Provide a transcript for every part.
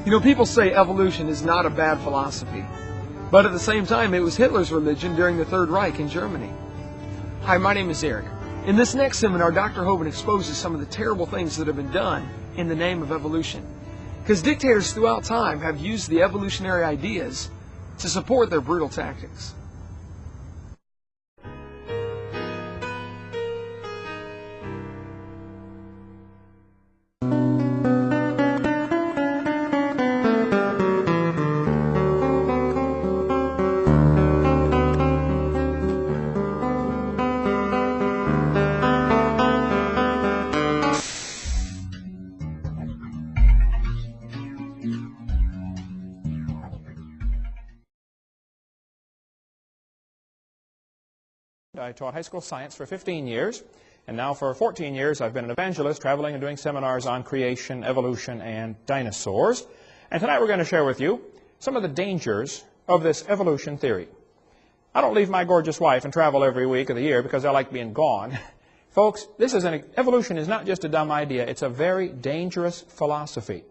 You know, people say evolution is not a bad philosophy, but at the same time, it was Hitler's religion during the Third Reich in Germany. Hi, my name is Eric. In this next seminar, Dr. Hovind exposes some of the terrible things that have been done in the name of evolution. Because dictators throughout time have used the evolutionary ideas to support their brutal tactics. I taught high school science for 15 years, and now for 14 years I've been an evangelist traveling and doing seminars on creation, evolution, and dinosaurs. And tonight we're going to share with you some of the dangers of this evolution theory. I don't leave my gorgeous wife and travel every week of the year because I like being gone. Folks, evolution is not just a dumb idea, it's a very dangerous philosophy.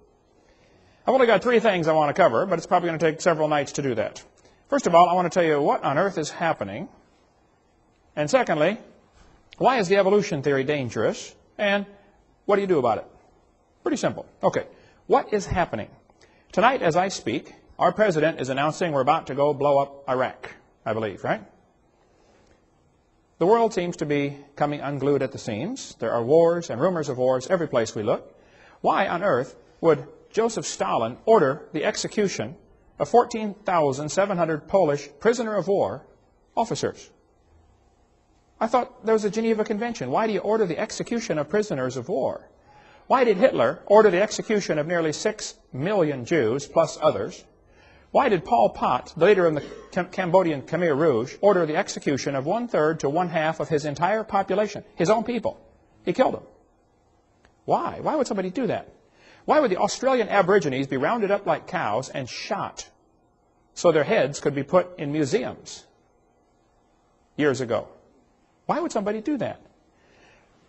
I've only got 3 things I want to cover, but it's probably going to take several nights to do that. First of all, I want to tell you what on earth is happening. And secondly, why is the evolution theory dangerous? And what do you do about it? Pretty simple. Okay, what is happening? Tonight, as I speak, our president is announcing we're about to go blow up Iraq, I believe, right? The world seems to be coming unglued at the seams. There are wars and rumors of wars every place we look. Why on earth would Joseph Stalin order the execution of 14,700 Polish prisoner of war officers? I thought there was a Geneva Convention. Why do you order the execution of prisoners of war? Why did Hitler order the execution of nearly 6 million Jews, plus others? Why did Pol Pot, the leader of the Cambodian Khmer Rouge, order the execution of 1/3 to 1/2 of his entire population, his own people? He killed them. Why? Why would somebody do that? Why would the Australian Aborigines be rounded up like cows and shot so their heads could be put in museums years ago? Why would somebody do that?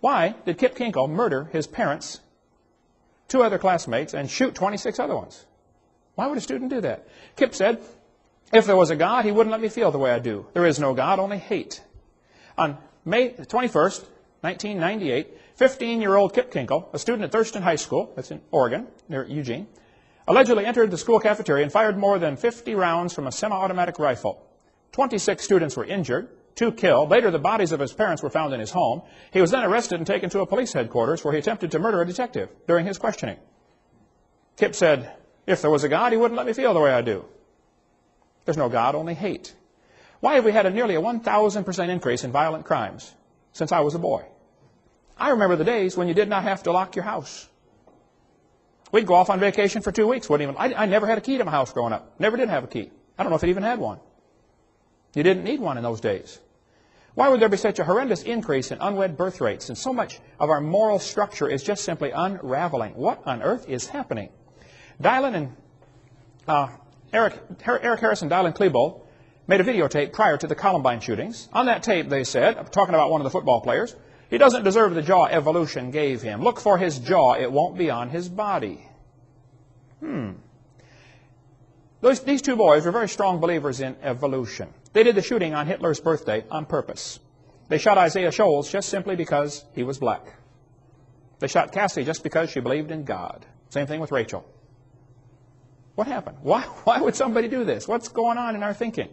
Why did Kip Kinkle murder his parents, 2 other classmates, and shoot 26 other ones? Why would a student do that? Kip said, if there was a God, he wouldn't let me feel the way I do. There is no God, only hate. On May 21st, 1998, 15-year-old Kip Kinkle, a student at Thurston High School, that's in Oregon, near Eugene, allegedly entered the school cafeteria and fired more than 50 rounds from a semi-automatic rifle. 26 students were injured. 2 killed. Later, the bodies of his parents were found in his home. He was then arrested and taken to a police headquarters where he attempted to murder a detective during his questioning. Kip said, if there was a God, he wouldn't let me feel the way I do. There's no God, only hate. Why have we had nearly a 1,000% increase in violent crimes since I was a boy? I remember the days when you did not have to lock your house. We'd go off on vacation for 2 weeks. I never had a key to my house growing up. Never did have a key. I don't know if it even had one. You didn't need one in those days. Why would there be such a horrendous increase in unwed birth rates? And so much of our moral structure is just simply unraveling. What on earth is happening? Eric Harris and Dylan Klebold made a videotape prior to the Columbine shootings. On that tape, they said, talking about one of the football players, he doesn't deserve the jaw evolution gave him. Look for his jaw. It won't be on his body. These 2 boys were very strong believers in evolution. They did the shooting on Hitler's birthday on purpose. They shot Isaiah Shoals just simply because he was black. They shot Cassie just because she believed in God. Same thing with Rachel. What happened? Why would somebody do this? What's going on in our thinking?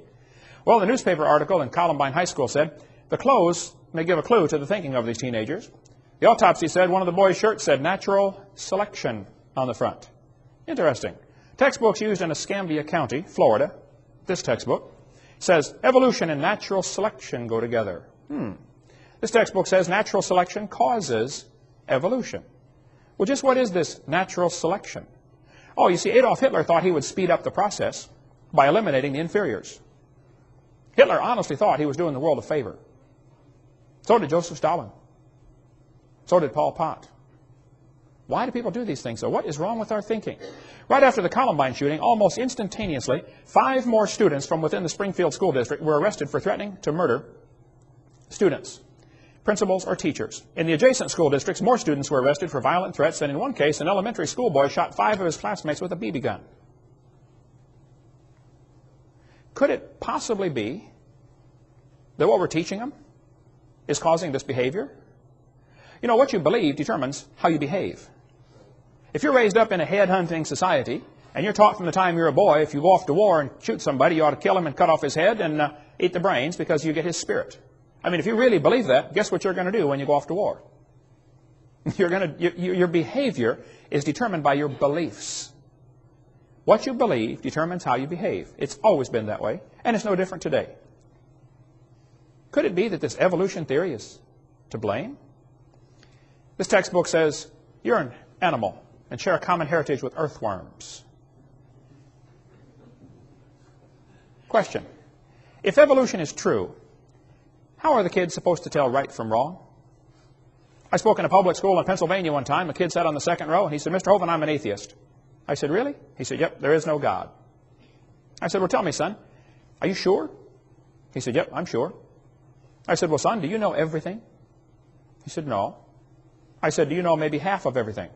Well, the newspaper article in Columbine High School said, the clothes may give a clue to the thinking of these teenagers. The autopsy said one of the boys' shirts said natural selection on the front. Interesting. Textbooks used in Escambia County, Florida, this textbook, says evolution and natural selection go together. This textbook says natural selection causes evolution. Well, just what is this natural selection? Oh, you see, Adolf Hitler thought he would speed up the process by eliminating the inferiors. Hitler honestly thought he was doing the world a favor. So did Joseph Stalin. So did Pol Pot. Why do people do these things? So what is wrong with our thinking? Right after the Columbine shooting, almost instantaneously, 5 more students from within the Springfield School District were arrested for threatening to murder students. principals, or teachers. In the adjacent school districts, more students were arrested for violent threats, and in one case, an elementary school boy shot 5 of his classmates with a BB gun. Could it possibly be that what we're teaching them is causing this behavior? You know, what you believe determines how you behave. If you're raised up in a head-hunting society, and you're taught from the time you're a boy, if you go off to war and shoot somebody, you ought to kill him and cut off his head and eat the brains because you get his spirit. I mean, if you really believe that, guess what you're going to do when you go off to war? Your behavior is determined by your beliefs. What you believe determines how you behave. It's always been that way, and it's no different today. Could it be that this evolution theory is to blame? This textbook says you're an animal and share a common heritage with earthworms. Question. If evolution is true, how are the kids supposed to tell right from wrong? I spoke in a public school in Pennsylvania one time. A kid sat on the second row, and he said, "Mr. Hovind, I'm an atheist." I said, "Really?" He said, "Yep, there is no God." I said, "Well, tell me, son, are you sure?" He said, "Yep, I'm sure." I said, "Well, son, do you know everything?" He said, "No." I said, "Do you know maybe half of everything?"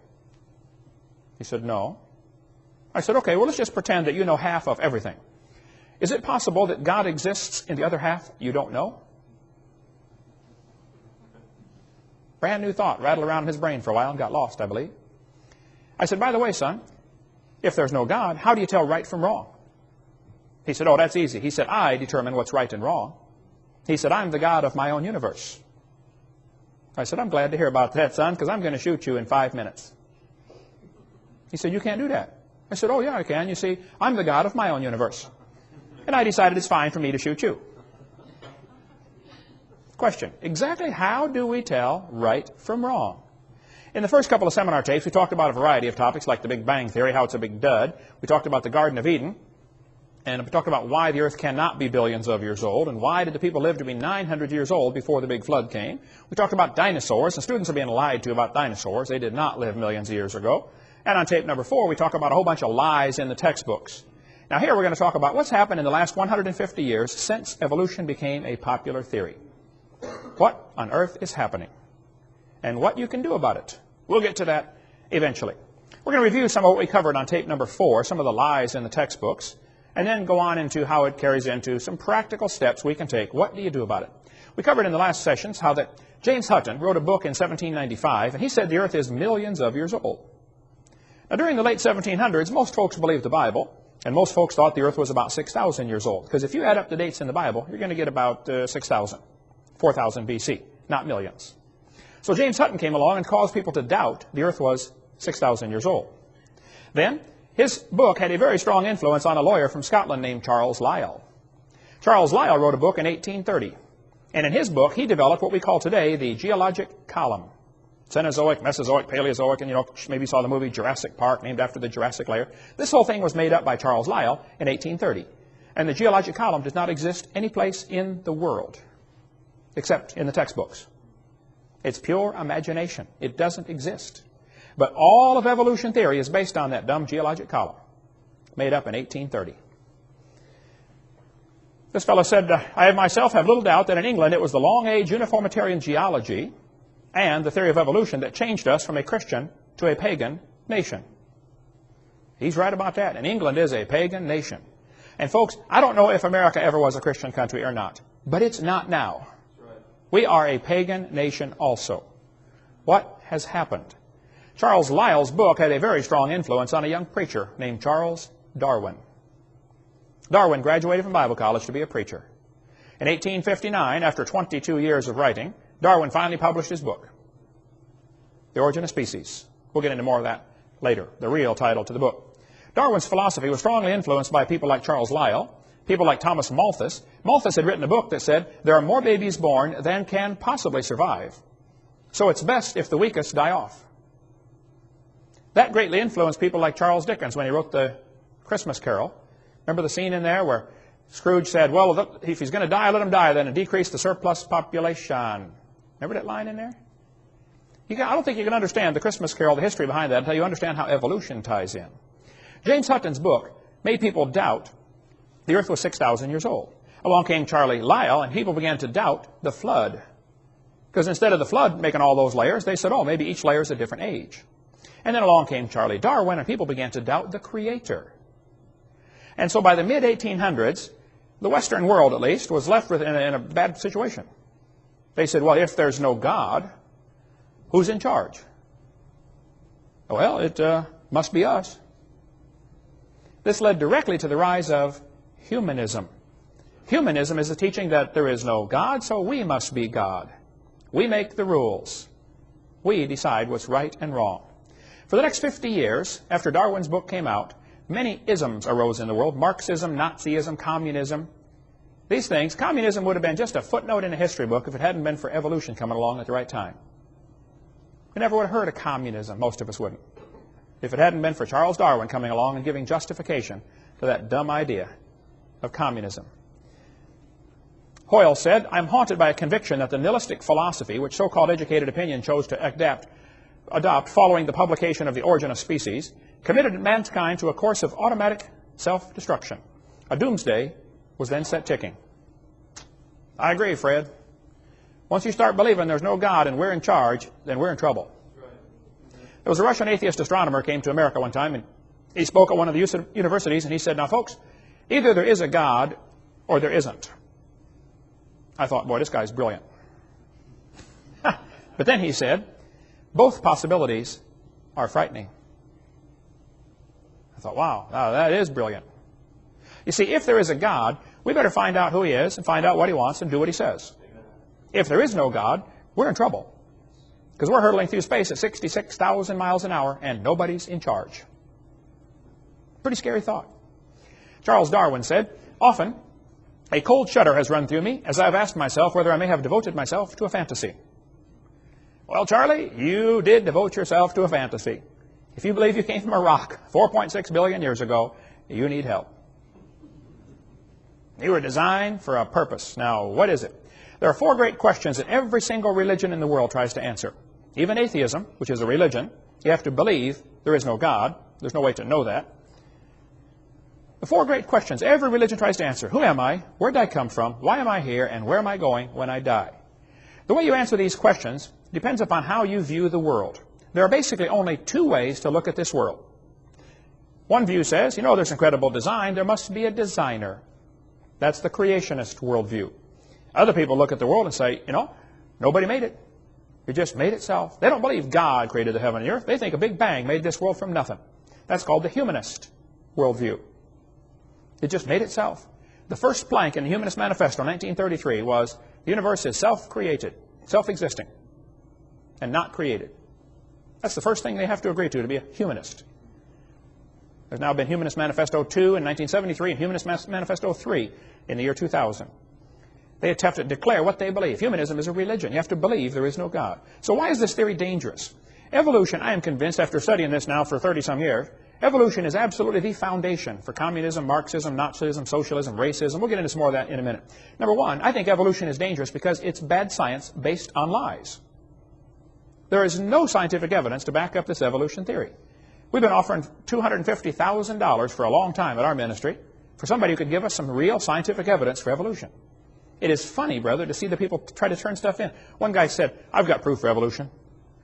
He said, "No." I said, "Okay, well, let's just pretend that you know half of everything. Is it possible that God exists in the other half you don't know?" Brand new thought rattled around in his brain for a while and got lost, I believe. I said, "By the way, son, if there's no God, how do you tell right from wrong?" He said, "Oh, that's easy." He said, "I determine what's right and wrong." He said, "I'm the God of my own universe." I said, "I'm glad to hear about that, son, because I'm going to shoot you in 5 minutes." He said, "You can't do that." I said, "Oh, yeah, I can. You see, I'm the God of my own universe." And I decided it's fine for me to shoot you. Question. Exactly how do we tell right from wrong? In the first couple of seminar tapes, we talked about a variety of topics like the Big Bang Theory, how it's a big dud. We talked about the Garden of Eden. And we talked about why the earth cannot be billions of years old, and why did the people live to be 900 years old before the big flood came. We talked about dinosaurs, and students are being lied to about dinosaurs. They did not live millions of years ago. And on tape number 4, we talk about a whole bunch of lies in the textbooks. Now here we're going to talk about what's happened in the last 150 years since evolution became a popular theory. What on earth is happening? And what you can do about it. We'll get to that eventually. We're going to review some of what we covered on tape number 4, some of the lies in the textbooks, and then go on into how it carries into some practical steps we can take. What do you do about it? We covered in the last sessions how that James Hutton wrote a book in 1795, and he said the earth is millions of years old. Now, during the late 1700s, most folks believed the Bible, and most folks thought the earth was about 6,000 years old, because if you add up the dates in the Bible, you're going to get about 6,000, 4,000 BC, not millions. So James Hutton came along and caused people to doubt the earth was 6,000 years old. Then, his book had a very strong influence on a lawyer from Scotland named Charles Lyell. Charles Lyell wrote a book in 1830. And in his book, he developed what we call today the geologic column. Cenozoic, Mesozoic, Paleozoic, and maybe you saw the movie Jurassic Park, named after the Jurassic layer. This whole thing was made up by Charles Lyell in 1830. And the geologic column does not exist any place in the world, except in the textbooks. It's pure imagination. It doesn't exist. But all of evolution theory is based on that dumb geologic column, made up in 1830. This fellow said, I myself have little doubt that in England it was the long-age uniformitarian geology and the theory of evolution that changed us from a Christian to a pagan nation. He's right about that. And England is a pagan nation. And folks, I don't know if America ever was a Christian country or not, but it's not now. We are a pagan nation also. What has happened? Charles Lyell's book had a very strong influence on a young preacher named Charles Darwin. Darwin graduated from Bible college to be a preacher. In 1859, after 22 years of writing, Darwin finally published his book, The Origin of Species. We'll get into more of that later, the real title to the book. Darwin's philosophy was strongly influenced by people like Charles Lyell, people like Thomas Malthus. Malthus had written a book that said, there are more babies born than can possibly survive. So it's best if the weakest die off. That greatly influenced people like Charles Dickens when he wrote the Christmas Carol. Remember the scene in there where Scrooge said, well, if he's going to die, let him die then, and decrease the surplus population. Remember that line in there? I don't think you can understand the Christmas Carol, the history behind that, until you understand how evolution ties in. James Hutton's book made people doubt the earth was 6,000 years old. Along came Charlie Lyell, and people began to doubt the flood. Because instead of the flood making all those layers, they said, oh, maybe each layer is a different age. And then along came Charles Darwin, and people began to doubt the Creator. And so by the mid-1800s, the Western world, at least, was left in a bad situation. They said, well, if there's no God, who's in charge? Well, it must be us. This led directly to the rise of humanism. Humanism is the teaching that there is no God, so we must be God. We make the rules. We decide what's right and wrong. For the next 50 years, after Darwin's book came out, many isms arose in the world. Marxism, Nazism, communism. These things, communism would have been just a footnote in a history book if it hadn't been for evolution coming along at the right time. We never would have heard of communism, most of us wouldn't, if it hadn't been for Charles Darwin coming along and giving justification to that dumb idea of communism. Hoyle said, I'm haunted by a conviction that the nihilistic philosophy, which so-called educated opinion chose to adopt following the publication of The Origin of Species, committed mankind to a course of automatic self-destruction. A doomsday was then set ticking. I agree, Fred. Once you start believing there's no God and we're in charge, then we're in trouble. There was a Russian atheist astronomer came to America one time, and he spoke at one of the universities, and he said, now, folks, either there is a God or there isn't. I thought, boy, this guy's brilliant. But then he said, both possibilities are frightening. I thought, wow, that is brilliant. You see, if there is a God, we better find out who he is and find out what he wants and do what he says. If there is no God, we're in trouble. Because we're hurtling through space at 66,000 miles an hour and nobody's in charge. Pretty scary thought. Charles Darwin said, often a cold shudder has run through me as I've asked myself whether I may have devoted myself to a fantasy. Well, Charlie, you did devote yourself to a fantasy. If you believe you came from a rock 4.6 billion years ago, you need help. You were designed for a purpose. Now, what is it? There are four great questions that every single religion in the world tries to answer. Even atheism, which is a religion, you have to believe there is no God. There's no way to know that. The four great questions every religion tries to answer. Who am I? Where did I come from? Why am I here? And where am I going when I die? The way you answer these questions depends upon how you view the world. There are basically only two ways to look at this world. One view says, there's incredible design. There must be a designer. That's the creationist worldview. Other people look at the world and say, nobody made it. It just made itself. They don't believe God created the heaven and the earth. They think a big bang made this world from nothing. That's called the humanist worldview. It just made itself. The first plank in the Humanist Manifesto in 1933 was the universe is self-created, self-existing, and not created. That's the first thing they have to agree to be a humanist. There's now been Humanist Manifesto 2 in 1973 and Humanist Manifesto 3 in the year 2000. They have to declare what they believe. Humanism is a religion. You have to believe there is no God. So why is this theory dangerous? Evolution, I am convinced, after studying this now for 30-some years, evolution is absolutely the foundation for communism, Marxism, Nazism, socialism, racism. We'll get into some more of that in a minute. Number one, I think evolution is dangerous because it's bad science based on lies. There is no scientific evidence to back up this evolution theory. We've been offering $250,000 for a long time at our ministry for somebody who could give us some real scientific evidence for evolution. It is funny, brother, to see the people try to turn stuff in. One guy said, I've got proof for evolution.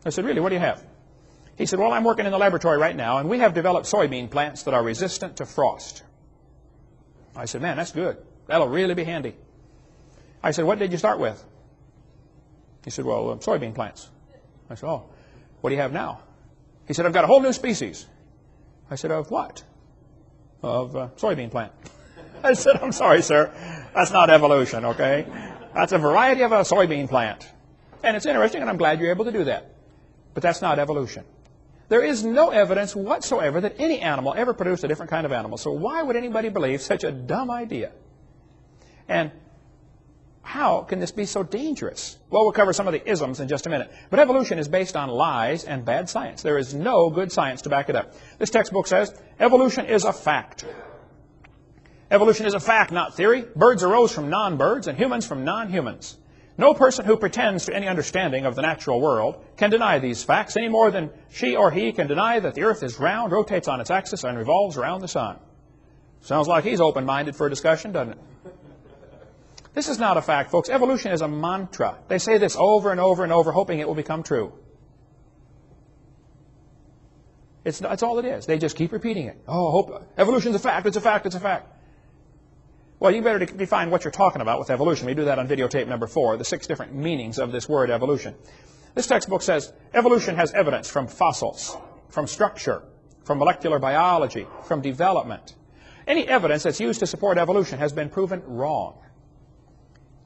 I said, really, what do you have? He said, well, I'm working in the laboratory right now, and we have developed soybean plants that are resistant to frost. I said, man, that's good. That'll really be handy. I said, what did you start with? He said, well, soybean plants. I said, oh, what do you have now? He said, I've got a whole new species. I said, of what? Of soybean plant. I said, I'm sorry, sir. That's not evolution, okay? That's a variety of a soybean plant. And it's interesting, and I'm glad you're able to do that. But that's not evolution. There is no evidence whatsoever that any animal ever produced a different kind of animal. So why would anybody believe such a dumb idea? And how can this be so dangerous? Well, we'll cover some of the isms in just a minute. But evolution is based on lies and bad science. There is no good science to back it up. This textbook says evolution is a fact. Evolution is a fact, not theory. Birds arose from non-birds and humans from non-humans. No person who pretends to any understanding of the natural world can deny these facts any more than she or he can deny that the earth is round, rotates on its axis, and revolves around the sun. Sounds like he's open-minded for a discussion, doesn't it? This is not a fact, folks. Evolution is a mantra. They say this over and over and over, hoping it will become true. It's all it is. They just keep repeating it. Oh, evolution's a fact, it's a fact, it's a fact. Well, you better define what you're talking about with evolution. We do that on videotape number 4, the 6 different meanings of this word evolution. This textbook says evolution has evidence from fossils, from structure, from molecular biology, from development. Any evidence that's used to support evolution has been proven wrong.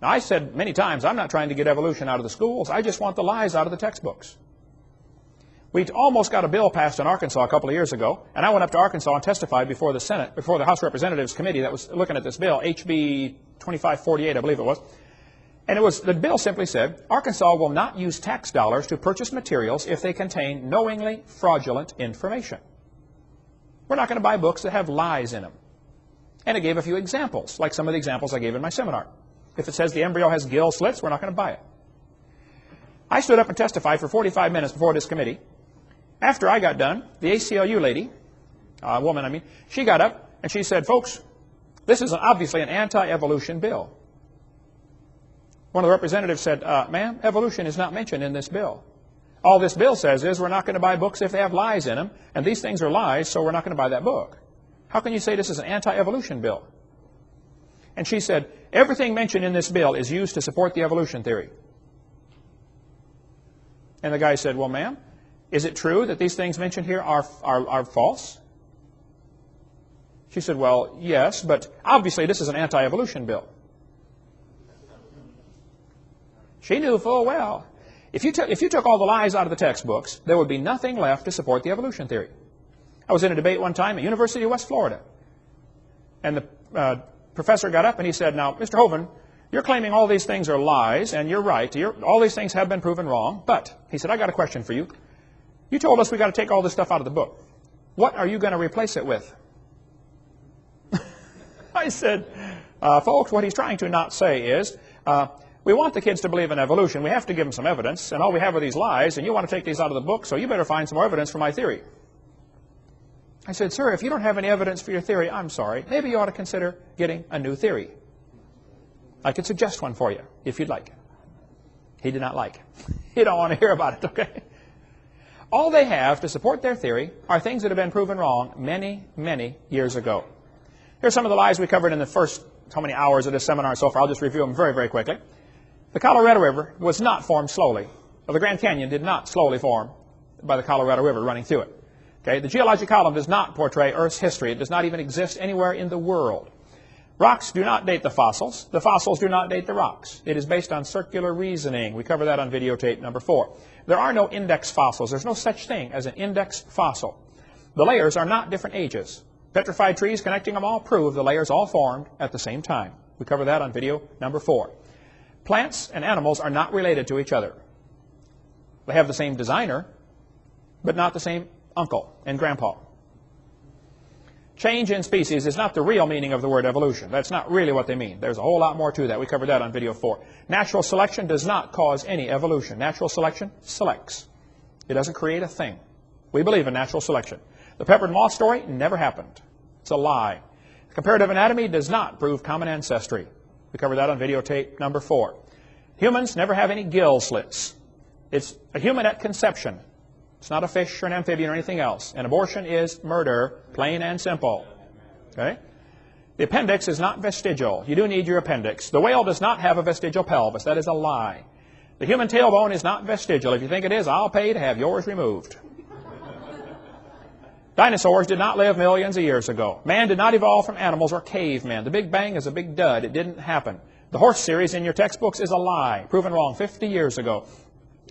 Now, I said many times, I'm not trying to get evolution out of the schools. I just want the lies out of the textbooks. We almost got a bill passed in Arkansas a couple of years ago, and I went up to Arkansas and testified before the Senate, before the House Representatives Committee that was looking at this bill, HB 2548, I believe it was. And the bill simply said, Arkansas will not use tax dollars to purchase materials if they contain knowingly fraudulent information. We're not going to buy books that have lies in them. And it gave a few examples, like some of the examples I gave in my seminar. If it says the embryo has gill slits, we're not going to buy it. I stood up and testified for 45 minutes before this committee. After I got done, the ACLU lady, woman I mean, she got up and she said, folks, this is obviously an anti-evolution bill. One of the representatives said, ma'am, evolution is not mentioned in this bill. All this bill says is we're not going to buy books if they have lies in them, and these things are lies, so we're not going to buy that book. How can you say this is an anti-evolution bill? And she said, everything mentioned in this bill is used to support the evolution theory. And the guy said, well, ma'am, is it true that these things mentioned here are false? She said, well, yes, but obviously this is an anti-evolution bill. She knew full well, if you took all the lies out of the textbooks, there would be nothing left to support the evolution theory. I was in a debate one time at University of West Florida, and the professor got up and he said, now, Mr. Hovind, you're claiming all these things are lies, and you're right. All these things have been proven wrong, but, he said, I got a question for you. You told us we got to take all this stuff out of the book. What are you going to replace it with? I said, folks, what he's trying to not say is, we want the kids to believe in evolution. We have to give them some evidence, and all we have are these lies, and you want to take these out of the book, so you better find some more evidence for my theory. I said, sir, if you don't have any evidence for your theory, I'm sorry. Maybe you ought to consider getting a new theory. I could suggest one for you, if you'd like. He did not like it. He don't want to hear about it, okay? All they have to support their theory are things that have been proven wrong many, many years ago. Here's some of the lies we covered in the first how many hours of this seminar so far. I'll just review them very, very quickly. The Colorado River was not formed slowly. Well, the Grand Canyon did not slowly form by the Colorado River running through it. Okay? The geologic column does not portray Earth's history. It does not even exist anywhere in the world. Rocks do not date the fossils. The fossils do not date the rocks. It is based on circular reasoning. We cover that on videotape number 4. There are no index fossils. There's no such thing as an index fossil. The layers are not different ages. Petrified trees connecting them all prove the layers all formed at the same time. We cover that on video number 4. Plants and animals are not related to each other. They have the same designer, but not the same uncle and grandpa. Change in species is not the real meaning of the word evolution. That's not really what they mean. There's a whole lot more to that. We covered that on video 4. Natural selection does not cause any evolution. Natural selection selects. It doesn't create a thing. We believe in natural selection. The peppered moth story never happened. It's a lie. Comparative anatomy does not prove common ancestry. We covered that on videotape number 4. Humans never have any gill slits. It's a human at conception. It's not a fish or an amphibian or anything else. An abortion is murder, plain and simple. Okay? The appendix is not vestigial. You do need your appendix. The whale does not have a vestigial pelvis. That is a lie. The human tailbone is not vestigial. If you think it is, I'll pay to have yours removed. Dinosaurs did not live millions of years ago. Man did not evolve from animals or cavemen. The Big Bang is a big dud. It didn't happen. The horse series in your textbooks is a lie, proven wrong 50 years ago.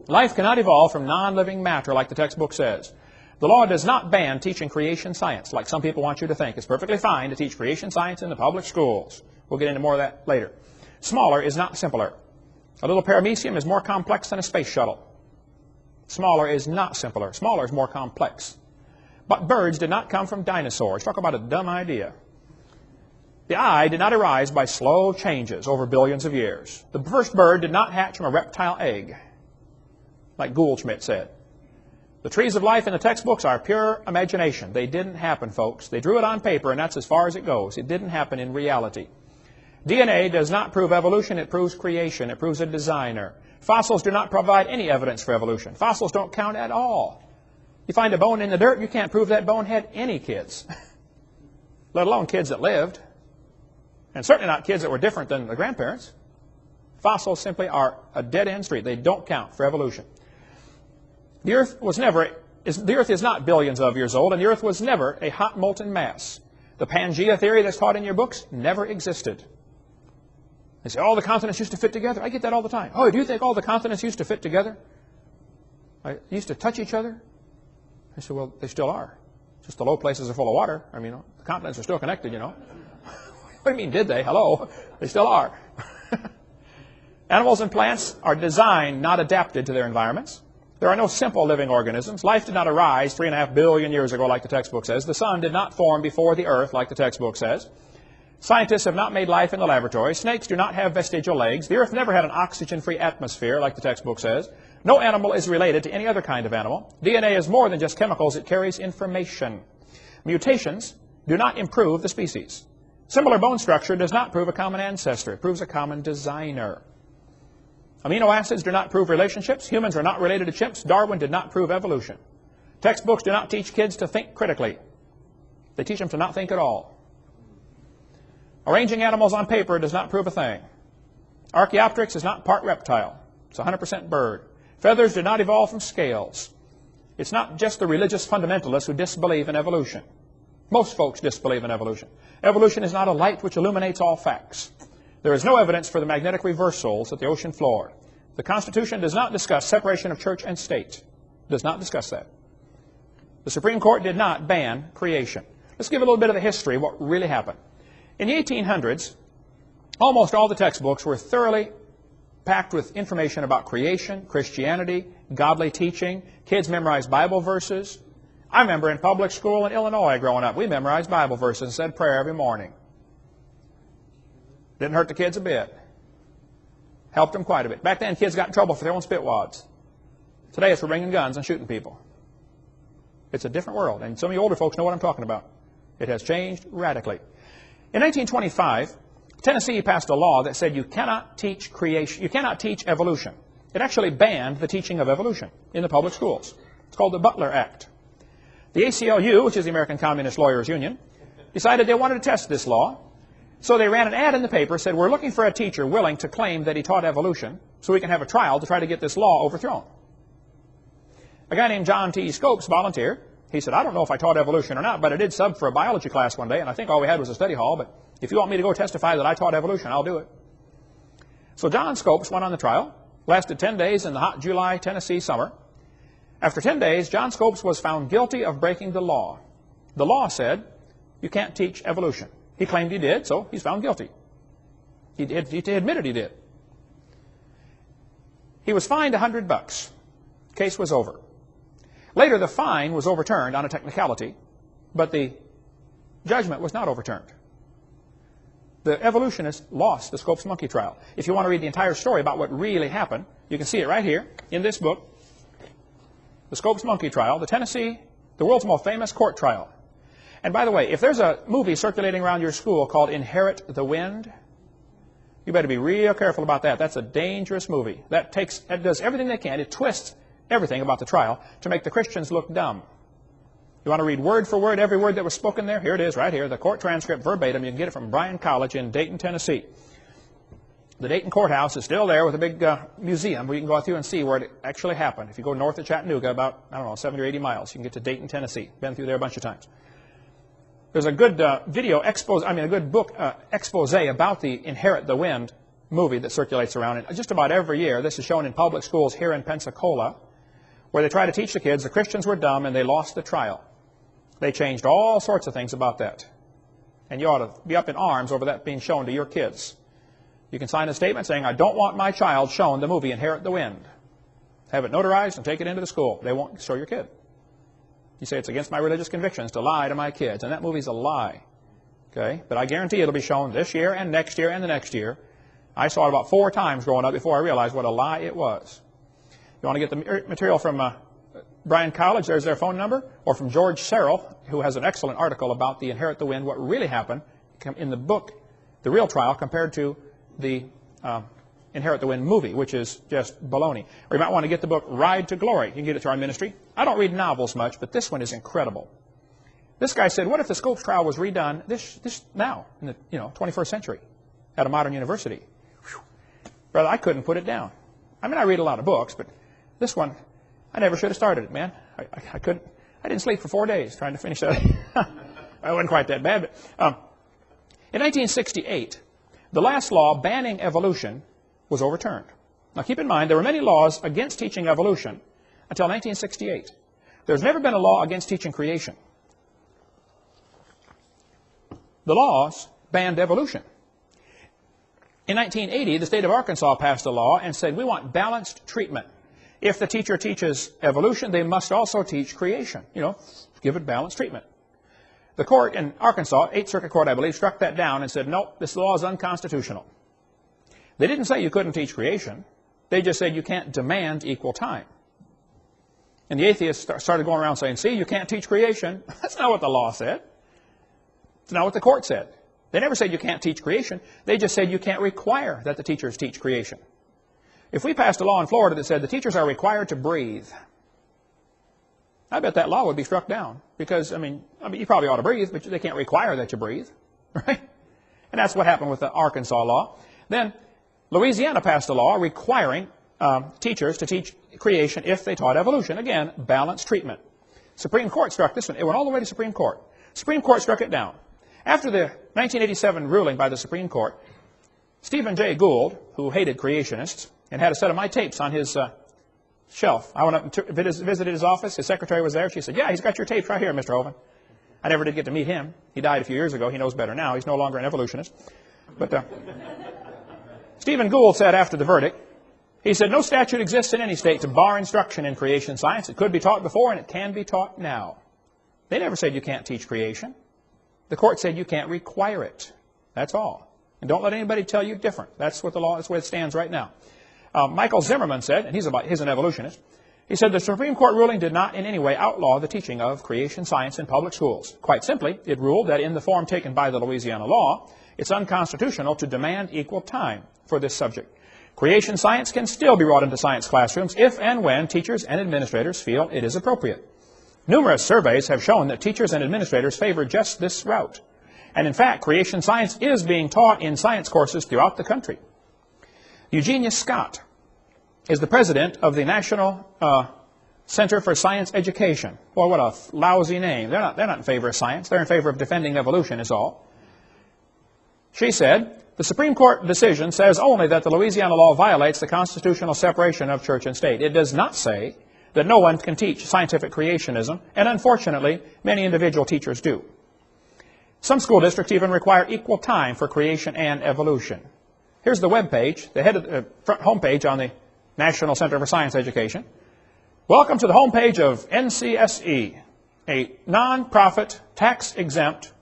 Life cannot evolve from non-living matter like the textbook says. The law does not ban teaching creation science like some people want you to think. It's perfectly fine to teach creation science in the public schools. We'll get into more of that later. Smaller is not simpler. A little paramecium is more complex than a space shuttle. Smaller is not simpler. Smaller is more complex. But birds did not come from dinosaurs. Talk about a dumb idea. The eye did not arise by slow changes over billions of years. The first bird did not hatch from a reptile egg, like Goldschmidt said. The trees of life in the textbooks are pure imagination. They didn't happen, folks. They drew it on paper, and that's as far as it goes. It didn't happen in reality. DNA does not prove evolution, it proves creation, it proves a designer. Fossils do not provide any evidence for evolution. Fossils don't count at all. You find a bone in the dirt, you can't prove that bone had any kids, let alone kids that lived, and certainly not kids that were different than the grandparents. Fossils simply are a dead-end street. They don't count for evolution. The Earth is not billions of years old, and the Earth was never a hot molten mass. The Pangea theory that's taught in your books never existed. They say, all the continents used to fit together. I get that all the time. Oh, do you think all the continents used to fit together? Used to touch each other? I said, well, they still are. Just the low places are full of water. I mean, the continents are still connected, you know. What do you mean, did they? Hello. They still are. Animals and plants are designed, not adapted to their environments. There are no simple living organisms. Life did not arise 3.5 billion years ago, like the textbook says. The sun did not form before the earth, like the textbook says. Scientists have not made life in the laboratory. Snakes do not have vestigial legs. The earth never had an oxygen-free atmosphere, like the textbook says. No animal is related to any other kind of animal. DNA is more than just chemicals. It carries information. Mutations do not improve the species. Similar bone structure does not prove a common ancestor. It proves a common designer. Amino acids do not prove relationships. Humans are not related to chimps. Darwin did not prove evolution. Textbooks do not teach kids to think critically. They teach them to not think at all. Arranging animals on paper does not prove a thing. Archaeopteryx is not part reptile. It's 100% bird. Feathers did not evolve from scales. It's not just the religious fundamentalists who disbelieve in evolution. Most folks disbelieve in evolution. Evolution is not a light which illuminates all facts. There is no evidence for the magnetic reversals at the ocean floor. The Constitution does not discuss separation of church and state. It does not discuss that. The Supreme Court did not ban creation. Let's give a little bit of the history of what really happened. In the 1800s, almost all the textbooks were thoroughly packed with information about creation, Christianity, godly teaching. Kids memorized Bible verses. I remember in public school in Illinois growing up, we memorized Bible verses and said prayer every morning. Didn't hurt the kids a bit. Helped them quite a bit. Back then, kids got in trouble for their own spitwads. Today, it's for bringing guns and shooting people. It's a different world, and some of you older folks know what I'm talking about. It has changed radically. In 1925, Tennessee passed a law that said you cannot teach creation, you cannot teach evolution. It actually banned the teaching of evolution in the public schools. It's called the Butler Act. The ACLU, which is the American Communist Lawyers Union, decided they wanted to test this law. So they ran an ad in the paper, said, we're looking for a teacher willing to claim that he taught evolution so we can have a trial to try to get this law overthrown. A guy named John T. Scopes volunteered. He said, I don't know if I taught evolution or not, but I did sub for a biology class one day, and I think all we had was a study hall, but if you want me to go testify that I taught evolution, I'll do it. So John Scopes went on the trial, lasted 10 days in the hot July, Tennessee summer. After 10 days, John Scopes was found guilty of breaking the law. The law said, you can't teach evolution. He claimed he did, so he's found guilty. He admitted he did. He was fined $100. Case was over. Later, the fine was overturned on a technicality, but the judgment was not overturned. The evolutionists lost the Scopes monkey trial. If you want to read the entire story about what really happened, you can see it right here in this book, The Scopes monkey trial, the world's most famous court trial. And by the way, if there's a movie circulating around your school called Inherit the Wind, you better be real careful about that. That's a dangerous movie. That does everything they can. It twists everything about the trial to make the Christians look dumb. You want to read word for word every word that was spoken there? Here it is right here, the court transcript verbatim. You can get it from Bryan College in Dayton, Tennessee. The Dayton courthouse is still there with a big museum where you can go through and see where it actually happened. If you go north of Chattanooga about, 70 or 80 miles, you can get to Dayton, Tennessee. Been through there a bunch of times. There's a good a good book expose about the Inherit the Wind movie that circulates around. And just about every year, this is shown in public schools here in Pensacola, where they try to teach the kids the Christians were dumb and they lost the trial. They changed all sorts of things about that. And you ought to be up in arms over that being shown to your kids. You can sign a statement saying, I don't want my child shown the movie Inherit the Wind. Have it notarized and take it into the school. They won't show your kid. You say it's against my religious convictions to lie to my kids, and that movie's a lie. Okay? But I guarantee it'll be shown this year and next year and the next year. I saw it about 4 times growing up before I realized what a lie it was. You want to get the material from Bryan College, there's their phone number, or from George Serrell, who has an excellent article about the Inherit the Wind, what really happened in the book the real trial compared to the Inherit the Wind movie, which is just baloney. Or you might want to get the book Ride to Glory. You can get it through our ministry. I don't read novels much, but this one is incredible. This guy said, what if the Scopes trial was redone this now, in the 21st century, at a modern university? Whew. Brother, I couldn't put it down. I mean, I read a lot of books, but this one, I never should have started it, man. I couldn't. I didn't sleep for 4 days trying to finish that. I wasn't quite that bad. But, in 1968, the last law banning evolution was overturned. Now keep in mind, there were many laws against teaching evolution until 1968. There's never been a law against teaching creation. The laws banned evolution. In 1980, the state of Arkansas passed a law and said, we want balanced treatment. If the teacher teaches evolution, they must also teach creation. Give it balanced treatment. The court in Arkansas, 8th Circuit Court, I believe, struck that down and said, nope, this law is unconstitutional. They didn't say you couldn't teach creation. They just said you can't demand equal time. And the atheists started going around saying, see, you can't teach creation. That's not what the law said. It's not what the court said. They never said you can't teach creation. They just said you can't require that the teachers teach creation. If we passed a law in Florida that said the teachers are required to breathe, I bet that law would be struck down. Because, I mean, you probably ought to breathe, but they can't require that you breathe. Right? And that's what happened with the Arkansas law. Then Louisiana passed a law requiring teachers to teach creation if they taught evolution. Again, balanced treatment. Supreme Court struck this one. It went all the way to Supreme Court. Supreme Court struck it down. After the 1987 ruling by the Supreme Court, Stephen Jay Gould, who hated creationists, and had a set of my tapes on his shelf. I went up and visited his office. His secretary was there. She said, yeah, he's got your tapes right here, Mr. Hovind. I never did get to meet him. He died a few years ago. He knows better now. He's no longer an evolutionist. But Stephen Gould said after the verdict, he said, no statute exists in any state to bar instruction in creation science. It could be taught before and it can be taught now. They never said you can't teach creation. The court said you can't require it. That's all. And don't let anybody tell you different. That's what the law, that's where it stands right now. Michael Zimmerman said, and he's an evolutionist, he said the Supreme Court ruling did not in any way outlaw the teaching of creation science in public schools. Quite simply, it ruled that in the form taken by the Louisiana law, it's unconstitutional to demand equal time for this subject. Creation science can still be brought into science classrooms if and when teachers and administrators feel it is appropriate. Numerous surveys have shown that teachers and administrators favor just this route. And in fact, creation science is being taught in science courses throughout the country. Eugenia Scott is the president of the National Center for Science Education. Boy, what a lousy name. They're not in favor of science. They're in favor of defending evolution is all. She said, the Supreme Court decision says only that the Louisiana law violates the constitutional separation of church and state. It does not say that no one can teach scientific creationism, and unfortunately, many individual teachers do. Some school districts even require equal time for creation and evolution. Here's the web page, the head of the front home page on the National Center for Science Education. Welcome to the home page of NCSE, a non-profit, tax-exempt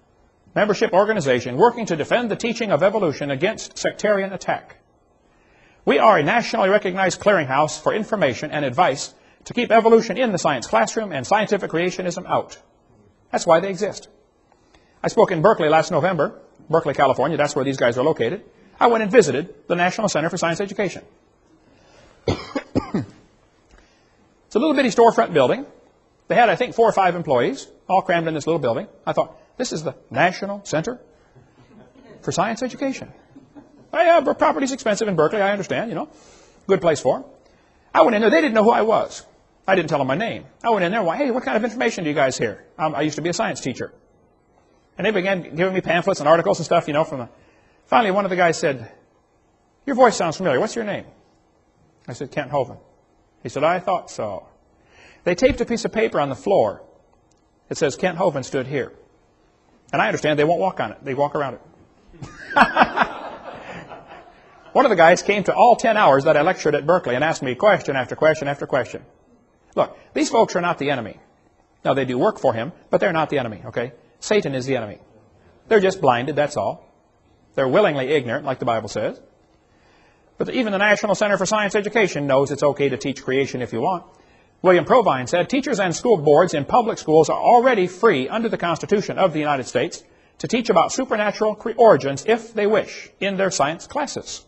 membership organization working to defend the teaching of evolution against sectarian attack. We are a nationally recognized clearinghouse for information and advice to keep evolution in the science classroom and scientific creationism out. That's why they exist. I spoke in Berkeley last November, Berkeley, California. That's where these guys are located. I went and visited the National Center for Science Education. It's a little bitty storefront building. They had, I think, 4 or 5 employees, all crammed in this little building. I thought, this is the National Center for Science Education. Oh, yeah, property's expensive in Berkeley, I understand, Good place for them. I went in there. They didn't know who I was. I didn't tell them my name. I went in there. Hey, what kind of information do you guys hear? I used to be a science teacher. And they began giving me pamphlets and articles and stuff, Finally, one of the guys said, your voice sounds familiar. What's your name? I said, Kent Hovind. He said, I thought so. They taped a piece of paper on the floor. It says, Kent Hovind stood here. And I understand they won't walk on it. They walk around it. One of the guys came to all 10 hours that I lectured at Berkeley and asked me question after question after question. Look, these folks are not the enemy. Now, they do work for him, but they're not the enemy, okay? Satan is the enemy. They're just blinded, that's all. They're willingly ignorant, like the Bible says. But even the National Center for Science Education knows it's okay to teach creation if you want. William Provine said, teachers and school boards in public schools are already free under the Constitution of the United States to teach about supernatural origins if they wish in their science classes.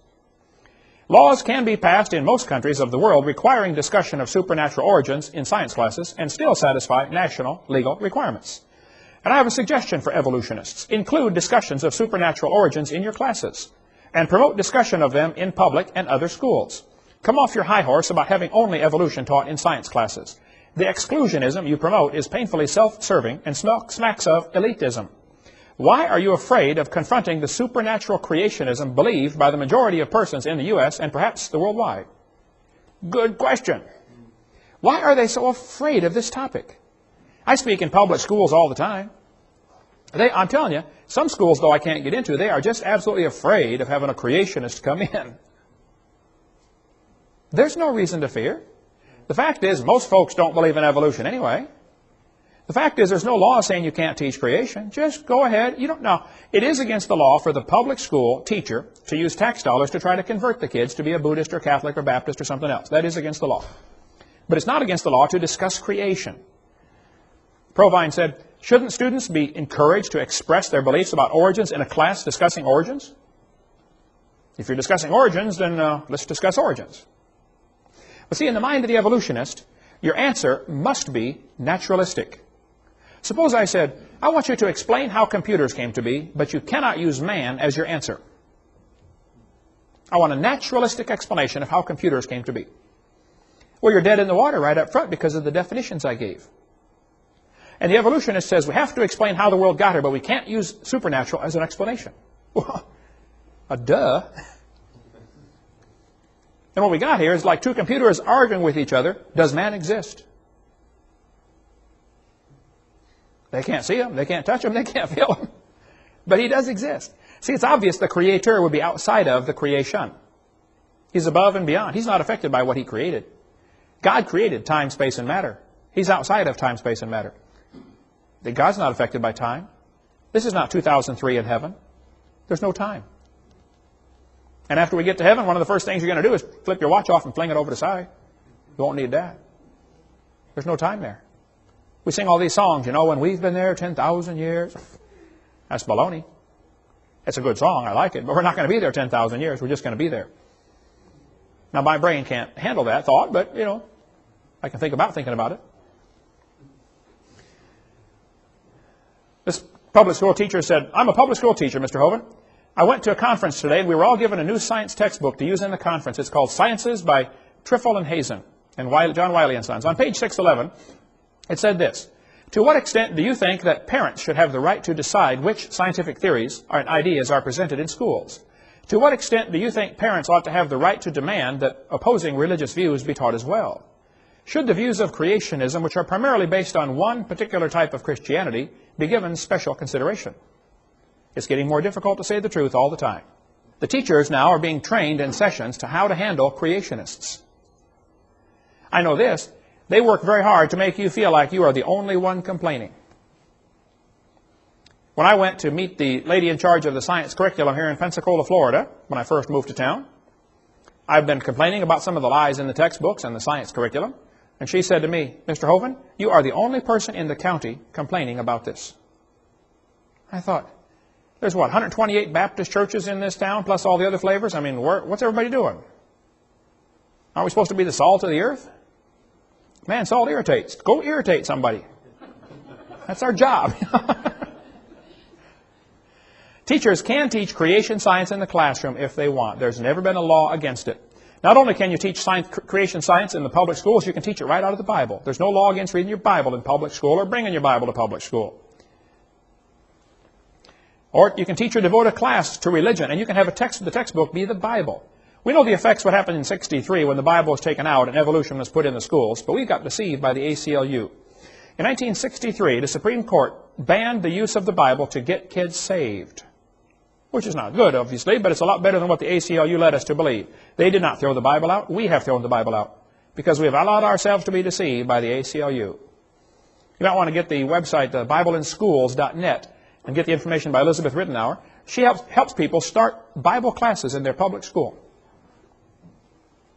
Laws can be passed in most countries of the world requiring discussion of supernatural origins in science classes and still satisfy national legal requirements. And I have a suggestion for evolutionists. Include discussions of supernatural origins in your classes and promote discussion of them in public and other schools. Come off your high horse about having only evolution taught in science classes. The exclusionism you promote is painfully self-serving and smacks of elitism. Why are you afraid of confronting the supernatural creationism believed by the majority of persons in the U.S. and perhaps the worldwide? Good question. Why are they so afraid of this topic? I speak in public schools all the time. I'm telling you, some schools, though I can't get into, they are just absolutely afraid of having a creationist come in. There's no reason to fear. The fact is, most folks don't believe in evolution anyway. The fact is, there's no law saying you can't teach creation. Just go ahead. You don't know. It is against the law for the public school teacher to use tax dollars to try to convert the kids to be a Buddhist or Catholic or Baptist or something else. That is against the law. But it's not against the law to discuss creation. Provine said, shouldn't students be encouraged to express their beliefs about origins in a class discussing origins? If you're discussing origins, then let's discuss origins. But see, in the mind of the evolutionist, your answer must be naturalistic. Suppose I said, I want you to explain how computers came to be, but you cannot use man as your answer. I want a naturalistic explanation of how computers came to be. Well, you're dead in the water right up front because of the definitions I gave. And the evolutionist says we have to explain how the world got here, but we can't use supernatural as an explanation. Well, duh. And what we got here is like two computers arguing with each other. Does man exist? They can't see him, they can't touch him, they can't feel him. But he does exist. See, it's obvious the creator would be outside of the creation. He's above and beyond. He's not affected by what he created. God created time, space, and matter. He's outside of time, space, and matter. God's not affected by time. This is not 2003 in heaven. There's no time. And after we get to heaven, one of the first things you're going to do is flip your watch off and fling it over the side. You won't need that. There's no time there. We sing all these songs, you know, when we've been there 10,000 years. That's baloney. It's a good song, I like it, but we're not going to be there 10,000 years. We're just going to be there. Now, my brain can't handle that thought, but, you know, I can think about thinking about it. This public school teacher said, I'm a public school teacher, Mr. Hovind. I went to a conference today, and we were all given a new science textbook to use in the conference. It's called Sciences by Triffle and Hazen and John Wiley and Sons. On page 611, it said this: to what extent do you think that parents should have the right to decide which scientific theories and ideas are presented in schools? To what extent do you think parents ought to have the right to demand that opposing religious views be taught as well? Should the views of creationism, which are primarily based on one particular type of Christianity, be given special consideration? It's getting more difficult to say the truth all the time. The teachers now are being trained in sessions to how to handle creationists. I know this. They work very hard to make you feel like you are the only one complaining. When I went to meet the lady in charge of the science curriculum here in Pensacola, Florida, when I first moved to town, I've been complaining about some of the lies in the textbooks and the science curriculum, and she said to me, Mr. Hovind, you are the only person in the county complaining about this. I thought, there's what, 128 Baptist churches in this town, plus all the other flavors? I mean, what's everybody doing? Aren't we supposed to be the salt of the earth? Man, salt irritates. Go irritate somebody. That's our job. Teachers can teach creation science in the classroom if they want. There's never been a law against it. Not only can you teach creation science in the public schools, you can teach it right out of the Bible. There's no law against reading your Bible in public school or bringing your Bible to public school. Or you can teach or devote a class to religion, and you can have the textbook be the Bible. We know the effects what happened in '63 when the Bible was taken out and evolution was put in the schools, but we got deceived by the ACLU. In 1963, the Supreme Court banned the use of the Bible to get kids saved, which is not good, obviously, but it's a lot better than what the ACLU led us to believe. They did not throw the Bible out. We have thrown the Bible out because we have allowed ourselves to be deceived by the ACLU. You might want to get the website, BibleInSchools.net, and get the information by Elizabeth Rittenauer. She helps people start Bible classes in their public school.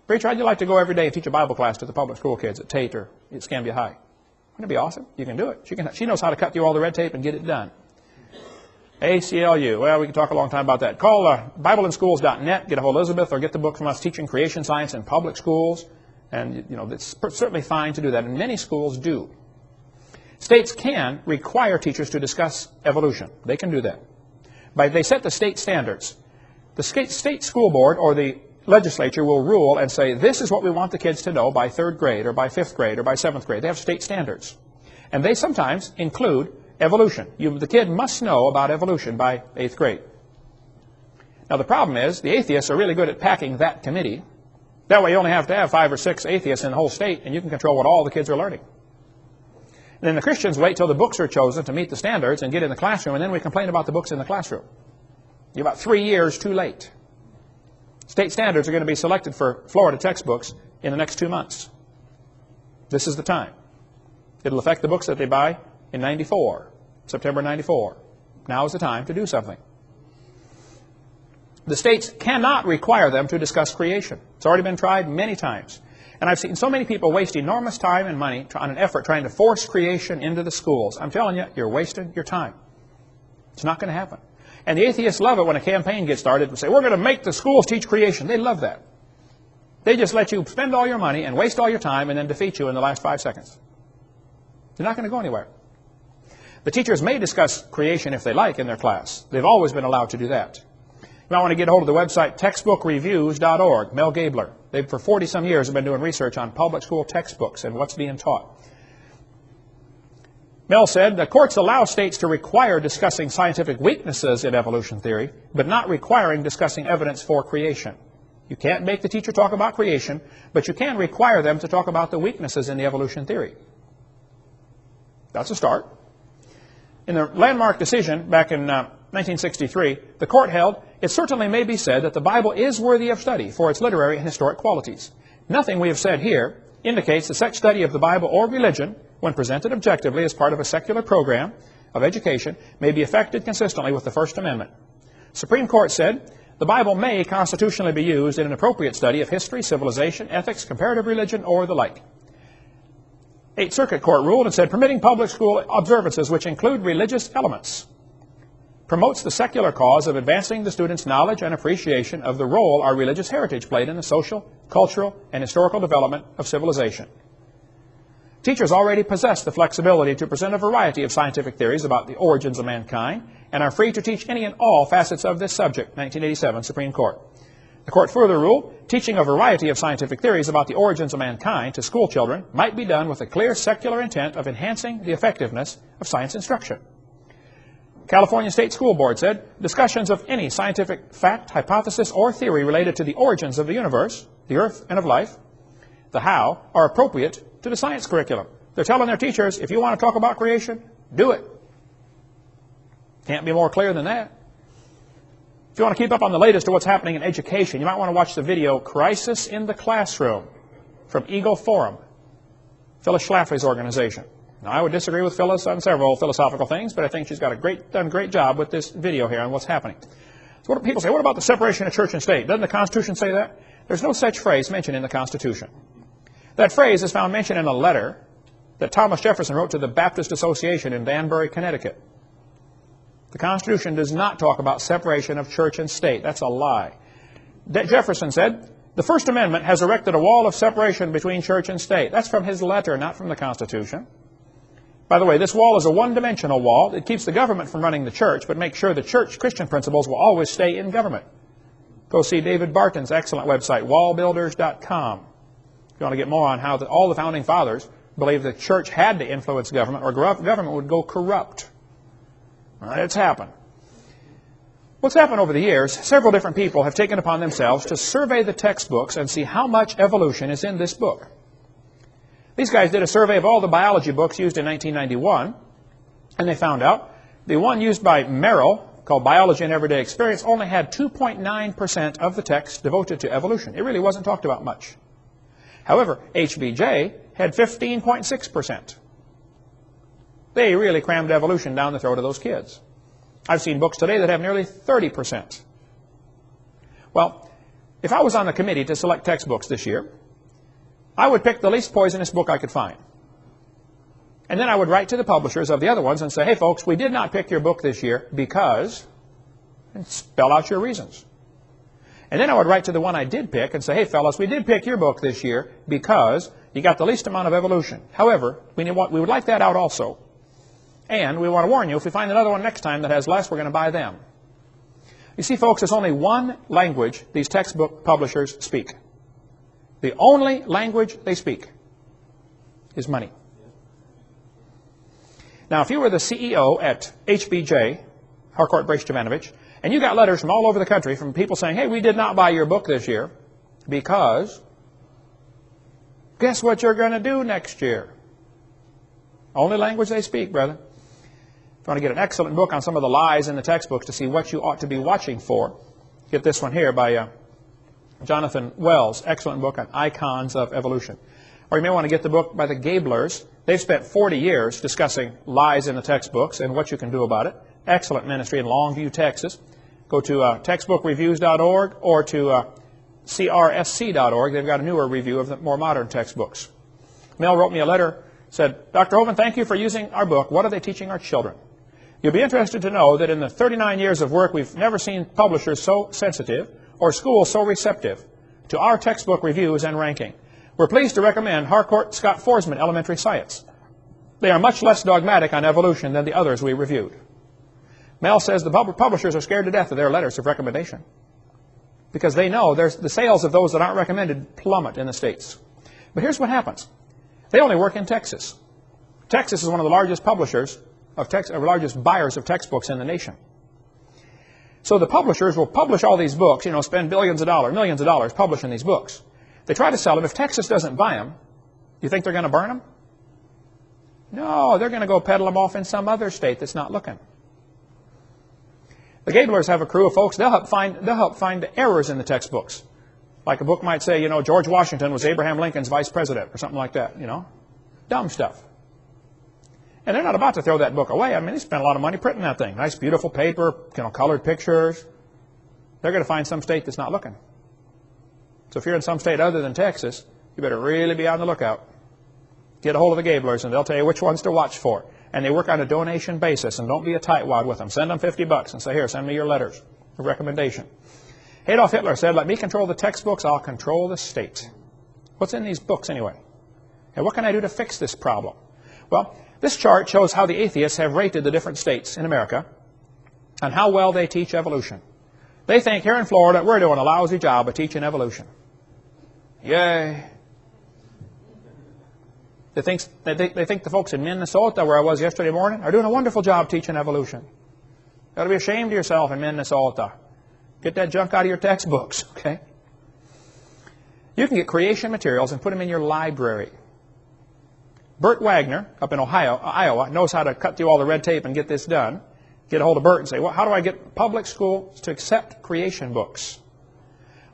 Preacher, how'd you like to go every day and teach a Bible class to the public school kids at Tate or at Escambia High? Wouldn't it be awesome? You can do it. She knows how to cut through all the red tape and get it done. ACLU. Well, we can talk a long time about that. Call BibleInSchools.net. Get a hold of Elizabeth, or get the book from us, Teaching Creation Science in Public Schools. And, it's certainly fine to do that, and many schools do. States can require teachers to discuss evolution. They can do that. They set the state standards. The state school board or the legislature will rule and say, this is what we want the kids to know by 3rd grade or by 5th grade or by 7th grade. They have state standards. And they sometimes include evolution. The kid must know about evolution by 8th grade. Now the problem is, the atheists are really good at packing that committee. That way you only have to have 5 or 6 atheists in the whole state, and you can control what all the kids are learning. And then the Christians wait till the books are chosen to meet the standards and get in the classroom, and then we complain about the books in the classroom. You're about 3 years too late. State standards are going to be selected for Florida textbooks in the next 2 months. This is the time. It'll affect the books that they buy in '94, September '94. Now is the time to do something. The states cannot require them to discuss creation. It's already been tried many times. And I've seen so many people waste enormous time and money on an effort trying to force creation into the schools. I'm telling you, you're wasting your time. It's not going to happen. And the atheists love it when a campaign gets started and say, we're going to make the schools teach creation. They love that. They just let you spend all your money and waste all your time and then defeat you in the last 5 seconds. You're not going to go anywhere. The teachers may discuss creation if they like in their class. They've always been allowed to do that. You might want to get a hold of the website textbookreviews.org. Mel Gabler. They, for 40-some years, have been doing research on public school textbooks and what's being taught. Mel said, the courts allow states to require discussing scientific weaknesses in evolution theory, but not requiring discussing evidence for creation. You can't make the teacher talk about creation, but you can require them to talk about the weaknesses in the evolution theory. That's a start. In the landmark decision back in 1963, the court held, it certainly may be said that the Bible is worthy of study for its literary and historic qualities. Nothing we have said here indicates that such study of the Bible or religion, when presented objectively as part of a secular program of education, may be effected consistently with the First Amendment. Supreme Court said, the Bible may constitutionally be used in an appropriate study of history, civilization, ethics, comparative religion, or the like. Eighth Circuit Court ruled and said, permitting public school observances which include religious elements promotes the secular cause of advancing the students' knowledge and appreciation of the role our religious heritage played in the social, cultural, and historical development of civilization. Teachers already possess the flexibility to present a variety of scientific theories about the origins of mankind and are free to teach any and all facets of this subject, 1987 Supreme Court. The court further ruled, teaching a variety of scientific theories about the origins of mankind to school children might be done with a clear secular intent of enhancing the effectiveness of science instruction. California State School Board said, discussions of any scientific fact, hypothesis, or theory related to the origins of the universe, the earth, and of life, the how, are appropriate to the science curriculum. They're telling their teachers, if you want to talk about creation, do it. Can't be more clear than that. If you want to keep up on the latest of what's happening in education, you might want to watch the video, Crisis in the Classroom, from Eagle Forum, Phyllis Schlafly's organization. Now, I would disagree with Phyllis on several philosophical things, but I think she's got done a great job with this video here on what's happening. So what people say, what about the separation of church and state? Doesn't the Constitution say that? There's no such phrase mentioned in the Constitution. That phrase is found mentioned in a letter that Thomas Jefferson wrote to the Baptist Association in Danbury, Connecticut. The Constitution does not talk about separation of church and state. That's a lie. Jefferson said, the First Amendment has erected a wall of separation between church and state. That's from his letter, not from the Constitution. By the way, this wall is a one-dimensional wall. It keeps the government from running the church, but makes sure the church Christian principles will always stay in government. Go see David Barton's excellent website, wallbuilders.com. If you want to get more on how all the Founding Fathers believed the church had to influence government or government would go corrupt. It's happened. What's happened over the years, several different people have taken upon themselves to survey the textbooks and see how much evolution is in this book. These guys did a survey of all the biology books used in 1991, and they found out the one used by Merrill, called Biology and Everyday Experience, only had 2.9% of the text devoted to evolution. It really wasn't talked about much. However, HBJ had 15.6%. They really crammed evolution down the throat of those kids. I've seen books today that have nearly 30%. Well, if I was on the committee to select textbooks this year, I would pick the least poisonous book I could find. And then I would write to the publishers of the other ones and say, hey folks, we did not pick your book this year because, and spell out your reasons. And then I would write to the one I did pick and say, hey fellas, we did pick your book this year because you got the least amount of evolution. However, we would like that out also. And we want to warn you, if we find another one next time that has less, we're going to buy them. You see, folks, there's only one language these textbook publishers speak. The only language they speak is money. Now, if you were the CEO at HBJ, Harcourt Brace Jovanovich, and you got letters from all over the country from people saying, hey, we did not buy your book this year because guess what you're going to do next year? Only language they speak, brother. If you want to get an excellent book on some of the lies in the textbooks to see what you ought to be watching for, get this one here by Jonathan Wells, excellent book on icons of evolution. Or you may want to get the book by the Gablers. They've spent 40 years discussing lies in the textbooks and what you can do about it. Excellent ministry in Longview, Texas. Go to textbookreviews.org or to crsc.org. They've got a newer review of the more modern textbooks. Mel wrote me a letter, said, Dr. Hovind, thank you for using our book. What are they teaching our children? You'll be interested to know that in the 39 years of work, we've never seen publishers so sensitive or schools so receptive to our textbook reviews and ranking. We're pleased to recommend Harcourt Scott Forsman Elementary Science. They are much less dogmatic on evolution than the others we reviewed. Mel says the publishers are scared to death of their letters of recommendation because they know the sales of those that aren't recommended plummet in the States. But here's what happens. They only work in Texas. Texas is one of the largest publishers largest buyers of textbooks in the nation. So the publishers will publish all these books, spend millions of dollars publishing these books. They try to sell them. If Texas doesn't buy them, you think they're going to burn them? No, they're going to go peddle them off in some other state that's not looking. The Gablers have a crew of folks. They'll help find errors in the textbooks. Like a book might say, George Washington was Abraham Lincoln's vice president or something like that, Dumb stuff. And they're not about to throw that book away. I mean, they spent a lot of money printing that thing. Nice, beautiful paper, colored pictures. They're going to find some state that's not looking. So if you're in some state other than Texas, you better really be on the lookout. Get a hold of the Gablers, and they'll tell you which ones to watch for. And they work on a donation basis, and don't be a tightwad with them. Send them $50 and say, here, send me your letters of recommendation. Adolf Hitler said, let me control the textbooks, I'll control the state. What's in these books anyway? And what can I do to fix this problem? Well, this chart shows how the atheists have rated the different states in America and how well they teach evolution. They think here in Florida we're doing a lousy job of teaching evolution. Yay. They think the folks in Minnesota, where I was yesterday morning, are doing a wonderful job teaching evolution. You ought to be ashamed of yourself in Minnesota. Get that junk out of your textbooks, okay? You can get creation materials and put them in your library. Bert Wagner, up in Iowa, knows how to cut through all the red tape and get this done. Get a hold of Bert and say, well, how do I get public schools to accept creation books?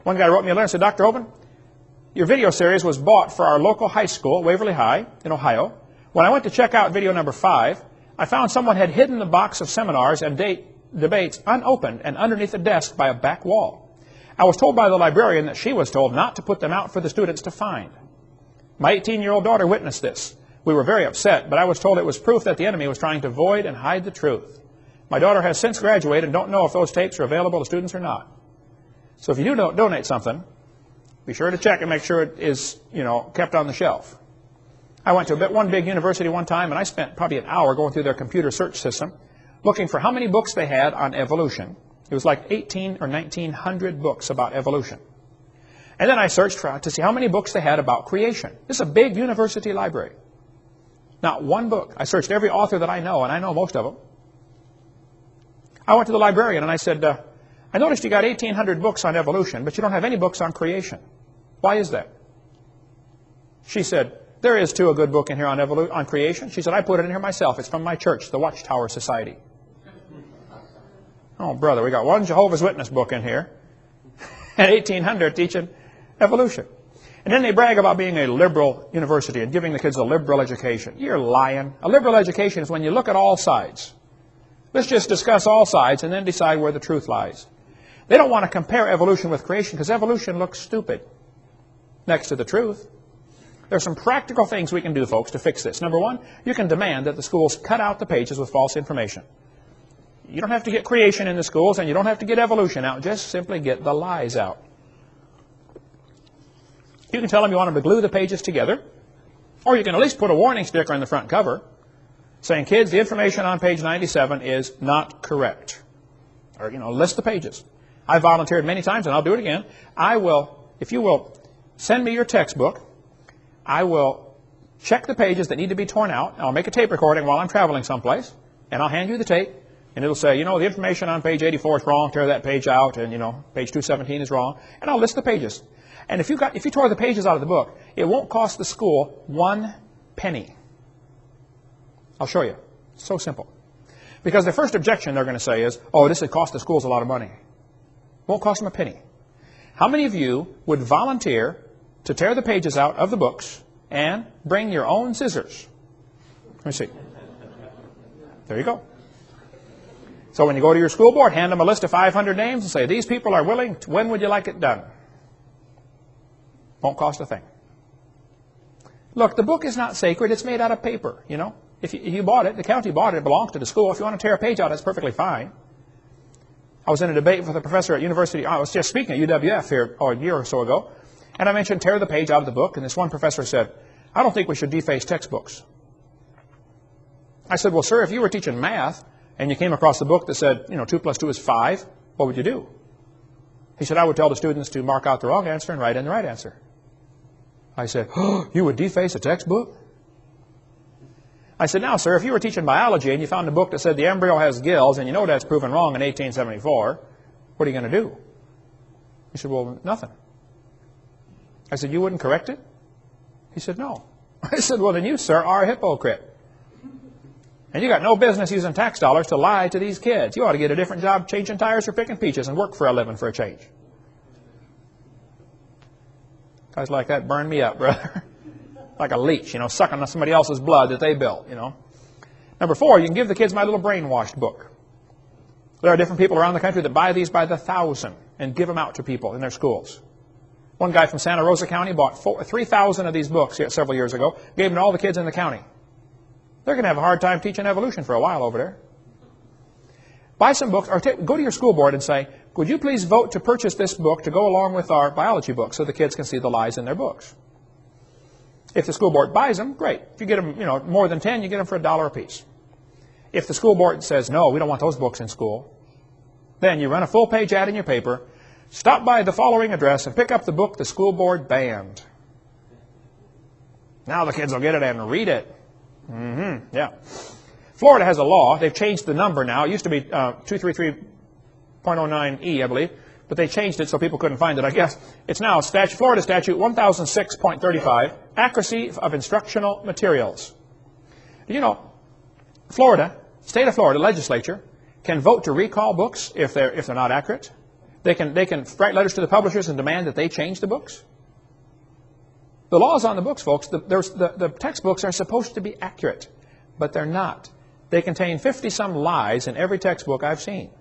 One guy wrote me a letter and said, Dr. Hovind, your video series was bought for our local high school, Waverly High, in Ohio. When I went to check out video number 5, I found someone had hidden the box of seminars and debates unopened and underneath a desk by a back wall. I was told by the librarian that she was told not to put them out for the students to find. My 18-year-old daughter witnessed this. We were very upset, but I was told it was proof that the enemy was trying to void and hide the truth. My daughter has since graduated and don't know if those tapes are available to students or not. So if you do donate something, be sure to check and make sure it is, kept on the shelf. I went to one big university one time, and I spent probably an hour going through their computer search system, looking for how many books they had on evolution. It was like 18 or 1900 books about evolution. And then I searched to see how many books they had about creation. This is a big university library. Not one book. I searched every author that I know, and I know most of them. I went to the librarian and I said, I noticed you got 1,800 books on evolution, but you don't have any books on creation. Why is that? She said, there is too a good book in here on creation. She said, I put it in here myself. It's from my church, the Watchtower Society. Oh, brother, we got one Jehovah's Witness book in here and 1,800 teaching evolution. And then they brag about being a liberal university and giving the kids a liberal education. You're lying. A liberal education is when you look at all sides. Let's just discuss all sides and then decide where the truth lies. They don't want to compare evolution with creation because evolution looks stupid next to the truth. There's some practical things we can do, folks, to fix this. Number one, you can demand that the schools cut out the pages with false information. You don't have to get creation in the schools, and you don't have to get evolution out. Just simply get the lies out. You can tell them you want them to glue the pages together, or you can at least put a warning sticker on the front cover saying, kids, the information on page 97 is not correct. Or, list the pages. I volunteered many times, and I'll do it again. I will, if you will send me your textbook, I will check the pages that need to be torn out. I'll make a tape recording while I'm traveling someplace, and I'll hand you the tape, and it'll say, the information on page 84 is wrong, tear that page out, and, page 217 is wrong, and I'll list the pages. And if you tore the pages out of the book, it won't cost the school 1 penny. I'll show you. It's so simple. Because the first objection they're going to say is, oh, this would cost the schools a lot of money. Won't cost them a penny. How many of you would volunteer to tear the pages out of the books and bring your own scissors? Let me see. There you go. So when you go to your school board, hand them a list of 500 names and say, these people are willing. When would you like it done? Won't cost a thing. Look, the book is not sacred. It's made out of paper, If you bought it, the county bought it, it belongs to the school. If you want to tear a page out, that's perfectly fine. I was in a debate with a professor at university. I was just speaking at UWF here a year or so ago, and I mentioned tear the page out of the book, and this one professor said, I don't think we should deface textbooks. I said, well, sir, if you were teaching math and you came across a book that said, 2 plus 2 is 5, what would you do? He said, I would tell the students to mark out the wrong answer and write in the right answer. I said, oh, you would deface a textbook? I said, now, sir, if you were teaching biology and you found a book that said the embryo has gills and that's proven wrong in 1874, what are you going to do? He said, well, nothing. I said, you wouldn't correct it? He said, no. I said, well, then you, sir, are a hypocrite. And you got no business using tax dollars to lie to these kids. You ought to get a different job changing tires or picking peaches and work for a living for a change. Guys like that burn me up, brother. Like a leech, sucking on somebody else's blood that they built, Number 4, you can give the kids my little brainwashed book. There are different people around the country that buy these by the thousand and give them out to people in their schools. One guy from Santa Rosa County bought 3,000 of these books several years ago, gave them to all the kids in the county. They're going to have a hard time teaching evolution for a while over there. Buy some books, or go to your school board and say, would you please vote to purchase this book to go along with our biology book so the kids can see the lies in their books? If the school board buys them, great. If you get them, more than 10, you get them for $1 a piece. If the school board says, no, we don't want those books in school, then you run a full-page ad in your paper, stop by the following address and pick up the book the school board banned. Now the kids will get it and read it. Yeah. Florida has a law. They've changed the number now. It used to be 233.09E, I believe. But they changed it so people couldn't find it, I guess. It's now Florida Statute 1006.35, Accuracy of Instructional Materials. State of Florida legislature can vote to recall books if they're not accurate. They can write letters to the publishers and demand that they change the books. The law's on the books, folks. The textbooks are supposed to be accurate, but they're not. They contain 50-some lies in every textbook I've seen.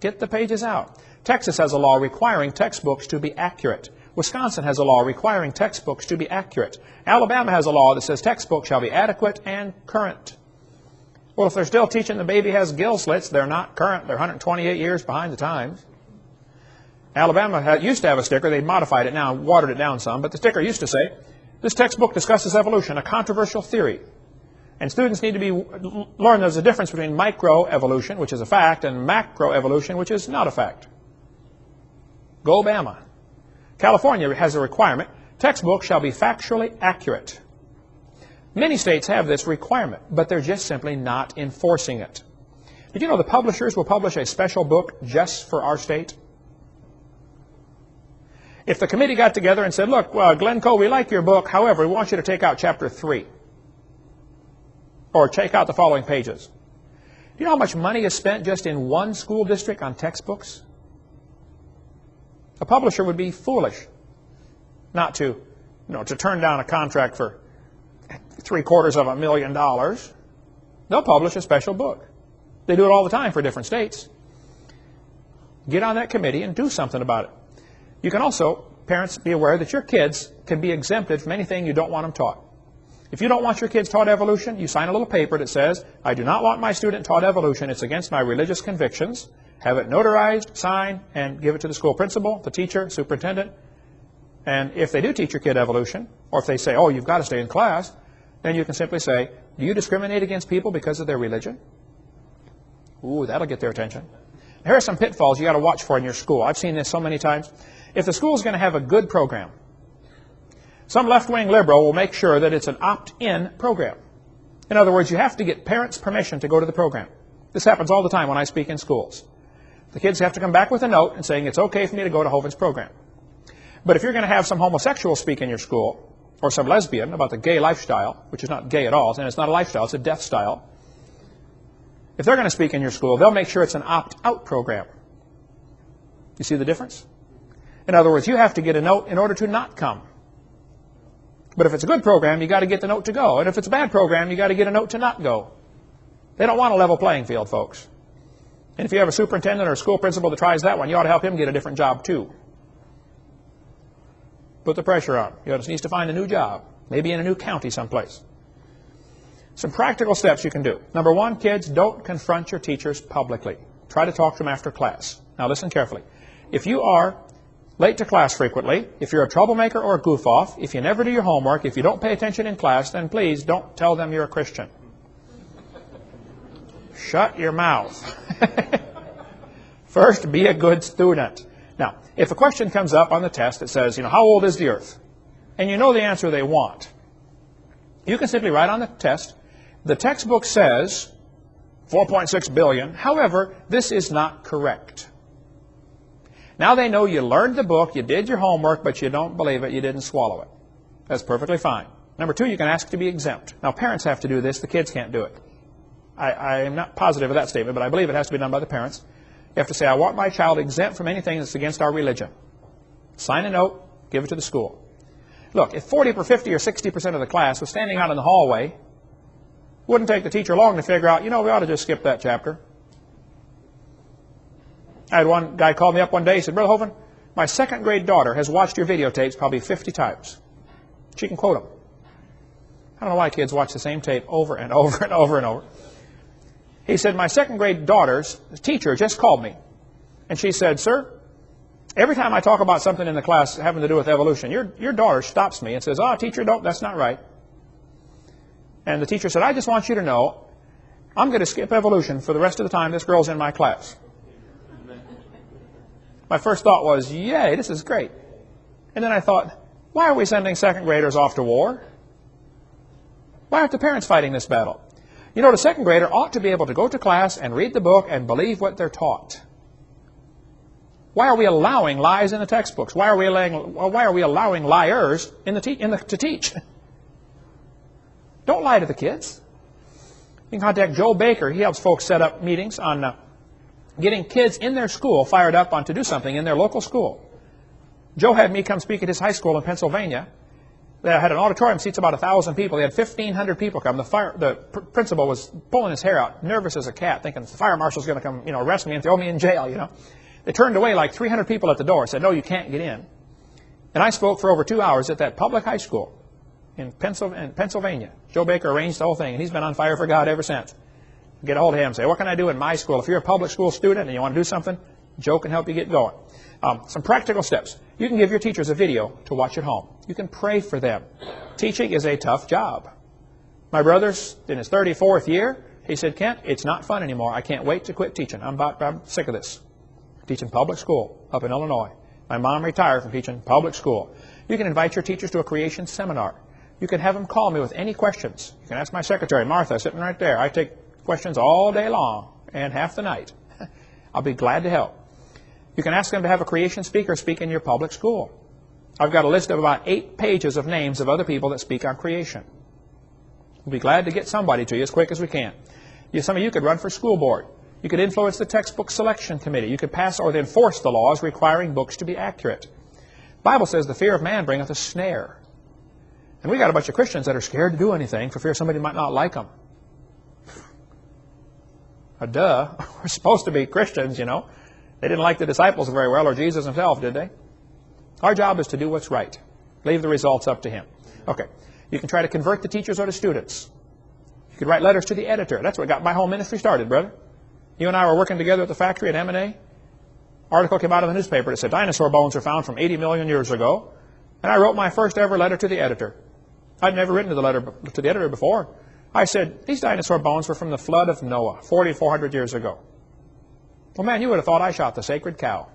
Get the pages out. Texas has a law requiring textbooks to be accurate. Wisconsin has a law requiring textbooks to be accurate. Alabama has a law that says textbooks shall be adequate and current. Well, if they're still teaching the baby has gill slits, they're not current. They're 128 years behind the times. Alabama used to have a sticker. They modified it now, watered it down some. But the sticker used to say, this textbook discusses evolution, a controversial theory. And students need to learn there's a difference between microevolution, which is a fact, and macroevolution, which is not a fact. Go Bama. California has a requirement. Textbooks shall be factually accurate. Many states have this requirement, but they're just simply not enforcing it. Did you know the publishers will publish a special book just for our state? If the committee got together and said, look, Glencoe, we like your book. However, we want you to take out chapter 3. Or take out the following pages. Do you know how much money is spent just in one school district on textbooks? A publisher would be foolish not to turn down a contract for $750,000. They'll publish a special book. They do it all the time for different states. Get on that committee and do something about it. You can also parents be aware that your kids can be exempted from anything you don't want them taught. If you don't want your kids taught evolution, you sign a little paper that says, I do not want my student taught evolution. It's against my religious convictions. Have it notarized, signed, and give it to the school principal, the teacher, superintendent. And if they do teach your kid evolution, or if they say, oh, you've got to stay in class, then you can simply say, do you discriminate against people because of their religion? Ooh, that'll get their attention. Here are some pitfalls you got to watch for in your school. I've seen this so many times. If the school is going to have a good program, some left-wing liberal will make sure that it's an opt-in program. In other words, you have to get parents' permission to go to the program. This happens all the time when I speak in schools. The kids have to come back with a note and saying it's okay for me to go to Hovind's program. But if you're going to have some homosexual speak in your school, or some lesbian about the gay lifestyle, which is not gay at all, and it's not a lifestyle, it's a death style. If they're going to speak in your school, they'll make sure it's an opt-out program. You see the difference? In other words, you have to get a note in order to not come. But if it's a good program, you got to get the note to go. And if it's a bad program, you got to get a note to not go. They don't want a level playing field, folks. And if you have a superintendent or a school principal that tries that one, you ought to help him get a different job too. Put the pressure on. He needs to find a new job, maybe in a new county someplace. Some practical steps you can do. Number one, kids, don't confront your teachers publicly. Try to talk to them after class. Now listen carefully. If you are late to class frequently, if you're a troublemaker or a goof-off, if you never do your homework, if you don't pay attention in class, then please don't tell them you're a Christian. Shut your mouth. First, be a good student. Now, if a question comes up on the test that says, how old is the Earth? And you know the answer they want, you can simply write on the test, the textbook says 4.6 billion. However, this is not correct. Now they know you learned the book, you did your homework, but you don't believe it, you didn't swallow it. That's perfectly fine. Number two, you can ask to be exempt. Now, parents have to do this, the kids can't do it. I am not positive of that statement, but I believe it has to be done by the parents. You have to say, I want my child exempt from anything that's against our religion. Sign a note, give it to the school. Look, if 40 or 50 or 60% of the class was standing out in the hallway, it wouldn't take the teacher long to figure out, we ought to just skip that chapter. I had one guy call me up one day, he said, Brother Hovind, my second grade daughter has watched your videotapes probably 50 times. She can quote them. I don't know why kids watch the same tape over and over and over and over. He said, my second grade daughter's teacher just called me. And she said, sir, every time I talk about something in the class having to do with evolution, your daughter stops me and says, teacher, that's not right. And the teacher said, I just want you to know, I'm going to skip evolution for the rest of the time this girl's in my class. My first thought was, yay, this is great. And then I thought, why are we sending second graders off to war? Why aren't the parents fighting this battle? The second grader ought to be able to go to class and read the book and believe what they're taught. Why are we allowing lies in the textbooks? Why are we allowing liars to teach? Don't lie to the kids. You can contact Joe Baker. He helps folks set up meetings on getting kids in their school fired up on to do something in their local school. Joe had me come speak at his high school in Pennsylvania. They had an auditorium, seats about 1,000 people. They had 1,500 people come. The principal was pulling his hair out, nervous as a cat, thinking the fire marshal's going to come, arrest me and throw me in jail, They turned away like 300 people at the door, said, no, you can't get in. And I spoke for over 2 hours at that public high school in Pennsylvania. Joe Baker arranged the whole thing, and he's been on fire for God ever since. Get a hold of him and say, what can I do in my school? If you're a public school student and you want to do something, Joe can help you get going. Some practical steps. You can give your teachers a video to watch at home. You can pray for them. Teaching is a tough job. My brother's in his 34th year. He said, Kent, it's not fun anymore. I can't wait to quit teaching. I'm sick of this. Teaching public school up in Illinois. My mom retired from teaching public school. You can invite your teachers to a creation seminar. You can have them call me with any questions. You can ask my secretary, Martha, sitting right there. I take questions all day long and half the night. I'll be glad to help. You can ask them to have a creation speaker speak in your public school. I've got a list of about 8 pages of names of other people that speak on creation. We'll be glad to get somebody to you as quick as we can. Some of you could run for school board. You could influence the textbook selection committee. You could pass or enforce the laws requiring books to be accurate. The Bible says the fear of man bringeth a snare. And we got a bunch of Christians that are scared to do anything for fear somebody might not like them. Duh. We're supposed to be Christians, They didn't like the disciples very well, or Jesus himself, did they? Our job is to do what's right. Leave the results up to him. Okay. You can try to convert the teachers or the students. You could write letters to the editor. That's what got my whole ministry started, brother. You and I were working together at the factory at M&A. Article came out of the newspaper that said dinosaur bones are found from 80 million years ago. And I wrote my first ever letter to the editor. I'd never written to the editor before. I said, these dinosaur bones were from the flood of Noah, 4,400 years ago. Well, man, you would have thought I shot the sacred cow.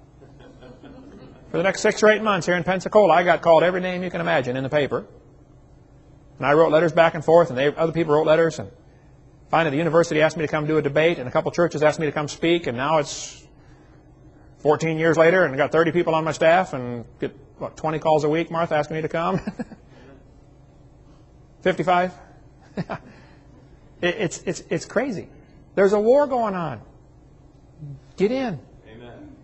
For the next 6 or 8 months here in Pensacola, I got called every name you can imagine in the paper. And I wrote letters back and forth, and other people wrote letters. And finally, the university asked me to come do a debate, and a couple churches asked me to come speak, and now it's 14 years later, and I got 30 people on my staff, and get, what, 20 calls a week, Martha, asking me to come? 55? It's crazy. There's a war going on. Get in. Amen.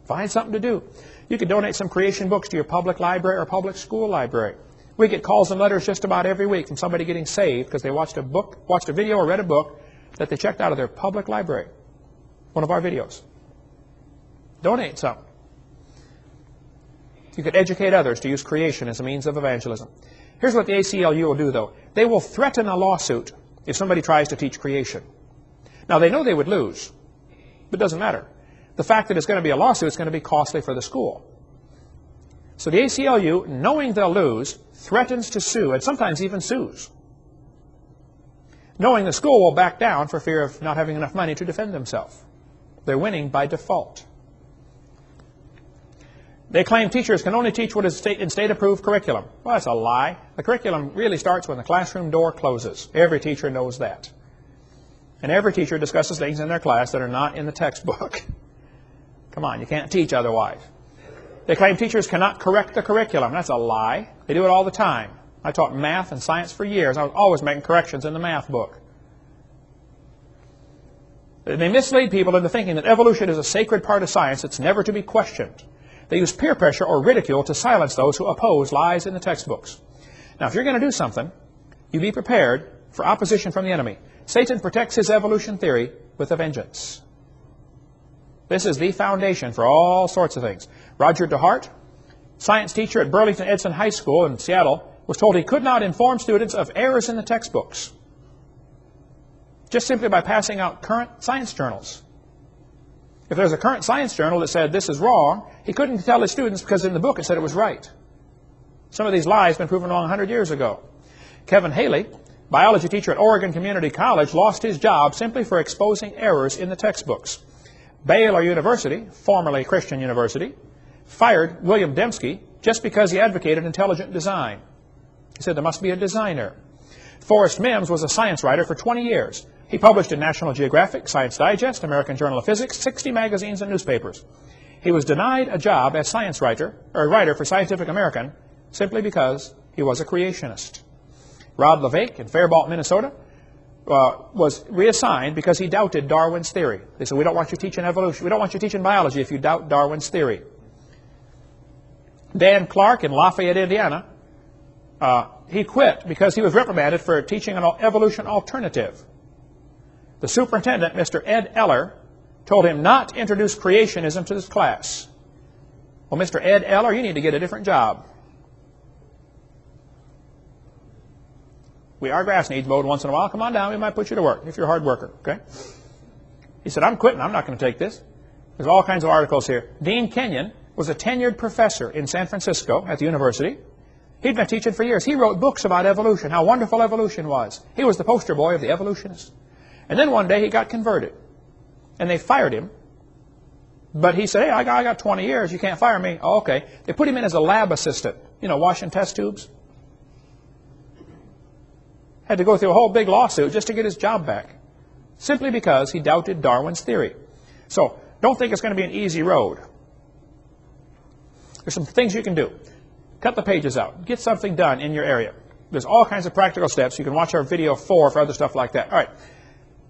Find something to do. You could donate some creation books to your public library or public school library. We get calls and letters just about every week from somebody getting saved because they watched a video or read a book that they checked out of their public library. One of our videos. Donate some. You could educate others to use creation as a means of evangelism. Here's what the ACLU will do, though. They will threaten a lawsuit if somebody tries to teach creation. Now, they know they would lose, but it doesn't matter. The fact that it's going to be a lawsuit is going to be costly for the school. So the ACLU, knowing they'll lose, threatens to sue, and sometimes even sues. Knowing the school will back down for fear of not having enough money to defend themselves. They're winning by default. They claim teachers can only teach what is in state-approved curriculum. Well, that's a lie. The curriculum really starts when the classroom door closes. Every teacher knows that. And every teacher discusses things in their class that are not in the textbook. Come on, you can't teach otherwise. They claim teachers cannot correct the curriculum. That's a lie. They do it all the time. I taught math and science for years. I was always making corrections in the math book. They mislead people into thinking that evolution is a sacred part of science that's never to be questioned. They use peer pressure or ridicule to silence those who oppose lies in the textbooks. Now, if you're going to do something, you be prepared for opposition from the enemy. Satan protects his evolution theory with a vengeance. This is the foundation for all sorts of things. Roger DeHart, science teacher at Burlington Edson High School in Seattle, was told he could not inform students of errors in the textbooks just simply by passing out current science journals. If there's a current science journal that said this is wrong, he couldn't tell his students because in the book it said it was right. Some of these lies have been proven wrong 100 years ago. Kevin Haley, biology teacher at Oregon Community College, lost his job simply for exposing errors in the textbooks. Baylor University, formerly Christian University, fired William Dembski just because he advocated intelligent design. He said there must be a designer. Forrest Mims was a science writer for 20 years. He published in National Geographic, Science Digest, American Journal of Physics, 60 magazines and newspapers. He was denied a job as science writer for Scientific American simply because he was a creationist. Rod LeVake in Faribault, Minnesota, was reassigned because he doubted Darwin's theory. They said, we don't want you teaching evolution. We don't want you teaching biology if you doubt Darwin's theory. Dan Clark in Lafayette, Indiana, he quit because he was reprimanded for teaching an evolution alternative. The superintendent, Mr. Ed Eller, told him not to introduce creationism to this class. Well, Mr. Ed Eller, you need to get a different job. Our grass needs mowed once in a while. Come on down. We might put you to work if you're a hard worker. Okay? He said, I'm quitting. I'm not going to take this. There's all kinds of articles here. Dean Kenyon was a tenured professor in San Francisco at the university. He'd been teaching for years. He wrote books about evolution, how wonderful evolution was. He was the poster boy of the evolutionists. And then one day he got converted. And they fired him. But he said, hey, I got 20 years. You can't fire me. Oh, okay. They put him in as a lab assistant, washing test tubes. Had to go through a whole big lawsuit just to get his job back, simply because he doubted Darwin's theory. So don't think it's going to be an easy road. There's some things you can do. Cut the pages out. Get something done in your area. There's all kinds of practical steps. You can watch our video 4 for other stuff like that. All right.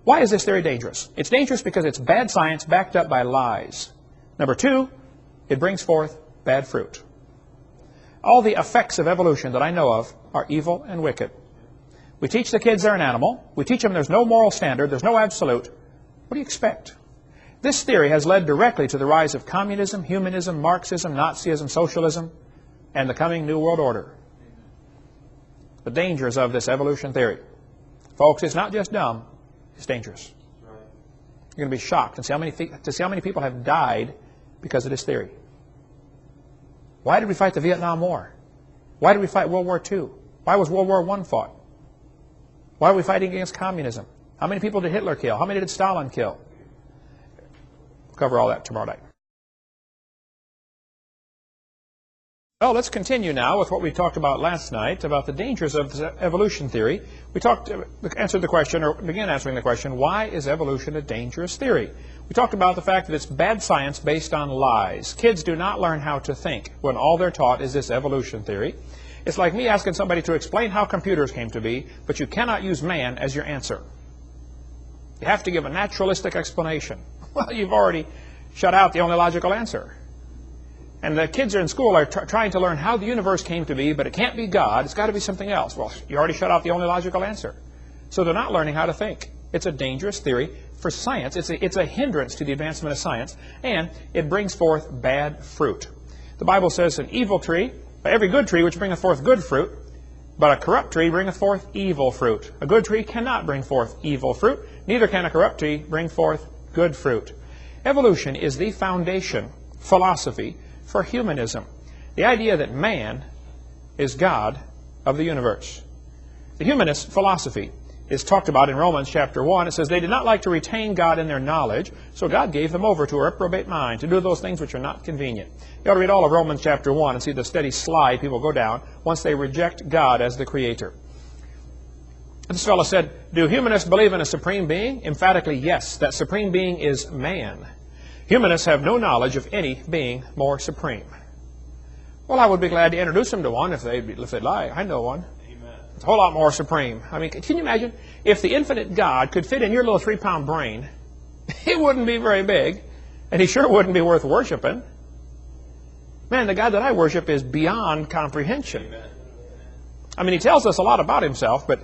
Why is this theory dangerous? It's dangerous because it's bad science backed up by lies. Number 2, it brings forth bad fruit. All the effects of evolution that I know of are evil and wicked. We teach the kids they're an animal. We teach them there's no moral standard. There's no absolute. What do you expect? This theory has led directly to the rise of communism, humanism, Marxism, Nazism, socialism. and the coming New World Order. The dangers of this evolution theory. Folks, it's not just dumb, it's dangerous. You're going to be shocked to see how many people have died because of this theory. Why did we fight the Vietnam War? Why did we fight World War II? Why was World War I fought? Why are we fighting against communism? How many people did Hitler kill? How many did Stalin kill? We'll cover all that tomorrow night. Well, let's continue now with what we talked about last night, about the dangers of evolution theory. We answered the question, or began answering the question, why is evolution a dangerous theory? We talked about the fact that it's bad science based on lies. Kids do not learn how to think when all they're taught is this evolution theory. It's like me asking somebody to explain how computers came to be, but you cannot use man as your answer. You have to give a naturalistic explanation. Well, you've already shut out the only logical answer. And the kids are in school are trying to learn how the universe came to be, but it can't be God. It's got to be something else. Well, you already shut out the only logical answer. So they're not learning how to think. It's a dangerous theory for science. It's a hindrance to the advancement of science, and it brings forth bad fruit. The Bible says an evil tree, every good tree which bringeth forth good fruit, but a corrupt tree bringeth forth evil fruit. A good tree cannot bring forth evil fruit, neither can a corrupt tree bring forth good fruit. Evolution is the foundation philosophy for humanism. The idea that man is God of the universe. The humanist philosophy is talked about in Romans chapter 1. It says, they did not like to retain God in their knowledge, so God gave them over to a reprobate mind, to do those things which are not convenient. You ought to read all of Romans chapter 1 and see the steady slide people go down once they reject God as the Creator. This fellow said, do humanists believe in a supreme being? Emphatically, yes. That supreme being is man. Humanists have no knowledge of any being more supreme. Well, I would be glad to introduce them to one if they'd lie. I know one. Amen. It's a whole lot more supreme. I mean, can you imagine if the infinite God could fit in your little 3-pound brain? He wouldn't be very big, and he sure wouldn't be worth worshiping. Man, the God that I worship is beyond comprehension. Amen. I mean, he tells us a lot about himself, but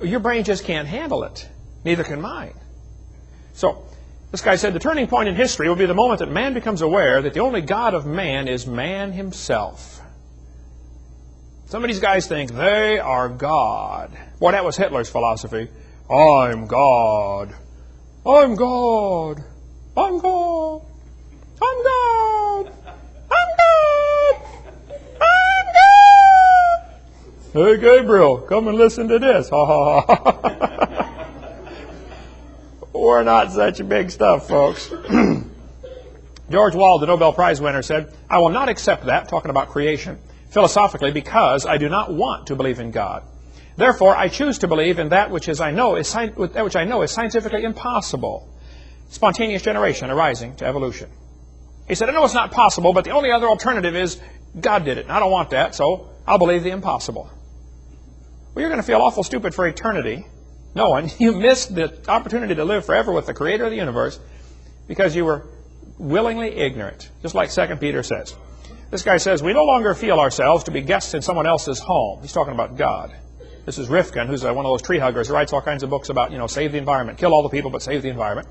your brain just can't handle it. Neither can mine. So, this guy said the turning point in history will be the moment that man becomes aware that the only God of man is man himself. Some of these guys think they are God. Boy, that was Hitler's philosophy. I'm God. I'm God. I'm God. I'm God. I'm God. I'm God. Hey, Gabriel, come and listen to this. Ha ha ha. We're not such big stuff, folks. George Wald, the Nobel Prize winner, said, I will not accept that, talking about creation, philosophically, because I do not want to believe in God. Therefore, I choose to believe in that which I know is scientifically impossible. Spontaneous generation arising to evolution. He said, I know it's not possible, but the only other alternative is God did it. And I don't want that, so I'll believe the impossible. Well, you're going to feel awful stupid for eternity, knowing you missed the opportunity to live forever with the Creator of the universe because you were willingly ignorant, just like 2 Peter says. This guy says, we no longer feel ourselves to be guests in someone else's home. He's talking about God. This is Rifkin, who's one of those tree huggers who writes all kinds of books about, save the environment, kill all the people, but save the environment.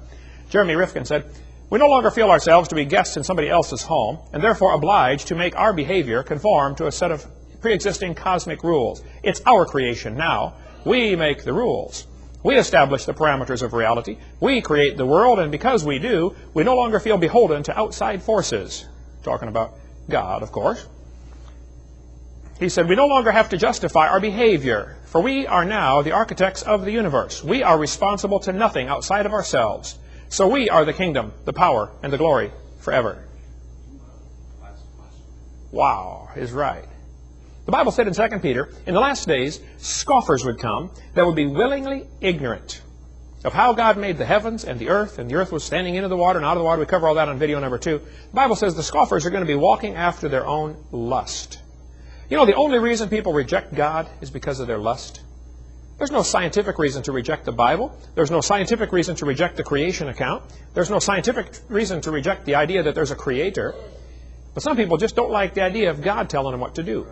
Jeremy Rifkin said, we no longer feel ourselves to be guests in somebody else's home, and therefore obliged to make our behavior conform to a set of pre-existing cosmic rules. It's our creation now. We make the rules. We establish the parameters of reality. We create the world, and because we do, we no longer feel beholden to outside forces. Talking about God, of course. He said, we no longer have to justify our behavior, for we are now the architects of the universe. We are responsible to nothing outside of ourselves. So we are the kingdom, the power, and the glory forever. Wow, is right. The Bible said in 2 Peter, in the last days, scoffers would come that would be willingly ignorant of how God made the heavens and the earth was standing into the water and out of the water. We cover all that on video number 2. The Bible says the scoffers are going to be walking after their own lust. You know, the only reason people reject God is because of their lust. There's no scientific reason to reject the Bible. There's no scientific reason to reject the creation account. There's no scientific reason to reject the idea that there's a creator. But some people just don't like the idea of God telling them what to do.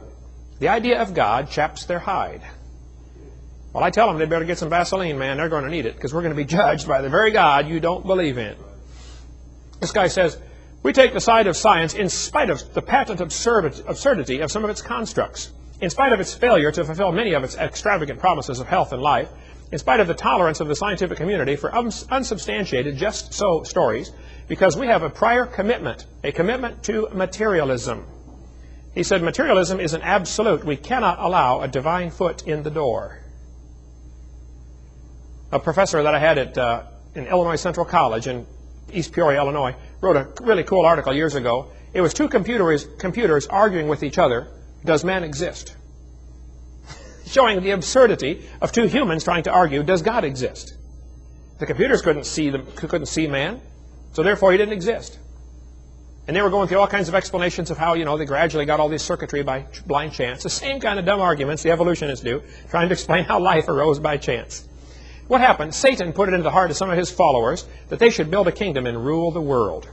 The idea of God chaps their hide. Well, I tell them they better get some Vaseline, man. They're going to need it because we're going to be judged by the very God you don't believe in. This guy says, We take the side of science in spite of the patent absurdity of some of its constructs, in spite of its failure to fulfill many of its extravagant promises of health and life, in spite of the tolerance of the scientific community for unsubstantiated just-so stories, because we have a prior commitment, a commitment to materialism. He said materialism is an absolute. We cannot allow a divine foot in the door. A professor that I had in Illinois Central College in East Peoria, Illinois, wrote a really cool article years ago. It was two computers arguing with each other, does man exist? Showing the absurdity of two humans trying to argue, does God exist? The computers couldn't see man, so therefore he didn't exist. And they were going through all kinds of explanations of how, they gradually got all this circuitry by blind chance. The same kind of dumb arguments the evolutionists do, trying to explain how life arose by chance. What happened? Satan put it into the heart of some of his followers that they should build a kingdom and rule the world.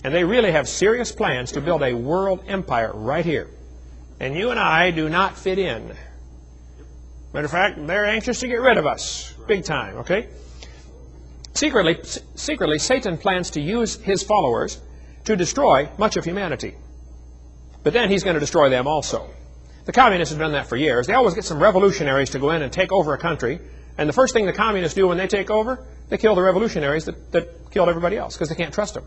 And they really have serious plans to build a world empire right here. And you and I do not fit in. Matter of fact, they're anxious to get rid of us. Big time, okay? Secretly, Satan plans to use his followers to destroy much of humanity. But then he's going to destroy them also. The communists have done that for years. They always get some revolutionaries to go in and take over a country. And the first thing the communists do when they take over, they kill the revolutionaries that killed everybody else because they can't trust them.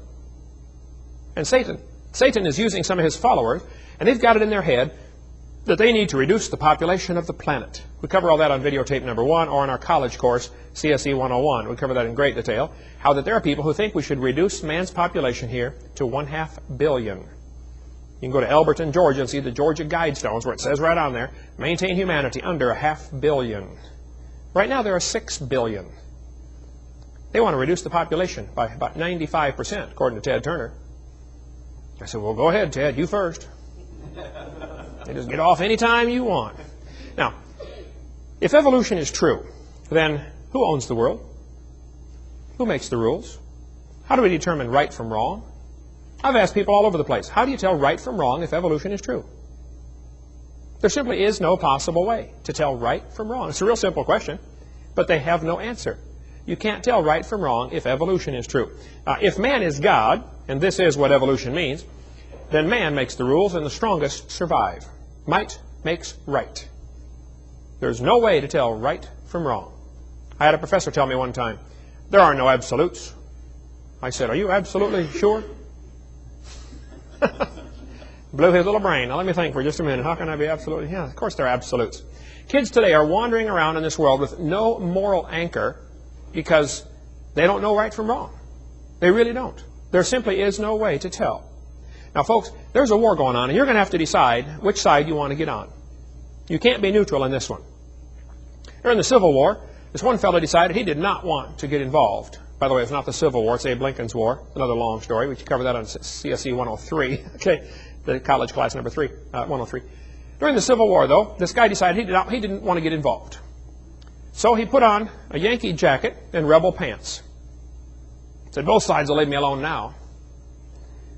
And Satan is using some of his followers, and they've got it in their head that they need to reduce the population of the planet. We cover all that on videotape number 1 or in our college course, CSE 101. We cover that in great detail, how that there are people who think we should reduce man's population here to 1/2 billion. You can go to Elberton, Georgia and see the Georgia Guidestones where it says right on there, maintain humanity under 1/2 billion. Right now there are 6 billion. They want to reduce the population by about 95%, according to Ted Turner. I said, well, go ahead, Ted, you first. You just get off any time you want. Now, if evolution is true, then who owns the world? Who makes the rules? How do we determine right from wrong? I've asked people all over the place, how do you tell right from wrong if evolution is true? There simply is no possible way to tell right from wrong. It's a real simple question, but they have no answer. You can't tell right from wrong if evolution is true. If man is God, and this is what evolution means, then man makes the rules and the strongest survive. Might makes right. There's no way to tell right from wrong. I had a professor tell me one time, there are no absolutes. I said, are you absolutely sure? Blew his little brain. Now let me think for just a minute. How can I be absolutely? Yeah, of course there are absolutes. Kids today are wandering around in this world with no moral anchor because they don't know right from wrong. They really don't. There simply is no way to tell. Now, folks, there's a war going on, and you're going to have to decide which side you want to get on. You can't be neutral in this one. During the Civil War, this one fellow decided he did not want to get involved. By the way, it's not the Civil War, it's Abe Lincoln's War. Another long story. We should cover that on CSE 103, okay, the college class number 103. During the Civil War, though, this guy decided he didn't want to get involved. So he put on a Yankee jacket and rebel pants. Said, both sides will leave me alone now.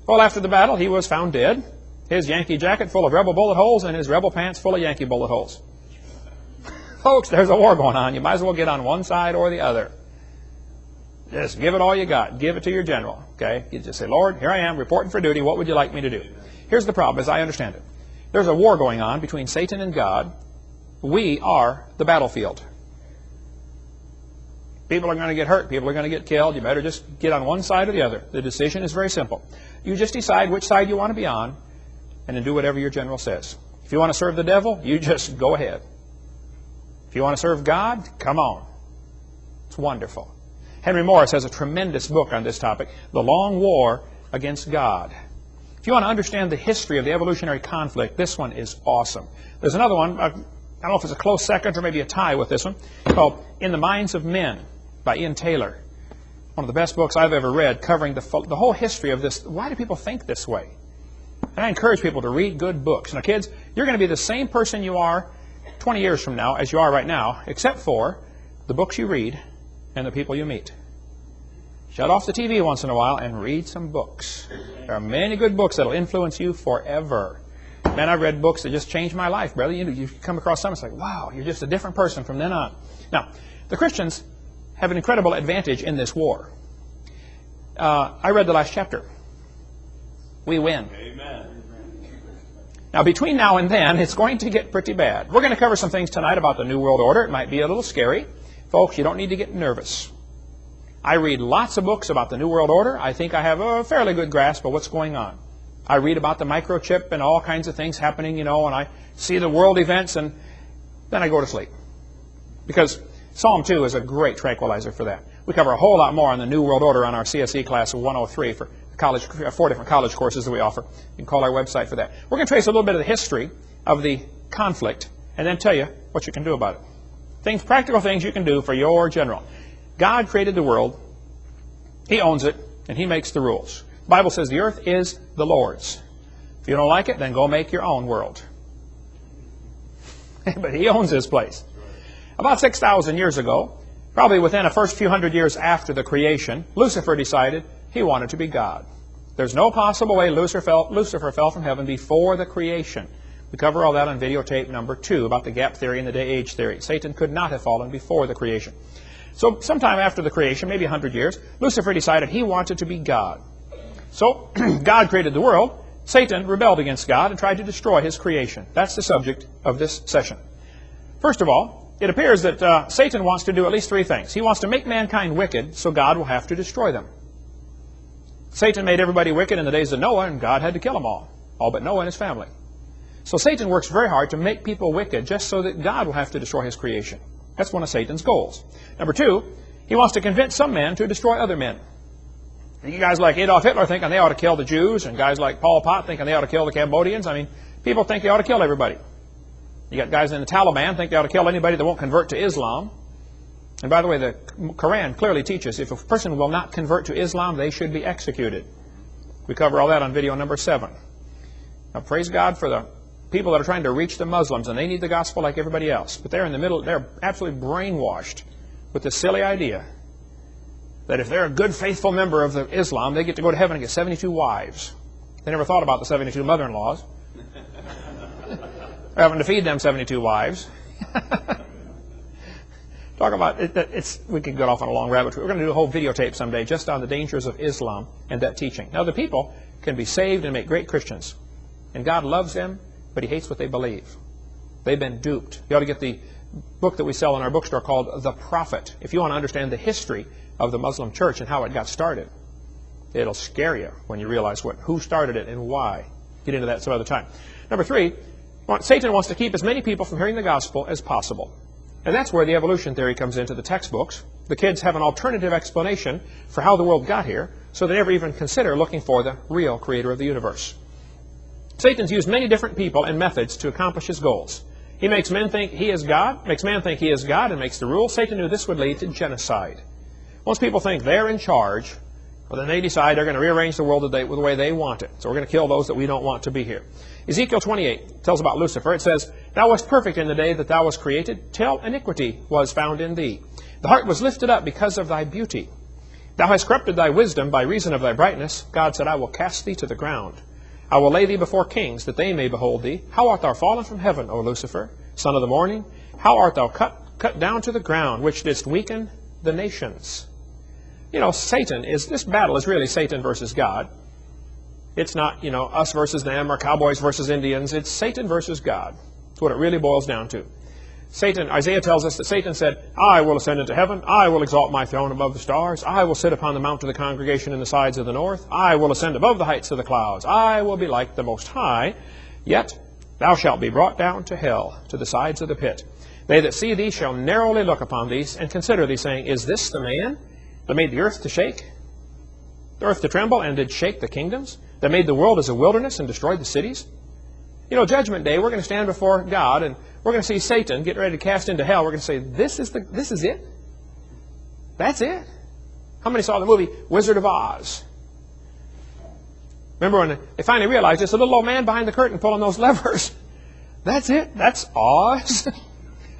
Well, after the battle, he was found dead. His Yankee jacket full of rebel bullet holes and his rebel pants full of Yankee bullet holes. Folks, there's a war going on. You might as well get on one side or the other. Just give it all you got. Give it to your general. Okay? You just say, Lord, here I am, reporting for duty. What would you like me to do? Here's the problem, as I understand it. There's a war going on between Satan and God. We are the battlefield. People are going to get hurt. People are going to get killed. You better just get on one side or the other. The decision is very simple. You just decide which side you want to be on and then do whatever your general says. If you want to serve the devil, you just go ahead. If you want to serve God, come on. It's wonderful. Henry Morris has a tremendous book on this topic, The Long War Against God. If you want to understand the history of the evolutionary conflict, this one is awesome. There's another one, I don't know if it's a close second or maybe a tie with this one, called In the Minds of Men by Ian Taylor. One of the best books I've ever read, covering the whole history of this. Why do people think this way? And I encourage people to read good books. Now, kids, you're going to be the same person you are 20 years from now as you are right now, except for the books you read and the people you meet. Shut off the TV once in a while and read some books. There are many good books that will influence you forever. Man, I've read books that just changed my life, brother. You come across some, it's like, wow, you're just a different person from then on. Now, the Christians have an incredible advantage in this war. I read the last chapter. we win. Amen. Now, between now and then, it's going to get pretty bad. We're going to cover some things tonight about the New World Order. It might be a little scary. Folks, you don't need to get nervous. I read lots of books about the New World Order. I think I have a fairly good grasp of what's going on. I read about the microchip and all kinds of things happening, and I see the world events, and then I go to sleep. Because Psalm 2 is a great tranquilizer for that. We cover a whole lot more on the New World Order on our CSE class of 103 for college, 4 different college courses that we offer. You can call our website for that. We're going to trace a little bit of the history of the conflict and then tell you what you can do about it. Practical things you can do for your general. God created the world. He owns it, and He makes the rules. The Bible says the earth is the Lord's. If you don't like it, then go make your own world. But He owns this place. About 6,000 years ago, probably within the first few hundred years after the creation, Lucifer decided he wanted to be God. There's no possible way Lucifer fell from heaven before the creation. We cover all that on videotape number 2 about the gap theory and the day-age theory. Satan could not have fallen before the creation. So sometime after the creation, maybe 100 years, Lucifer decided he wanted to be God. So God created the world. Satan rebelled against God and tried to destroy His creation. That's the subject of this session. First of all, it appears that Satan wants to do at least 3 things. He wants to make mankind wicked, so God will have to destroy them. Satan made everybody wicked in the days of Noah, and God had to kill them all but Noah and his family. So Satan works very hard to make people wicked just so that God will have to destroy His creation. That's one of Satan's goals. Number 2, he wants to convince some men to destroy other men. You guys like Adolf Hitler thinking they ought to kill the Jews, and guys like Pol Pot thinking they ought to kill the Cambodians. I mean, people think they ought to kill everybody. You got guys in the Taliban think they ought to kill anybody that won't convert to Islam. And by the way, the Quran clearly teaches if a person will not convert to Islam, they should be executed. We cover all that on video number 7. Now, praise God for the people that are trying to reach the Muslims, and they need the gospel like everybody else. But they're in the middle, they're absolutely brainwashed with the silly idea that if they're a good, faithful member of the Islam, they get to go to heaven and get 72 wives. They never thought about the 72 mother-in-laws. They're having to feed them 72 wives. Talk about it, we could get off on a long rabbit trail. We're going to do a whole videotape someday just on the dangers of Islam and that teaching. Now, the people can be saved and make great Christians. And God loves them, but He hates what they believe. They've been duped. You ought to get the book that we sell in our bookstore called The Prophet. If you want to understand the history of the Muslim church and how it got started, it'll scare you when you realize who started it and why. Get into that some other time. Number 3, Satan wants to keep as many people from hearing the gospel as possible. And that's where the evolution theory comes into the textbooks. The kids have an alternative explanation for how the world got here, so they never even consider looking for the real creator of the universe. Satan's used many different people and methods to accomplish his goals. He makes men think he is God, makes man think he is God, and makes the rules. Satan knew this would lead to genocide. Once people think they're in charge, well, then they decide they're going to rearrange the world the way they want it. So we're going to kill those that we don't want to be here. Ezekiel 28 tells about Lucifer. It says, "Thou wast perfect in the day that thou wast created, till iniquity was found in thee. The heart was lifted up because of thy beauty. Thou hast corrupted thy wisdom by reason of thy brightness. God said, I will cast thee to the ground. I will lay thee before kings, that they may behold thee. How art thou fallen from heaven, O Lucifer, son of the morning? How art thou cut down to the ground, which didst weaken the nations?" You know, this battle is really Satan versus God. It's not, us versus them or cowboys versus Indians. It's Satan versus God. That's what it really boils down to. Isaiah tells us that Satan said, "I will ascend into heaven. I will exalt my throne above the stars. I will sit upon the mount of the congregation in the sides of the north. I will ascend above the heights of the clouds. I will be like the Most High. Yet thou shalt be brought down to hell, to the sides of the pit. They that see thee shall narrowly look upon thee, and consider thee, saying, Is this the man that made the earth to shake, the earth to tremble, and did shake the kingdoms, that made the world as a wilderness and destroyed the cities?" Judgment Day, we're going to stand before God, and we're going to see Satan get ready to cast into hell. We're going to say, this is it? That's it? How many saw the movie Wizard of Oz? Remember when they finally realized it's a little old man behind the curtain pulling those levers? That's it? That's Oz?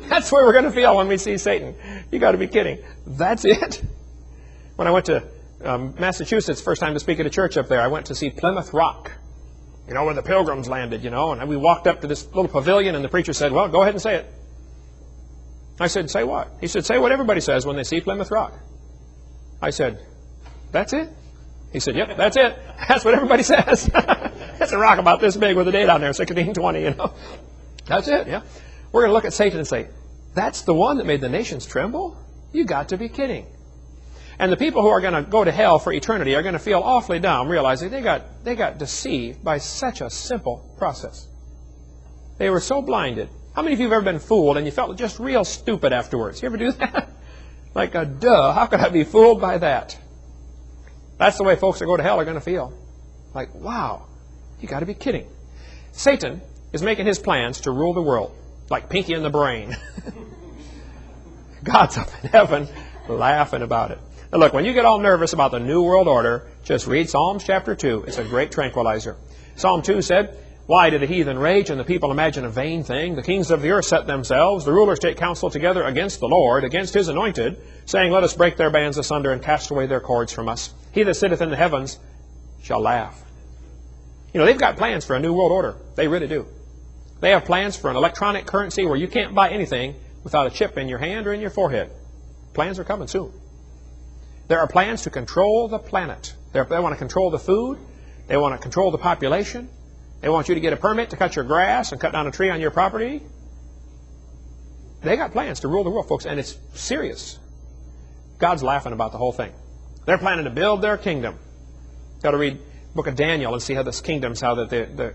That's where we're going to feel when we see Satan. You got to be kidding. That's it? When I went to Massachusetts, first time to speak at a church up there, I went to see Plymouth Rock, where the Pilgrims landed, and we walked up to this little pavilion, and the preacher said, "Well, go ahead and say it." I said, "Say what?" He said, "Say what everybody says when they see Plymouth Rock." I said, "That's it?" He said, yep, that's it. That's what everybody says. It's a rock about this big with a date on there, 1620, you know. That's it, yeah. We're going to look at Satan and say, that's the one that made the nations tremble? You got to be kidding. And the people who are going to go to hell for eternity are going to feel awfully dumb, realizing they got deceived by such a simple process. They were so blinded. How many of you have ever been fooled and you felt just real stupid afterwards? You ever do that? Like a duh, how could I be fooled by that? That's the way folks that go to hell are going to feel. Like, wow, you got to be kidding. Satan is making his plans to rule the world, like Pinky in the Brain. God's up in heaven laughing about it. Now look, when you get all nervous about the New World Order, just read Psalms chapter 2. It's a great tranquilizer. Psalm 2 said, why did the heathen rage and the people imagine a vain thing? The kings of the earth set themselves, the rulers take counsel together against the Lord, against his anointed, saying, let us break their bands asunder and cast away their cords from us. He that sitteth in the heavens shall laugh. You know, they've got plans for a new world order. They really do. They have plans for an electronic currency where you can't buy anything without a chip in your hand or in your forehead. Plans are coming soon. There are plans to control the planet. They want to control the food. They want to control the population. They want you to get a permit to cut your grass and cut down a tree on your property. They got plans to rule the world, folks, and it's serious. God's laughing about the whole thing. They're planning to build their kingdom. Got to read the book of Daniel and see how this kingdom's, how that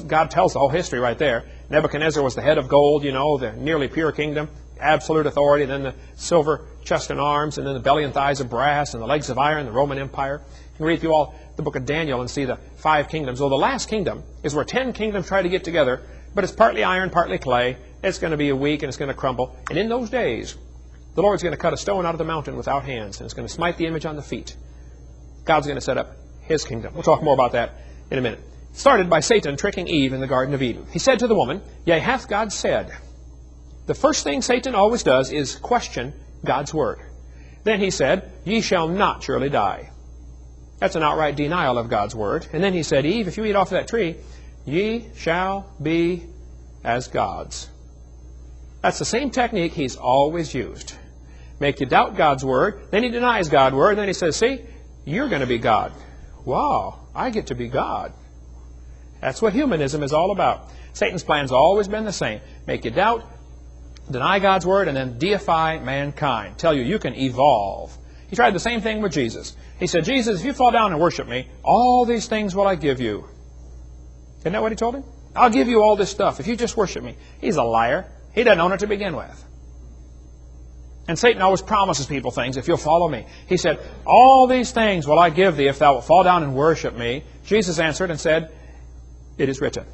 God tells the whole history right there. Nebuchadnezzar was the head of gold, you know, the nearly pure kingdom, absolute authority, then the silver chest and arms, and then the belly and thighs of brass, and the legs of iron, the Roman Empire. You can read through all the book of Daniel and see the 5 kingdoms. Well, the last kingdom is where 10 kingdoms try to get together, but it's partly iron, partly clay. It's going to be weak and it's going to crumble. And in those days, the Lord's going to cut a stone out of the mountain without hands, and it's going to smite the image on the feet. God's going to set up his kingdom. We'll talk more about that in a minute. It started by Satan tricking Eve in the Garden of Eden. He said to the woman, yea, hath God said? The first thing Satan always does is question God's word. Then he said, ye shall not surely die. That's an outright denial of God's word. And then he said, Eve, if you eat off of that tree, ye shall be as gods. That's the same technique he's always used. Make you doubt God's word. Then he denies God's word. Then he says, see, you're going to be God. Wow, I get to be God. That's what humanism is all about. Satan's plan's always been the same. Make you doubt, deny God's word, and then deify mankind. Tell you can evolve. He tried the same thing with Jesus. He said, Jesus, if you fall down and worship me, all these things will I give you. Isn't that what he told him? I'll give you all this stuff if you just worship me. He's a liar. He doesn't own it to begin with. And Satan always promises people things, if you'll follow me. He said, all these things will I give thee if thou wilt fall down and worship me. Jesus answered and said, it is written.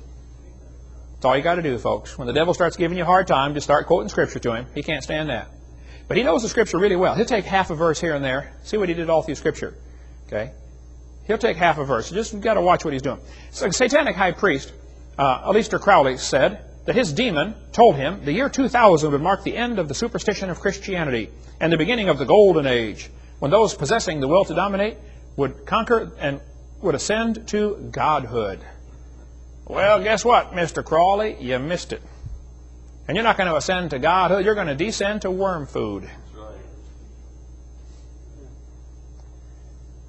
That's all you got to do, folks. When the devil starts giving you a hard time, just start quoting Scripture to him. He can't stand that. But he knows the Scripture really well. He'll take half a verse here and there. See what he did all through Scripture. Okay? He'll take half a verse. You just got to watch what he's doing. So, satanic high priest, Aleister Crowley, said that his demon told him the year 2000 would mark the end of the superstition of Christianity and the beginning of the golden age, when those possessing the will to dominate would conquer and would ascend to godhood. Well, guess what, Mr. Crowley? You missed it. And you're not going to ascend to godhood. You're going to descend to worm food. That's right.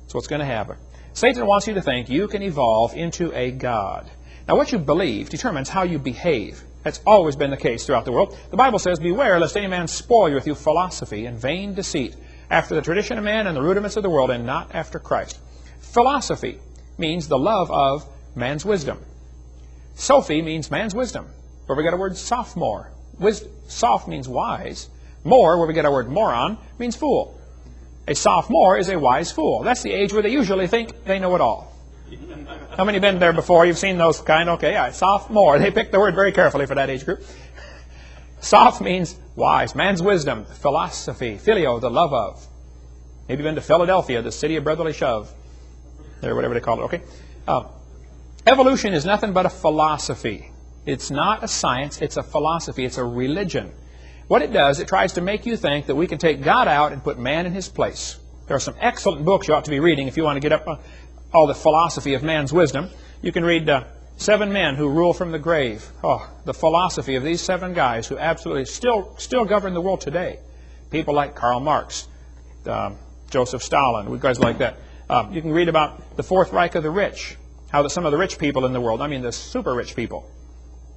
That's what's going to happen. Satan wants you to think you can evolve into a god. Now, what you believe determines how you behave. That's always been the case throughout the world. The Bible says, beware lest any man spoil you with you philosophy and vain deceit, after the tradition of man and the rudiments of the world, and not after Christ. Philosophy means the love of man's wisdom. Sophie means man's wisdom, where we get our word sophomore. Soph means wise. More, where we get our word moron, means fool. A sophomore is a wise fool. That's the age where they usually think they know it all. How many have been there before? You've seen those kind? Okay, yeah, sophomore. They picked the word very carefully for that age group. Soph means wise. Man's wisdom. Philosophy. Phileo, the love of. Maybe you've been to Philadelphia, the city of brotherly shove. Or whatever they call it, okay? Evolution is nothing but a philosophy. It's not a science, it's a philosophy, it's a religion. What it does, it tries to make you think that we can take God out and put man in his place. There are some excellent books you ought to be reading if you want to get up on all the philosophy of man's wisdom. You can read 7 Men Who Rule from the Grave. Oh, the philosophy of these 7 guys who absolutely still govern the world today. People like Karl Marx, Joseph Stalin, guys like that. You can read about the Fourth Reich of the rich, how that some of the rich people in the world, I mean the super rich people,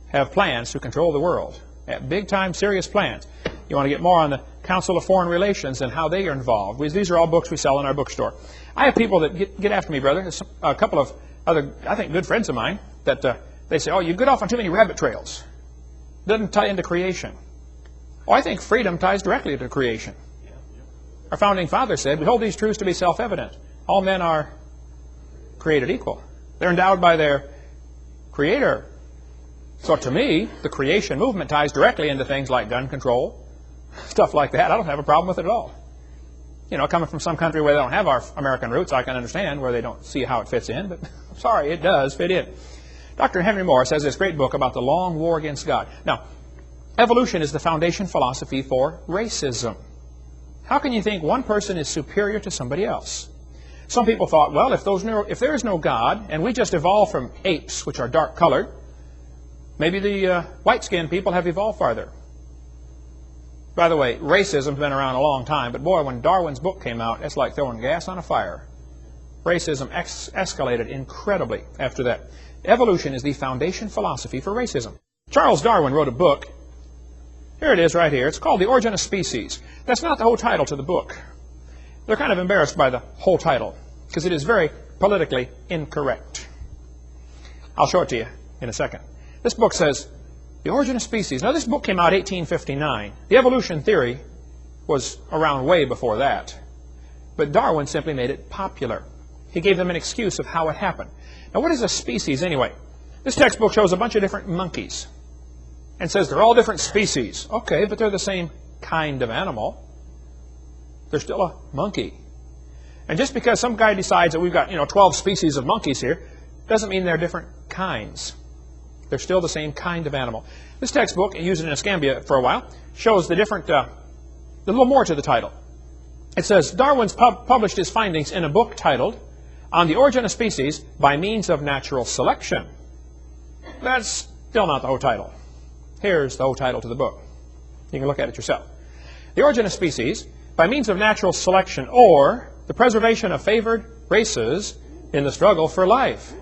have plans to control the world. Big-time, serious plans. You want to get more on the Council of Foreign Relations and how they are involved. These are all books we sell in our bookstore. I have people that get after me, brother. There's a couple of other, I think, good friends of mine that they say, oh, you get off on too many rabbit trails. Doesn't tie into creation. Oh, I think freedom ties directly to creation. Our founding father said, we hold these truths to be self-evident. All men are created equal. They're endowed by their Creator. So to me, the creation movement ties directly into things like gun control, stuff like that. I don't have a problem with it at all. You know, coming from some country where they don't have our American roots, I can understand where they don't see how it fits in, but I'm sorry, it does fit in. Dr. Henry Morris has this great book about the long war against God. Now, evolution is the foundation philosophy for racism. How can you think one person is superior to somebody else? Some people thought, well, if there is no God, and we just evolved from apes, which are dark-colored, maybe the white-skinned people have evolved farther. By the way, racism's been around a long time, but boy, when Darwin's book came out, it's like throwing gas on a fire. Racism escalated incredibly after that. Evolution is the foundation philosophy for racism. Charles Darwin wrote a book. Here it is right here. It's called The Origin of Species. That's not the whole title to the book. They're kind of embarrassed by the whole title because it is very politically incorrect. I'll show it to you in a second. This book says, The Origin of Species. Now, this book came out in 1859. The evolution theory was around way before that. But Darwin simply made it popular. He gave them an excuse of how it happened. Now, what is a species anyway? This textbook shows a bunch of different monkeys and says they're all different species. Okay, but they're the same kind of animal. They're still a monkey. And just because some guy decides that we've got, 12 species of monkeys here, doesn't mean they're different kinds. They're still the same kind of animal. This textbook, used in Escambia for a while, shows the different, a little more to the title. It says, Darwin's published his findings in a book titled, On the Origin of Species by Means of Natural Selection. That's still not the whole title. Here's the whole title to the book. You can look at it yourself. The Origin of Species by Means of Natural Selection, or the Preservation of Favored Races in the Struggle for Life.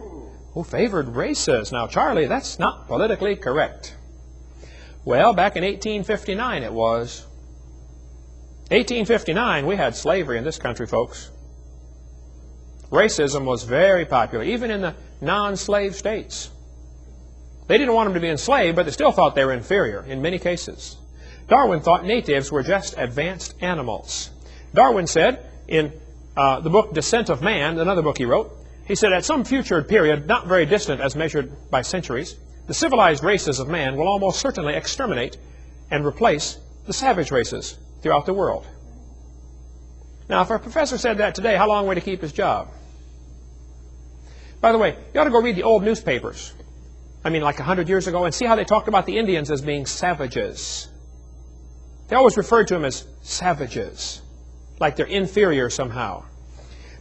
Oh, favored races. Now, Charlie, that's not politically correct. Well, back in 1859 it was. 1859, we had slavery in this country, folks. Racism was very popular, even in the non-slave states. They didn't want them to be enslaved, but they still thought they were inferior in many cases. Darwin thought natives were just advanced animals. Darwin said in the book Descent of Man, another book he wrote, he said, at some future period, not very distant as measured by centuries, the civilized races of man will almost certainly exterminate and replace the savage races throughout the world. Now, if our professor said that today, how long would he keep his job? By the way, you ought to go read the old newspapers. I mean, like 100 years ago, and see how they talked about the Indians as being savages. They always referred to them as savages, like they're inferior somehow.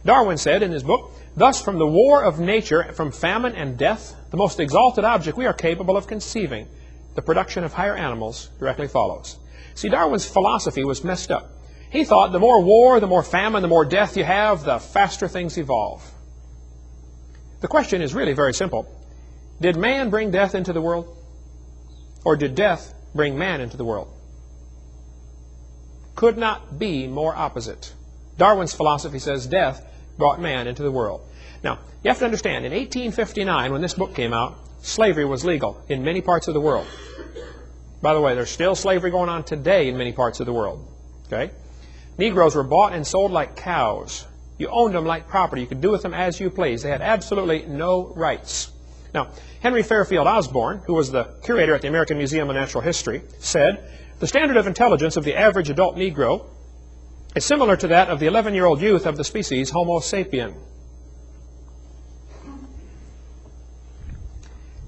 Darwin said in his book, thus from the war of nature, from famine and death, the most exalted object we are capable of conceiving, the production of higher animals, directly follows. See, Darwin's philosophy was messed up. He thought the more war, the more famine, the more death you have, the faster things evolve. The question is really very simple. Did man bring death into the world? Or did death bring man into the world? Could not be more opposite. Darwin's philosophy says death brought man into the world. Now, you have to understand, in 1859, when this book came out, slavery was legal in many parts of the world. By the way, there's still slavery going on today in many parts of the world. Okay? Negroes were bought and sold like cows. You owned them like property. You could do with them as you please. They had absolutely no rights. Now, Henry Fairfield Osborn, who was the curator at the American Museum of Natural History, said, the standard of intelligence of the average adult Negro is similar to that of the 11-year-old youth of the species Homo sapien.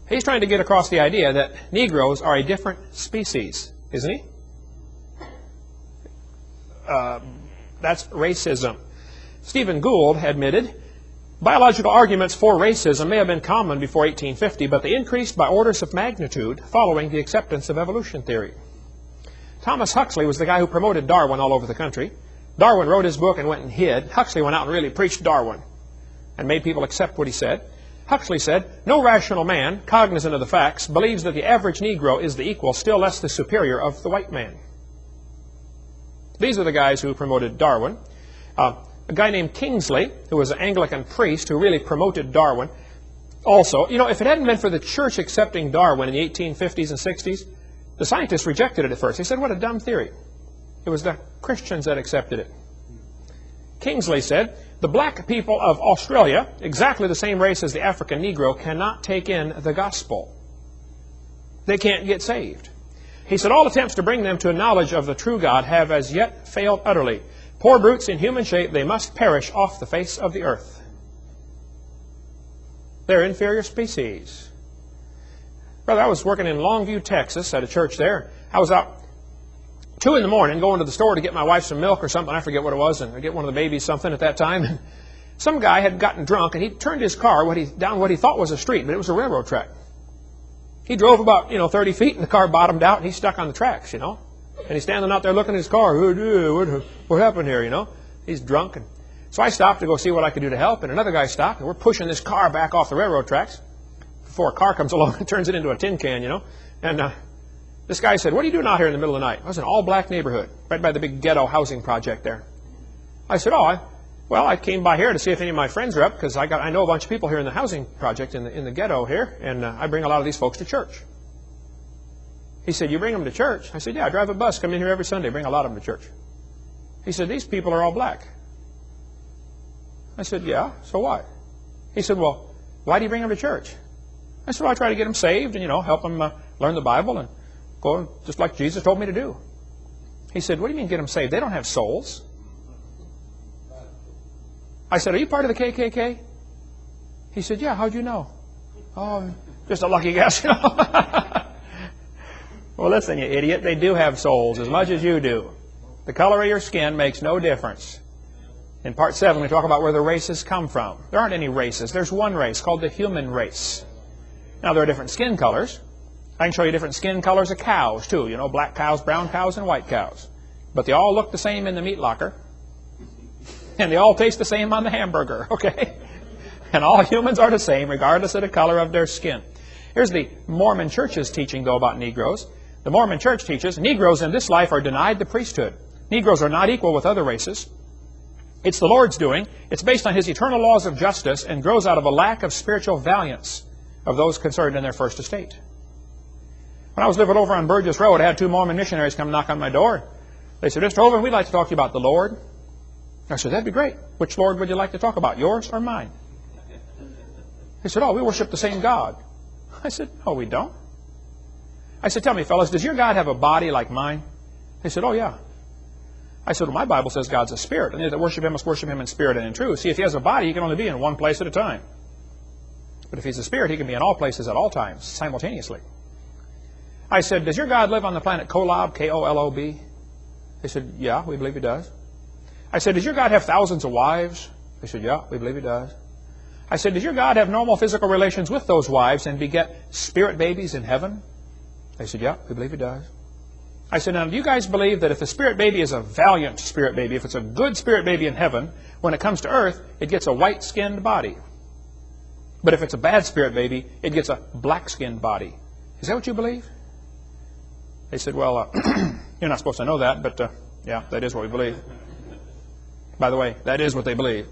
He's trying to get across the idea that Negroes are a different species, isn't he? That's racism. Stephen Gould admitted, biological arguments for racism may have been common before 1850, but they increased by orders of magnitude following the acceptance of evolution theory. Thomas Huxley was the guy who promoted Darwin all over the country. Darwin wrote his book and went and hid. Huxley went out and really preached Darwin. and made people accept what he said. Huxley said, no rational man, cognizant of the facts, believes that the average Negro is the equal, still less the superior, of the white man. These are the guys who promoted Darwin. A guy named Kingsley, who was an Anglican priest who really promoted Darwin. Also, you know, if it hadn't been for the church accepting Darwin in the 1850s and 60s, the scientists rejected it at first. They said, what a dumb theory. It was the Christians that accepted it. Kingsley said, the black people of Australia, exactly the same race as the African Negro, cannot take in the gospel. They can't get saved. He said, all attempts to bring them to a knowledge of the true God have as yet failed utterly. Poor brutes in human shape, they must perish off the face of the earth. They're inferior species. Brother, I was working in Longview, Texas, at a church there. I was out 2 in the morning going to the store to get my wife some milk or something. I forget what it was, and I get one of the babies something at that time. And some guy had gotten drunk, and he turned his car down what he thought was a street, but it was a railroad track. He drove about 30 feet, and the car bottomed out, and he's stuck on the tracks, And he's standing out there looking at his car. What happened here, He's drunk. And so I stopped to go see what I could do to help, and another guy stopped, and we're pushing this car back off the railroad tracks before a car comes along and turns it into a tin can, And this guy said, what are you doing out here in the middle of the night? I was in an all-black neighborhood, right by the big ghetto housing project there. I said, I came by here to see if any of my friends are up, because I know a bunch of people here in the housing project in the ghetto here, and I bring a lot of these folks to church. He said, you bring them to church? I said, yeah, I drive a bus, come in here every Sunday, bring a lot of them to church. He said, these people are all black. I said, yeah, so what? He said, well, why do you bring them to church? I said, well, I try to get them saved and, help them learn the Bible and go just like Jesus told me to do. He said, what do you mean get them saved? They don't have souls. I said, are you part of the KKK? He said, yeah, how'd you know? Oh, just a lucky guess, Well, listen, you idiot, they do have souls as much as you do. The color of your skin makes no difference. In Part 7, we talk about where the races come from. There aren't any races. There's one race called the human race. Now, there are different skin colors. I can show you different skin colors of cows, too. Black cows, brown cows, and white cows. But they all look the same in the meat locker. And they all taste the same on the hamburger, okay? And all humans are the same, regardless of the color of their skin. Here's the Mormon Church's teaching, though, about Negroes. The Mormon Church teaches Negroes in this life are denied the priesthood. Negroes are not equal with other races. It's the Lord's doing. It's based on His eternal laws of justice and grows out of a lack of spiritual valiance of those concerned in their first estate. When I was living over on Burgess Road, I had 2 Mormon missionaries come knock on my door. They said, Mr. Hovind, we'd like to talk to you about the Lord. I said, that'd be great. Which Lord would you like to talk about, yours or mine? They said, we worship the same God. I said, no, we don't. I said, tell me, fellas, does your God have a body like mine? They said, oh, yeah. I said, well, my Bible says God's a spirit, and they that worship Him must worship Him in spirit and in truth. See, if He has a body, He can only be in one place at a time. But if He's a spirit, He can be in all places at all times, simultaneously. I said, does your God live on the planet Kolob, K-O-L-O-B? They said, yeah, we believe He does. I said, does your God have thousands of wives? They said, yeah, we believe He does. I said, does your God have normal physical relations with those wives and beget spirit babies in heaven? They said, yeah, we believe He does. I said, now, do you guys believe that if the spirit baby is a valiant spirit baby, if it's a good spirit baby in heaven, when it comes to earth, it gets a white-skinned body? But if it's a bad spirit baby, it gets a black-skinned body. Is that what you believe? They said, well, you're not supposed to know that, but yeah, that is what we believe. By the way, that is what they believe.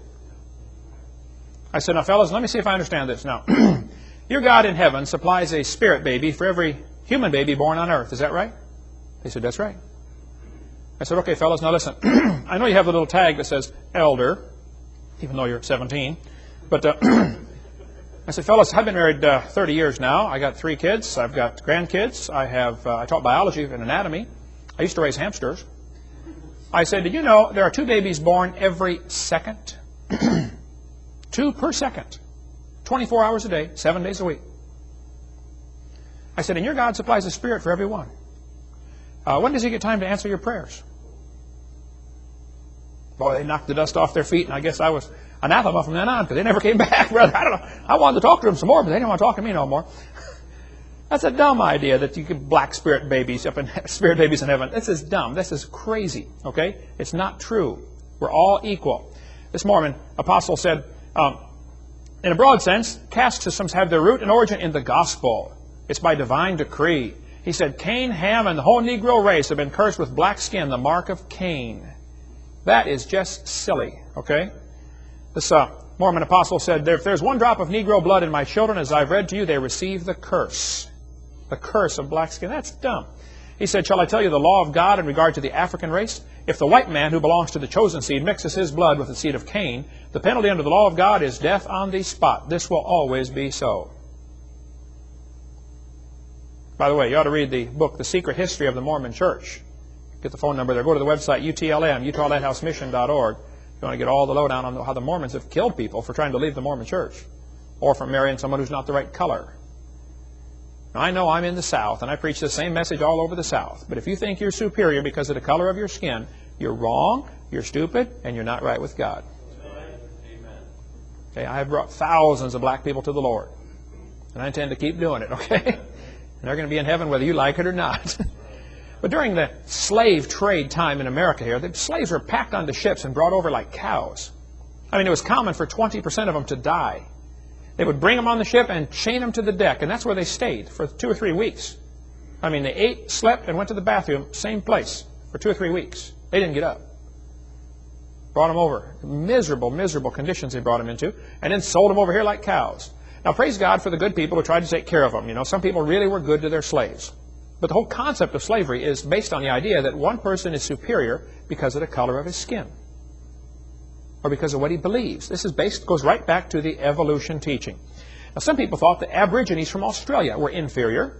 I said, now, fellas, let me see if I understand this. Now, your God in heaven supplies a spirit baby for every human baby born on earth. Is that right? They said, that's right. I said, okay, fellas, now listen. I know you have the little tag that says elder, even though you're 17. But I said, fellas, I've been married 30 years now. I got 3 kids. I've got grandkids. I taught biology and anatomy. I used to raise hamsters. I said, did you know there are 2 babies born every second? 2 per second. 24 hours a day, 7 days a week. I said, and your God supplies a spirit for every one. When does He get time to answer your prayers? Boy, they knocked the dust off their feet, and I guess I was anathema from then on, because they never came back, brother. I don't know. I wanted to talk to them some more, but they didn't want to talk to me no more. That's a dumb idea that you can black spirit babies up in spirit babies in heaven. This is dumb. This is crazy. Okay? It's not true. We're all equal. This Mormon apostle said, In a broad sense, caste systems have their root and origin in the gospel. It's by divine decree. He said, Cain, Ham, and the whole Negro race have been cursed with black skin, the mark of Cain. That is just silly, okay? This Mormon apostle said, if there's one drop of Negro blood in my children, as I've read to you, they receive the curse. The curse of black skin. That's dumb. He said, shall I tell you the law of God in regard to the African race? If the white man who belongs to the chosen seed mixes his blood with the seed of Cain, the penalty under the law of God is death on the spot. This will always be so. By the way, you ought to read the book, The Secret History of the Mormon Church. Get the phone number there. Go to the website, UTLM, UtahLighthouseMission.org. You want to get all the lowdown on how the Mormons have killed people for trying to leave the Mormon Church or for marrying someone who's not the right color. Now, I know I'm in the South, and I preach the same message all over the South. But if you think you're superior because of the color of your skin, you're wrong, you're stupid, and you're not right with God. Amen. Okay, I have brought thousands of black people to the Lord, and I intend to keep doing it, okay? And they're going to be in heaven whether you like it or not. But during the slave trade time in America here, the slaves were packed onto ships and brought over like cows. I mean, it was common for 20% of them to die. They would bring them on the ship and chain them to the deck, and that's where they stayed for 2 or 3 weeks. I mean, they ate, slept, and went to the bathroom, same place, for 2 or 3 weeks. They didn't get up. Brought them over. Miserable, miserable conditions they brought them into, and then sold them over here like cows. Now, praise God for the good people who tried to take care of them. You know, some people really were good to their slaves. But the whole concept of slavery is based on the idea that one person is superior because of the color of his skin or because of what he believes. This is goes right back to the evolution teaching. Now, some people thought the Aborigines from Australia were inferior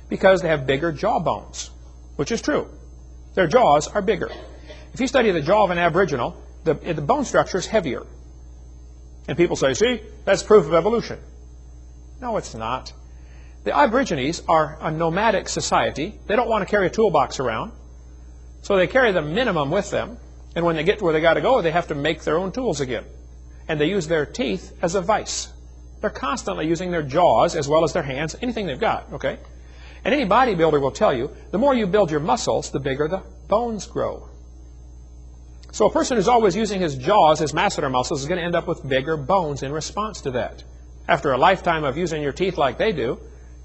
because they have bigger jawbones, which is true. Their jaws are bigger. If you study the jaw of an Aboriginal, the bone structure is heavier. And people say, see, that's proof of evolution. No, it's not. The Aborigines are a nomadic society. They don't want to carry a toolbox around. So they carry the minimum with them. And when they get to where they got to go, they have to make their own tools again. And they use their teeth as a vice. They're constantly using their jaws as well as their hands, anything they've got, okay? And any bodybuilder will tell you, the more you build your muscles, the bigger the bones grow. So a person who's always using his jaws as masseter muscles is going to end up with bigger bones in response to that. After a lifetime of using your teeth like they do,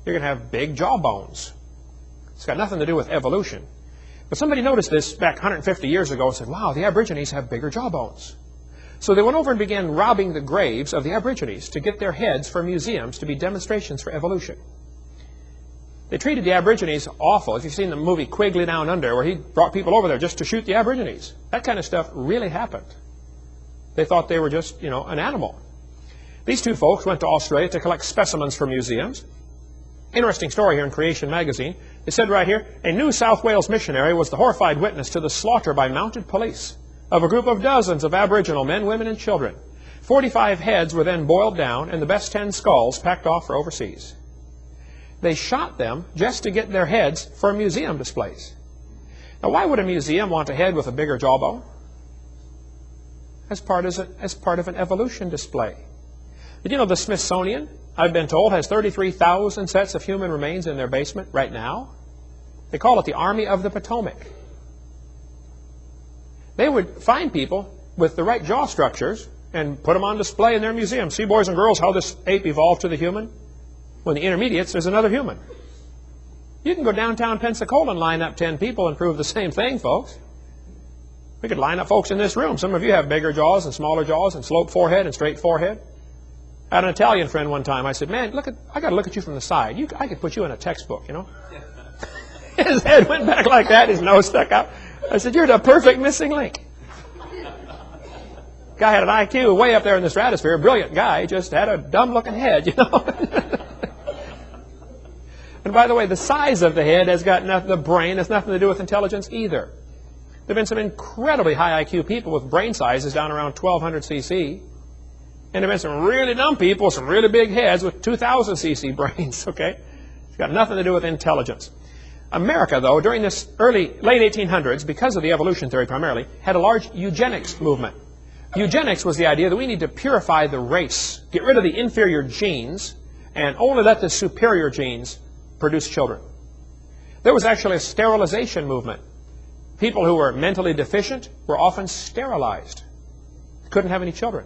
you're going to have big jaw bones. It's got nothing to do with evolution. But somebody noticed this back 150 years ago and said, wow, the Aborigines have bigger jaw bones. So they went over and began robbing the graves of the Aborigines to get their heads for museums to be demonstrations for evolution. They treated the Aborigines awful. If you've seen the movie Quigley Down Under, where he brought people over there just to shoot the Aborigines, that kind of stuff really happened. They thought they were just, you know, an animal. These two folks went to Australia to collect specimens for museums. Interesting story here in Creation magazine. They said right here, a New South Wales missionary was the horrified witness to the slaughter by mounted police of a group of dozens of Aboriginal men, women, and children. 45 heads were then boiled down and the best 10 skulls packed off for overseas. They shot them just to get their heads for museum displays. Now, why would a museum want a head with a bigger jawbone? As part of an evolution display. Did you know the Smithsonian, I've been told, has 33,000 sets of human remains in their basement right now? They call it the Army of the Potomac. They would find people with the right jaw structures and put them on display in their museum. See, boys and girls, how this ape evolved to the human? When the intermediates, there's another human. You can go downtown Pensacola and line up 10 people and prove the same thing, folks. We could line up folks in this room. Some of you have bigger jaws and smaller jaws and sloped forehead and straight forehead. I had an Italian friend one time. I said, man, I got to look at you from the side. I could put you in a textbook, you know. His head went back like that. His nose stuck out. I said, you're the perfect missing link. Guy had an IQ way up there in the stratosphere. A brilliant guy. Just had a dumb-looking head, you know. And by the way, the size of the head has got nothing, the brain has nothing to do with intelligence either. There have been some incredibly high IQ people with brain sizes down around 1,200 cc. And there have been some really dumb people with some really big heads with 2,000 cc brains, okay? It's got nothing to do with intelligence. America, though, during this late 1800s, because of the evolution theory primarily, had a large eugenics movement. Eugenics was the idea that we need to purify the race, get rid of the inferior genes, and only let the superior genes produce children. There was actually a sterilization movement. People who were mentally deficient were often sterilized. Couldn't have any children.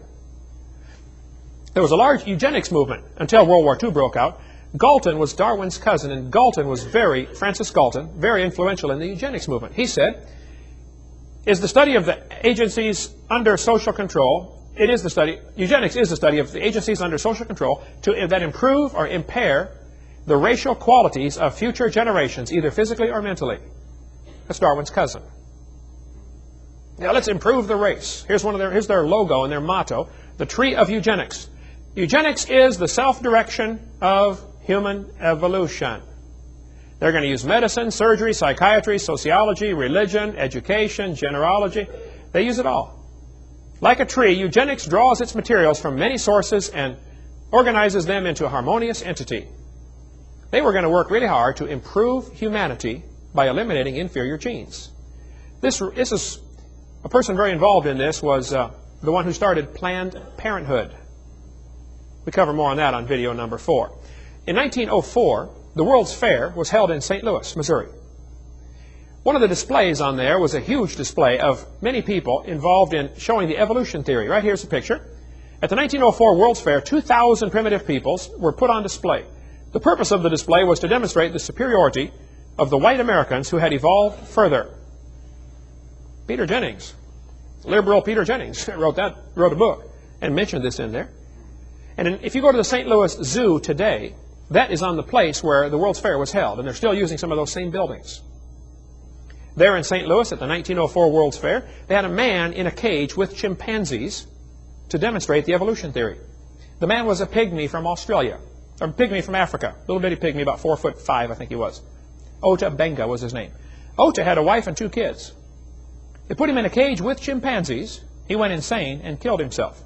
There There was a large eugenics movement until World War II broke out. Galton was Darwin's cousin, and Galton was Francis Galton, very influential in the eugenics movement. He said, is the study of the agencies under social control, eugenics is the study of the agencies under social control that improve or impair the racial qualities of future generations, either physically or mentally. That's Darwin's cousin. Now let's improve the race. Here's their logo and their motto, the tree of eugenics. Eugenics is the self-direction of human evolution. They're going to use medicine, surgery, psychiatry, sociology, religion, education, genealogy. They use it all. Like a tree, eugenics draws its materials from many sources and organizes them into a harmonious entity. They were going to work really hard to improve humanity by eliminating inferior genes. This is a person very involved in this was the one who started Planned Parenthood. We cover more on that on video number 4. In 1904, the World's Fair was held in St. Louis, Missouri. One of the displays on there was a huge display of many people involved in showing the evolution theory. Right here's a picture. At the 1904 World's Fair, 2,000 primitive peoples were put on display. The purpose of the display was to demonstrate the superiority of the white Americans who had evolved further. Peter Jennings, liberal Peter Jennings, wrote a book and mentioned this in there. And if you go to the St. Louis Zoo today, that is on the place where the World's Fair was held, and they're still using some of those same buildings. There in St. Louis at the 1904 World's Fair, they had a man in a cage with chimpanzees to demonstrate the evolution theory. The man was a pygmy from Australia, or a pygmy from Africa, little bitty pygmy, about 4'5", I think he was. Ota Benga was his name. Ota had a wife and 2 kids. They put him in a cage with chimpanzees. He went insane and killed himself.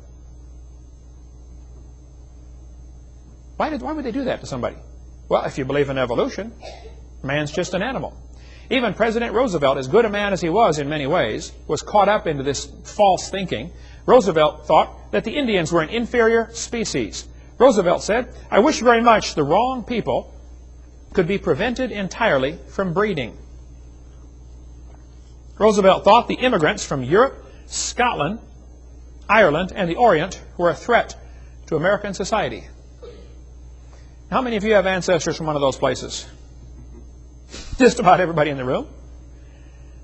Why would they do that to somebody? Well, if you believe in evolution, man's just an animal. Even President Roosevelt, as good a man as he was in many ways, was caught up into this false thinking. Roosevelt thought that the Indians were an inferior species. Roosevelt said, I wish very much the wrong people could be prevented entirely from breeding. Roosevelt thought the immigrants from Europe, Scotland, Ireland, and the Orient were a threat to American society. How many of you have ancestors from one of those places? Just about everybody in the room.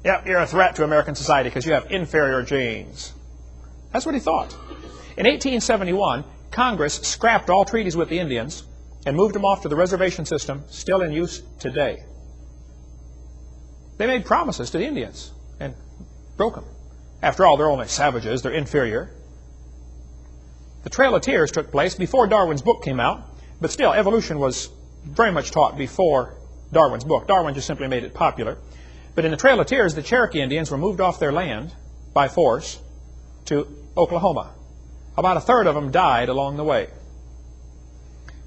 Yep, you're a threat to American society because you have inferior genes. That's what he thought. In 1871, Congress scrapped all treaties with the Indians and moved them off to the reservation system, still in use today. They made promises to the Indians and broke them. After all, they're only savages. They're inferior. The Trail of Tears took place before Darwin's book came out, but still, evolution was very much taught before Darwin's book. Darwin just simply made it popular. But in the Trail of Tears, the Cherokee Indians were moved off their land by force to Oklahoma. About a third of them died along the way.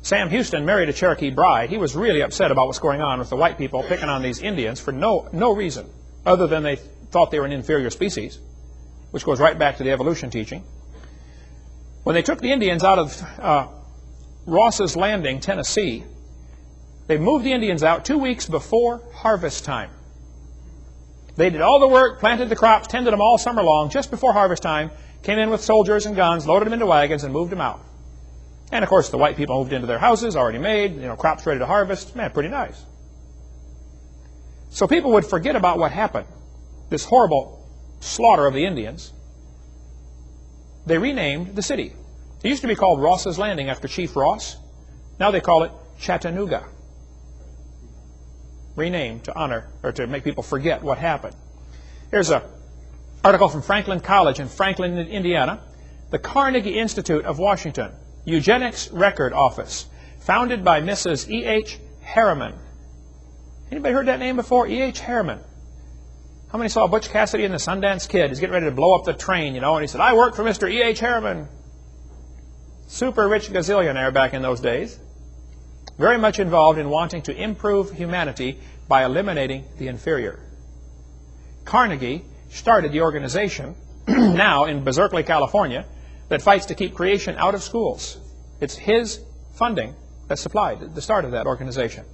Sam Houston married a Cherokee bride. He was really upset about what's going on with the white people picking on these Indians for no reason other than they thought they were an inferior species, which goes right back to the evolution teaching. When they took the Indians out of Ross's Landing, Tennessee, they moved the Indians out 2 weeks before harvest time. They did all the work, planted the crops, tended them all summer long. Just before harvest time, came in with soldiers and guns, loaded them into wagons, and moved them out. And of course, the white people moved into their houses, already made, crops ready to harvest. Man, pretty nice. So people would forget about what happened, this horrible slaughter of the Indians. They renamed the city. It used to be called Ross's Landing after Chief Ross. Now they call it Chattanooga. Renamed to honor, or to make people forget what happened. Here's an article from Franklin College in Franklin, Indiana. The Carnegie Institute of Washington, Eugenics Record Office, founded by Mrs. E.H. Harriman. Anybody heard that name before? E.H. Harriman. How many saw Butch Cassidy and the Sundance Kid? He's getting ready to blow up the train, and he said, I work for Mr. E.H. Harriman. Super rich gazillionaire back in those days. Very much involved in wanting to improve humanity by eliminating the inferior. Carnegie started the organization now in Berkeley, California, that fights to keep creation out of schools. It's his funding that supplied the start of that organization.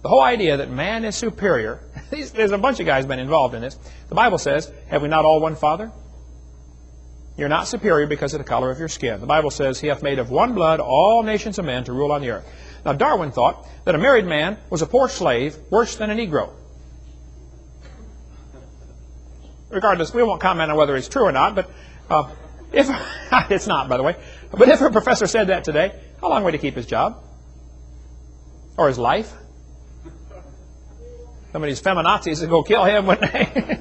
The whole idea that man is superior, there's a bunch of guys been involved in this. The Bible says, have we not all one Father? You're not superior because of the color of your skin. The Bible says, He hath made of one blood all nations of men to rule on the earth. Now, Darwin thought that a married man was a poor slave worse than a Negro. Regardless, we won't comment on whether it's true or not, but if it's not, by the way. But if a professor said that today, how long would he keep his job? Or his life? Some of these feminazis would go kill him, wouldn't they?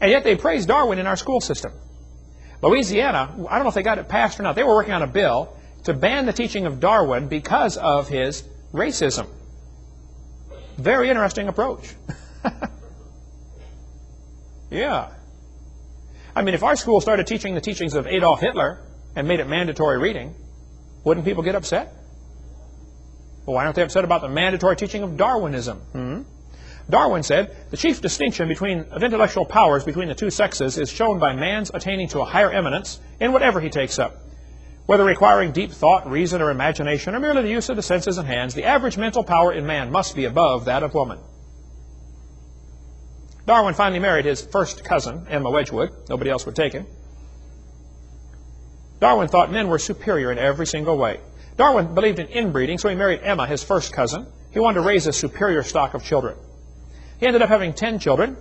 And yet they praise Darwin in our school system. Louisiana, I don't know if they got it passed or not, they were working on a bill to ban the teaching of Darwin because of his racism. Very interesting approach. Yeah. I mean, if our school started teaching the teachings of Adolf Hitler and made it mandatory reading, wouldn't people get upset? Well, why aren't they upset about the mandatory teaching of Darwinism? Darwin said, the chief distinction of intellectual powers between the two sexes is shown by man's attaining to a higher eminence in whatever he takes up. Whether requiring deep thought, reason, or imagination, or merely the use of the senses and hands, the average mental power in man must be above that of woman. Darwin finally married his first cousin, Emma Wedgwood. Nobody else would take him. Darwin thought men were superior in every single way. Darwin believed in inbreeding, so he married Emma, his first cousin. He wanted to raise a superior stock of children. He ended up having 10 children.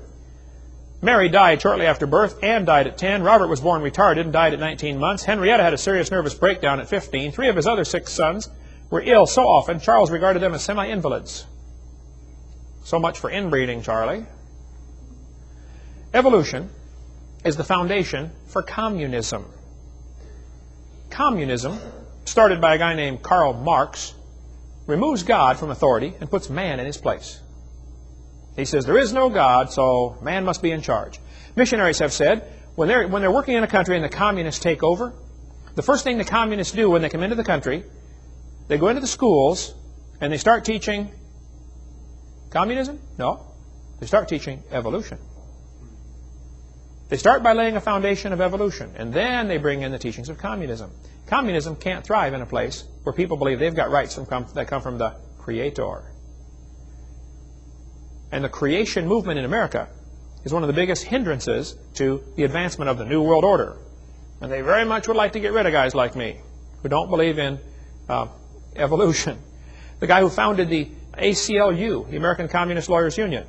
Mary died shortly after birth. Anne died at 10. Robert was born retarded and died at 19 months. Henrietta had a serious nervous breakdown at 15. 3 of his other 6 sons were ill so often, Charles regarded them as semi-invalids. So much for inbreeding, Charlie. Evolution is the foundation for communism. Communism, started by a guy named Karl Marx, removes God from authority and puts man in his place. He says there is no God, so man must be in charge. Missionaries have said when they're working in a country and the communists take over, the first thing the communists do when they come into the country, they go into the schools and they start teaching communism? No. They start teaching evolution. They start by laying a foundation of evolution, and then they bring in the teachings of communism. Communism can't thrive in a place where people believe they've got rights that come from the Creator. And the creation movement in America is one of the biggest hindrances to the advancement of the New World Order. And they very much would like to get rid of guys like me who don't believe in evolution. The guy who founded the ACLU, the American Communist Lawyers Union,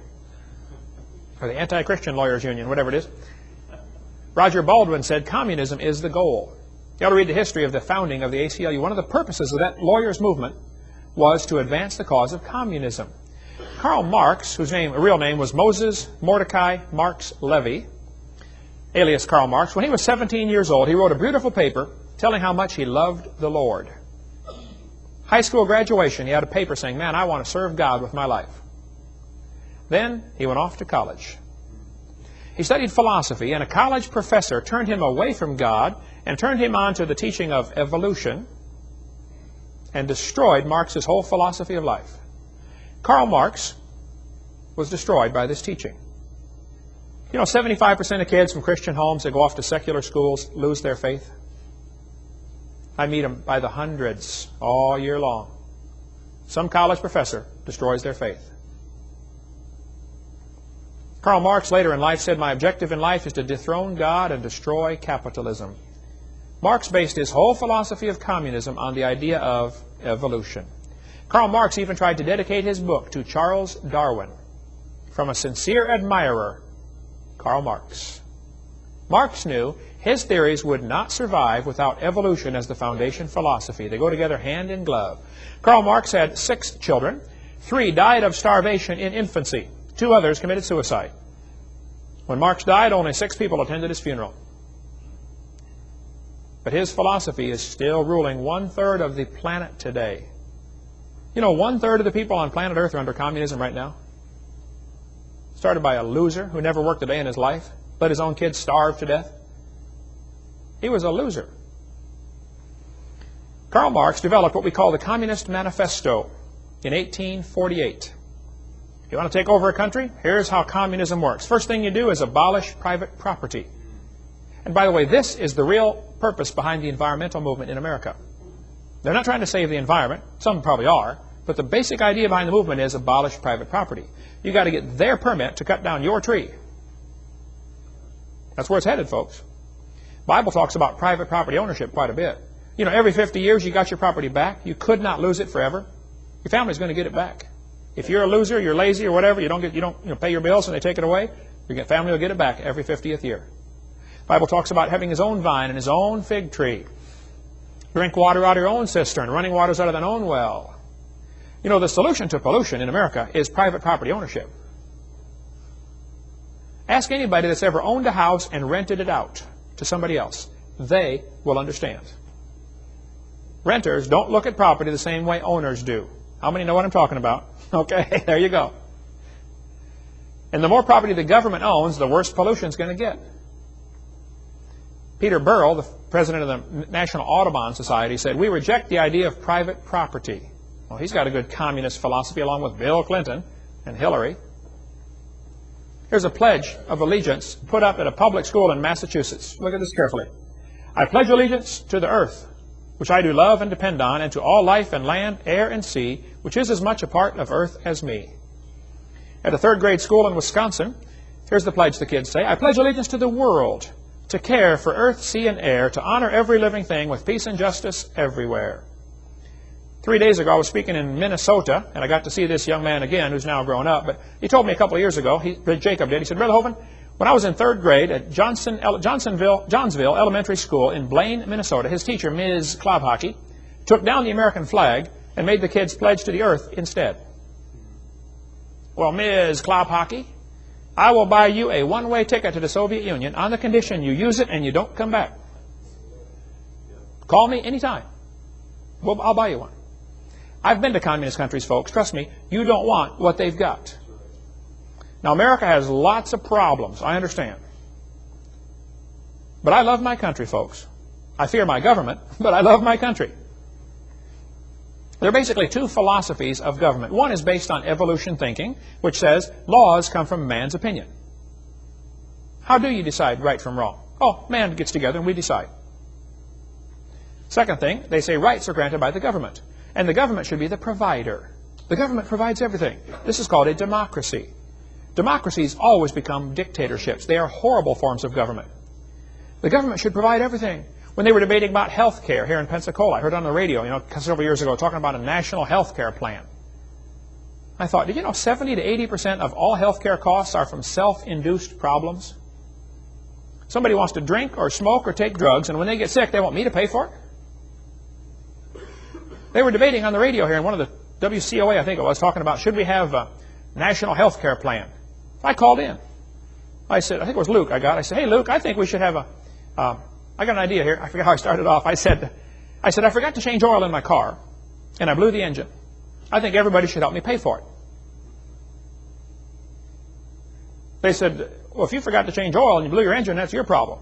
or the Anti-Christian Lawyers Union, whatever it is, Roger Baldwin said communism is the goal. You ought to read the history of the founding of the ACLU. One of the purposes of that lawyers' movement was to advance the cause of communism. Karl Marx, whose real name was Moses Mordecai Marx Levy, alias Karl Marx, when he was 17 years old, he wrote a beautiful paper telling how much he loved the Lord. High school graduation, he had a paper saying, man, I want to serve God with my life. Then he went off to college. He studied philosophy, and a college professor turned him away from God and turned him on to the teaching of evolution and destroyed Marx's whole philosophy of life. Karl Marx was destroyed by this teaching. You know, 75% of kids from Christian homes that go off to secular schools lose their faith. I meet them by the hundreds all year long. Some college professor destroys their faith. Karl Marx later in life said, my objective in life is to dethrone God and destroy capitalism. Marx based his whole philosophy of communism on the idea of evolution. Karl Marx even tried to dedicate his book to Charles Darwin, from a sincere admirer, Karl Marx. Marx knew his theories would not survive without evolution as the foundation philosophy. They go together hand in glove. Karl Marx had 6 children. 3 died of starvation in infancy. 2 others committed suicide. When Marx died, only 6 people attended his funeral. But his philosophy is still ruling 1/3 of the planet today. You know, 1/3 of the people on planet Earth are under communism right now. Started by a loser who never worked a day in his life, let his own kids starve to death. He was a loser. Karl Marx developed what we call the Communist Manifesto in 1848. You want to take over a country? Here's how communism works. First thing you do is abolish private property. And by the way, this is the real purpose behind the environmental movement in America. They're not trying to save the environment. Some probably are. But the basic idea behind the movement is abolish private property. You've got to get their permit to cut down your tree. That's where it's headed, folks. Bible talks about private property ownership quite a bit. You know, every 50 years you got your property back. You could not lose it forever. Your family's going to get it back. If you're a loser, you're lazy or whatever, you don't pay your bills and they take it away, your family will get it back every 50th year. Bible talks about having his own vine and his own fig tree. Drink water out of your own cistern, running waters out of thine own well. You know, the solution to pollution in America is private property ownership. Ask anybody that's ever owned a house and rented it out to somebody else. They will understand. Renters don't look at property the same way owners do. How many know what I'm talking about? Okay, there you go. And the more property the government owns, the worse pollution is going to get. Peter Burrell, the president of the National Audubon Society, said, "We reject the idea of private property." Well, he's got a good communist philosophy along with Bill Clinton and Hillary. Here's a pledge of allegiance put up at a public school in Massachusetts. Look at this carefully. "I pledge allegiance to the earth, which I do love and depend on, and to all life and land, air and sea, which is as much a part of earth as me." At a third grade school in Wisconsin, here's the pledge the kids say. "I pledge allegiance to the world, to care for earth, sea, and air, to honor every living thing with peace and justice everywhere." 3 days ago, I was speaking in Minnesota, and I got to see this young man again, who's now grown up. But he told me a couple of years ago, Jacob did, he said, "Brother Hovind, when I was in third grade at Johnsville Elementary School in Blaine, Minnesota, his teacher, Ms. Klobhockey, took down the American flag and made the kids pledge to the earth instead." Well, Ms. Klobhockey, I will buy you a one-way ticket to the Soviet Union on the condition you use it and you don't come back. Call me anytime. Well, I'll buy you one. I've been to communist countries, folks. Trust me, you don't want what they've got. Now, America has lots of problems, I understand. But I love my country, folks. I fear my government, but I love my country. There are basically two philosophies of government. One is based on evolution thinking, which says laws come from man's opinion. How do you decide right from wrong? Oh, man gets together and we decide. Second thing, they say rights are granted by the government. And the government should be the provider. The government provides everything. This is called a democracy. Democracies always become dictatorships. They are horrible forms of government. The government should provide everything. When they were debating about health care here in Pensacola, I heard on the radio, several years ago, talking about a national health care plan. I thought, did you know 70 to 80% of all health care costs are from self-induced problems? Somebody wants to drink or smoke or take drugs, and when they get sick, they want me to pay for it? They were debating on the radio here, and one of the WCOA, I think it was, talking about should we have a national health care plan. I called in. I said, I think it was Luke I said, "Hey, Luke, I think we should have I got an idea here." I forget how I started off. I said, I forgot to change oil in my car, and I blew the engine. I think everybody should help me pay for it. They said, "Well, if you forgot to change oil and you blew your engine, that's your problem."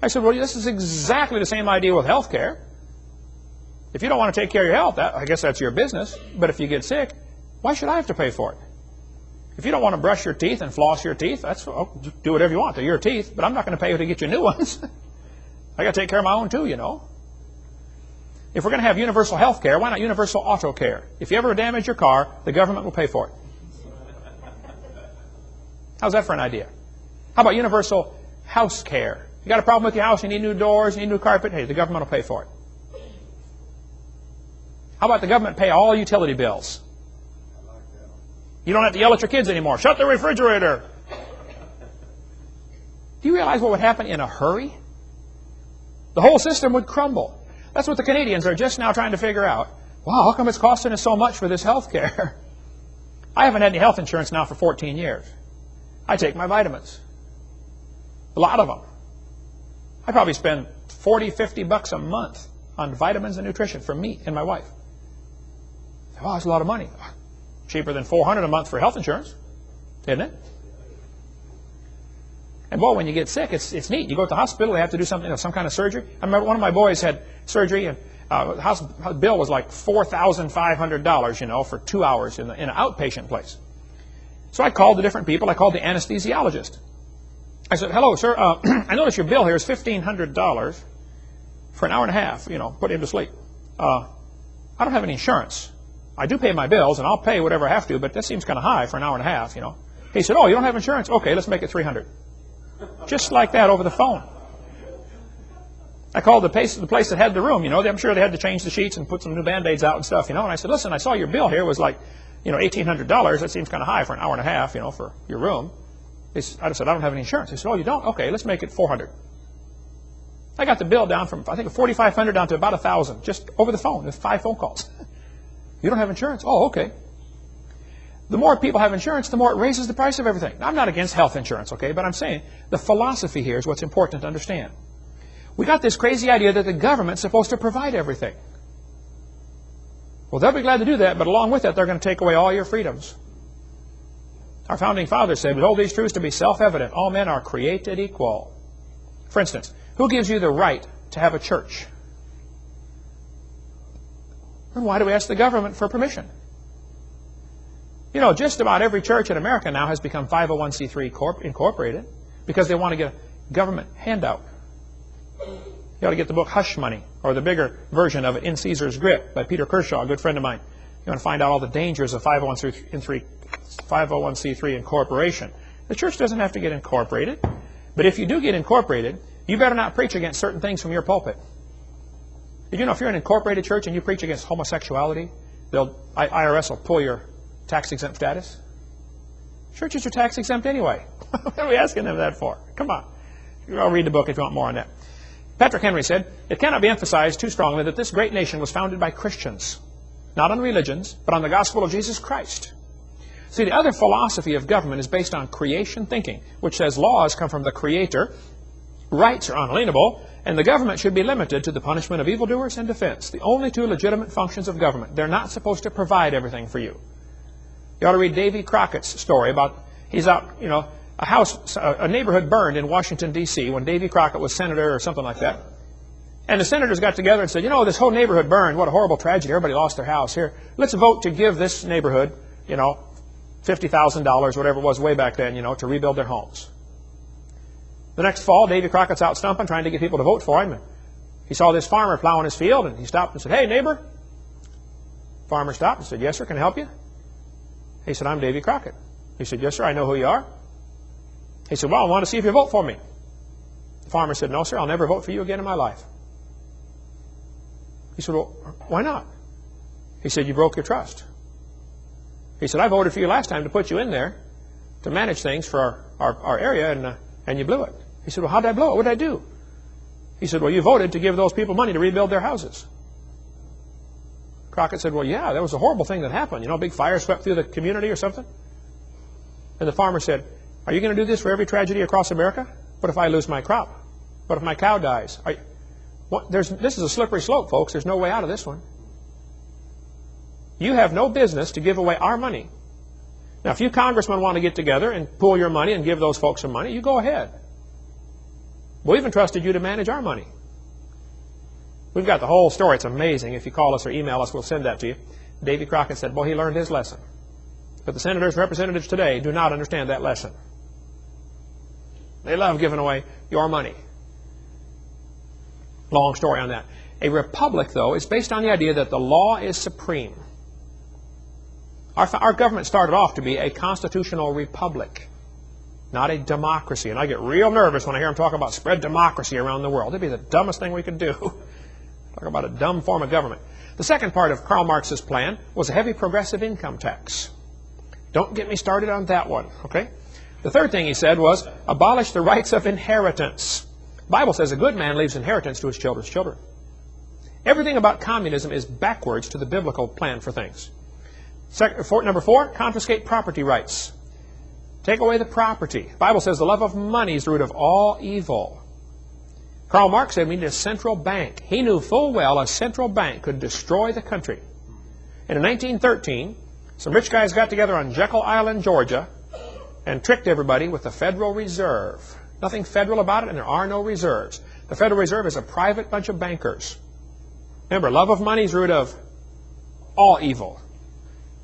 I said, "Well, this is exactly the same idea with health care. If you don't want to take care of your health, I guess that's your business. But if you get sick, why should I have to pay for it? If you don't want to brush your teeth and floss your teeth, do whatever you want. They're your teeth, but I'm not going to pay you to get you new ones. I got to take care of my own too, you know. If we're going to have universal health care, why not universal auto care? If you ever damage your car, the government will pay for it. How's that for an idea? How about universal house care? You got a problem with your house, you need new doors, you need new carpet, hey, the government will pay for it. How about the government pay all utility bills? You don't have to yell at your kids anymore. Shut the refrigerator. Do you realize what would happen in a hurry? The whole system would crumble. That's what the Canadians are just now trying to figure out. Wow, how come it's costing us so much for this health care? I haven't had any health insurance now for 14 years. I take my vitamins. A lot of them. I probably spend $40, $50 a month on vitamins and nutrition for me and my wife. Wow, that's a lot of money. Cheaper than $400 a month for health insurance, isn't it? And boy, when you get sick, it's neat. You go to the hospital, they have to do something, some kind of surgery. I remember one of my boys had surgery, and the hospital bill was like $4,500, for 2 hours in an outpatient place. So I called the different people. I called the anesthesiologist. I said, "Hello, sir. I notice your bill here is $1,500 for an hour and a half. Put him to sleep. I don't have any insurance. I do pay my bills, and I'll pay whatever I have to, but that seems kind of high for an hour and a half, He said, "Oh, you don't have insurance? Okay, let's make it $300. Just like that over the phone. I called the place that had the room, I'm sure they had to change the sheets and put some new Band-Aids out and stuff, and I said, listen, I saw your bill here was like, $1,800. That seems kind of high for an hour and a half, for your room. I said, I don't have any insurance. He said, oh, you don't? Okay, let's make it $400. I got the bill down from, I think, $4,500 down to about $1,000, just over the phone with 5 phone calls. You don't have insurance? Oh, okay. The more people have insurance, the more it raises the price of everything. Now, I'm not against health insurance, okay, but I'm saying the philosophy here is what's important to understand. We got this crazy idea that the government's supposed to provide everything. Well, they'll be glad to do that, but along with that, they're going to take away all your freedoms. Our founding fathers said, we hold these truths to be self-evident. All men are created equal. For instance, who gives you the right to have a church? And why do we ask the government for permission? Just about every church in America now has become 501c3 incorporated because they want to get a government handout. You ought to get the book Hush Money, or the bigger version of it, In Caesar's Grip, by Peter Kershaw, a good friend of mine. You want to find out all the dangers of 501c3 incorporation. The church doesn't have to get incorporated, but if you do get incorporated, you better not preach against certain things from your pulpit. Did you know if you're an incorporated church and you preach against homosexuality, IRS will pull your tax-exempt status? Churches are tax-exempt anyway. What are we asking them that for? Come on. I'll read the book if you want more on that. Patrick Henry said, it cannot be emphasized too strongly that this great nation was founded by Christians, not on religions, but on the gospel of Jesus Christ. See, the other philosophy of government is based on creation thinking, which says laws come from the Creator, rights are unalienable, and the government should be limited to the punishment of evildoers and defense. The only 2 legitimate functions of government. They're not supposed to provide everything for you. You ought to read Davy Crockett's story about, he's out, a neighborhood burned in Washington, D.C. when Davy Crockett was senator or something like that. And the senators got together and said, this whole neighborhood burned. What a horrible tragedy. Everybody lost their house. Here, let's vote to give this neighborhood, $50,000, whatever it was way back then, to rebuild their homes. The next fall, Davy Crockett's out stumping, trying to get people to vote for him. He saw this farmer plowing his field, and he stopped and said, hey, neighbor. Farmer stopped and said, yes, sir, can I help you? He said, I'm Davy Crockett. He said, yes, sir, I know who you are. He said, well, I want to see if you vote for me. The farmer said, no, sir, I'll never vote for you again in my life. He said, well, why not? He said, you broke your trust. He said, I voted for you last time to put you in there to manage things for our area, and you blew it. He said, well, how did I blow it? What did I do? He said, well, you voted to give those people money to rebuild their houses. Crockett said, well, yeah, that was a horrible thing that happened. A big fire swept through the community or something. And the farmer said, are you going to do this for every tragedy across America? What if I lose my crop? What if my cow dies? This is a slippery slope, folks. There's no way out of this one. You have no business to give away our money. Now, if you congressmen want to get together and pool your money and give those folks some money, you go ahead. We've entrusted you to manage our money. We've got the whole story. It's amazing. If you call us or email us, we'll send that to you. Davy Crockett said, boy, he learned his lesson. But the senators and representatives today do not understand that lesson. They love giving away your money. Long story on that. A republic, though, is based on the idea that the law is supreme. Our government started off to be a constitutional republic, not a democracy. And I get real nervous when I hear them talk about spread democracy around the world. It'd be the dumbest thing we could do. Talk about a dumb form of government. The second part of Karl Marx's plan was a heavy progressive income tax. Don't get me started on that one, okay? The third thing he said was abolish the rights of inheritance. The Bible says a good man leaves inheritance to his children's children. Everything about communism is backwards to the biblical plan for things. Number 4, confiscate property rights. Take away the property. The Bible says the love of money is the root of all evil. Karl Marx said we need a central bank. He knew full well a central bank could destroy the country. And in 1913, some rich guys got together on Jekyll Island, Georgia, and tricked everybody with the Federal Reserve. Nothing federal about it, and there are no reserves. The Federal Reserve is a private bunch of bankers. Remember, love of money is the root of all evil.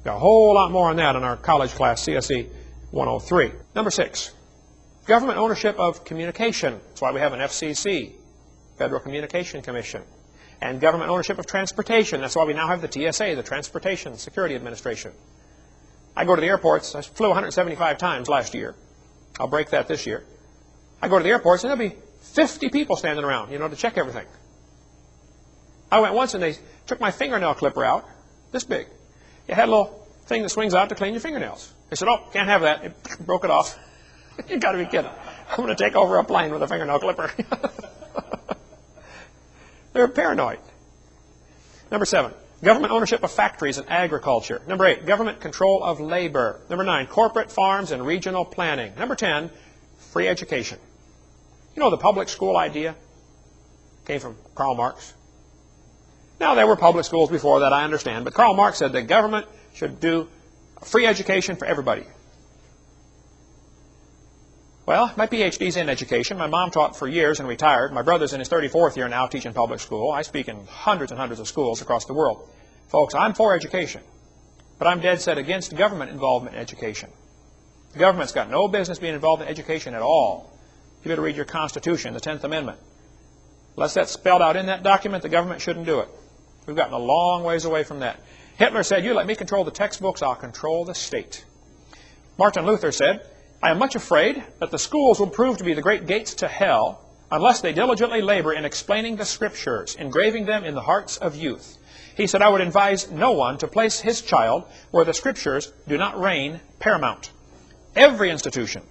Got a whole lot more on that in our college class, CSE 103. Number 6, government ownership of communication. That's why we have an FCC, Federal Communication Commission. And government ownership of transportation. That's why we now have the TSA, the Transportation Security Administration. I go to the airports. I flew 175 times last year. I'll break that this year. I go to the airports and there'll be 50 people standing around, to check everything. I went once and they took my fingernail clipper out, this big. It had a little thing that swings out to clean your fingernails. They said, oh, can't have that. It broke it off. You got to be kidding. I'm going to take over a plane with a fingernail clipper. They're paranoid. Number 7, government ownership of factories and agriculture. Number 8, government control of labor. Number 9, corporate farms and regional planning. Number 10, free education. The public school idea came from Karl Marx. Now, there were public schools before that, I understand, but Karl Marx said that government should do free education for everybody. Well, my PhD's in education. My mom taught for years and retired. My brother's in his 34th year now teaching public school. I speak in hundreds and hundreds of schools across the world. Folks, I'm for education, but I'm dead set against government involvement in education. The government's got no business being involved in education at all. You better read your Constitution, the 10th Amendment. Unless that's spelled out in that document, the government shouldn't do it. We've gotten a long ways away from that. Hitler said, you let me control the textbooks, I'll control the state. Martin Luther said, I am much afraid that the schools will prove to be the great gates to hell unless they diligently labor in explaining the Scriptures, engraving them in the hearts of youth. He said, I would advise no one to place his child where the Scriptures do not reign paramount. Every institution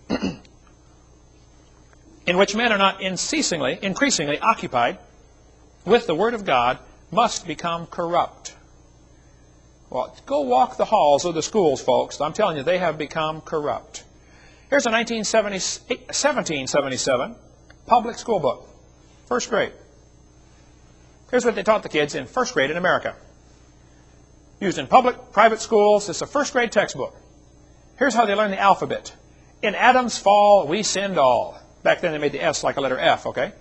in which men are not increasingly occupied with the Word of God must become corrupt. Well, go walk the halls of the schools, folks. I'm telling you, they have become corrupt. Here's a 1777 public school book, first grade. Here's what they taught the kids in first grade in America. Used in public, private schools. It's a first grade textbook. Here's how they learn the alphabet. In Adam's fall, we sinned all. Back then they made the S like a letter F, okay?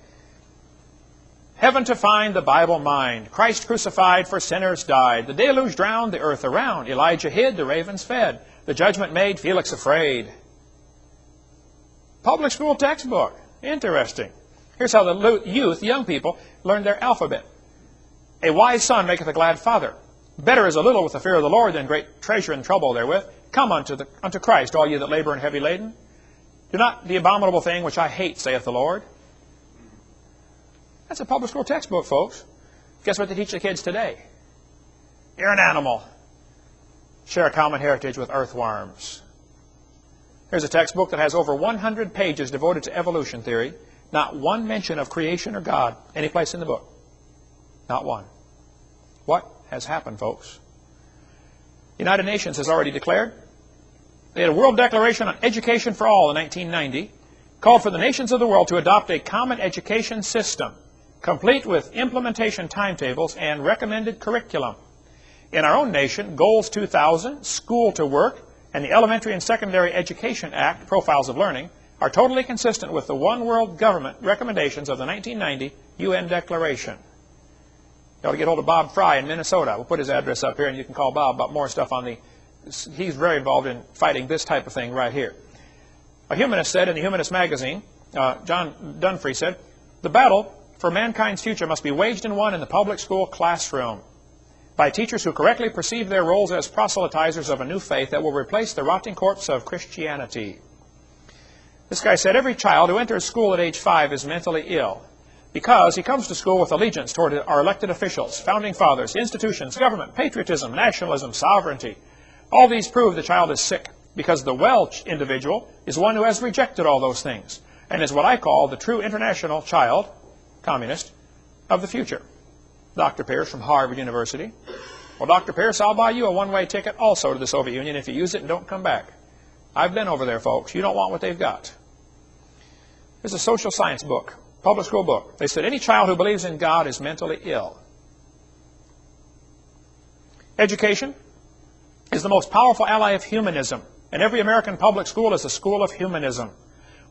Heaven to find, the Bible mind. Christ crucified, for sinners died. The deluge drowned the earth around. Elijah hid, the ravens fed. The judgment made Felix afraid. Public school textbook. Interesting. Here's how the youth, young people, learn their alphabet. A wise son maketh a glad father. Better is a little with the fear of the Lord than great treasure and trouble therewith. Come unto Christ, all ye that labor and heavy laden. Do not the abominable thing which I hate, saith the Lord. That's a public school textbook, folks. Guess what they teach the kids today? You're an animal. Share a common heritage with earthworms. Here's a textbook that has over 100 pages devoted to evolution theory. Not one mention of creation or God any place in the book. Not one. What has happened, folks? The United Nations has already declared. They had a World Declaration on Education for All in 1990, called for the nations of the world to adopt a common education system, complete with implementation timetables and recommended curriculum. In our own nation, Goals 2000, School to Work, and the Elementary and Secondary Education Act, Profiles of Learning, are totally consistent with the One World Government recommendations of the 1990 UN Declaration. You ought to get hold of Bob Fry in Minnesota. We'll put his address up here, and you can call Bob about more stuff on the... He's very involved in fighting this type of thing right here. A humanist said in the Humanist magazine, John Dunfree said, the battle for mankind's future must be waged and won in the public school classroom by teachers who correctly perceive their roles as proselytizers of a new faith that will replace the rotting corpse of Christianity. This guy said, every child who enters school at age 5 is mentally ill because he comes to school with allegiance toward our elected officials, founding fathers, institutions, government, patriotism, nationalism, sovereignty. All these prove the child is sick because the well individual is one who has rejected all those things and is what I call the true international child, communist, of the future. Dr. Pierce from Harvard University. Well, Dr. Pierce, I'll buy you a one-way ticket also to the Soviet Union if you use it and don't come back. I've been over there, folks. You don't want what they've got. There's a social science book, public school book. They said any child who believes in God is mentally ill. Education is the most powerful ally of humanism, and every American public school is a school of humanism.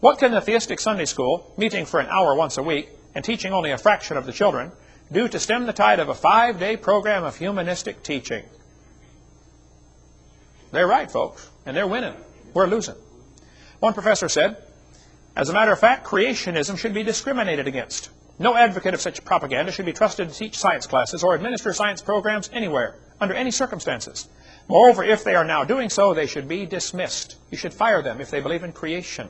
What can the theistic Sunday school, meeting for an hour once a week and teaching only a fraction of the children, do to stem the tide of a 5-day program of humanistic teaching? They're right, folks, and they're winning. We're losing. One professor said, as a matter of fact, creationism should be discriminated against. No advocate of such propaganda should be trusted to teach science classes or administer science programs anywhere, under any circumstances. Moreover, if they are now doing so, they should be dismissed. You should fire them if they believe in creation.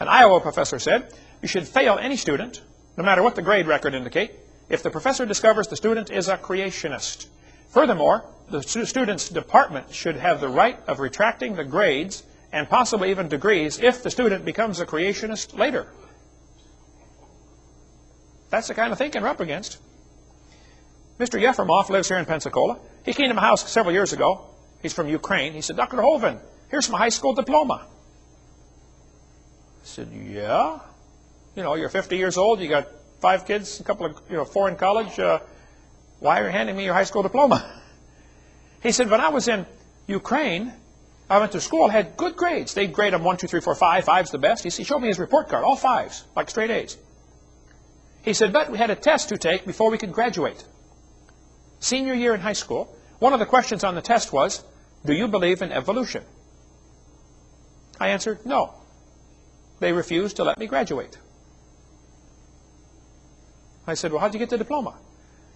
An Iowa professor said, you should fail any student, no matter what the grade record indicate, if the professor discovers the student is a creationist. Furthermore, the student's department should have the right of retracting the grades and possibly even degrees if the student becomes a creationist later. That's the kind of thinking we're up against. Mr. Yefremov lives here in Pensacola. He came to my house several years ago. He's from Ukraine. He said, Dr. Hovind, here's my high school diploma. I said, yeah? You know, you're 50 years old, you got 5 kids, a couple of, 4 in college. Why are you handing me your high school diploma? He said, when I was in Ukraine, I went to school, had good grades. They'd grade them 1, 2, 3, 4, 5. 5's the best. He showed me his report card, all 5s, like straight A's. He said, but we had a test to take before we could graduate. Senior year in high school, one of the questions on the test was, do you believe in evolution? I answered, no. They refused to let me graduate. I said, well, how'd you get the diploma?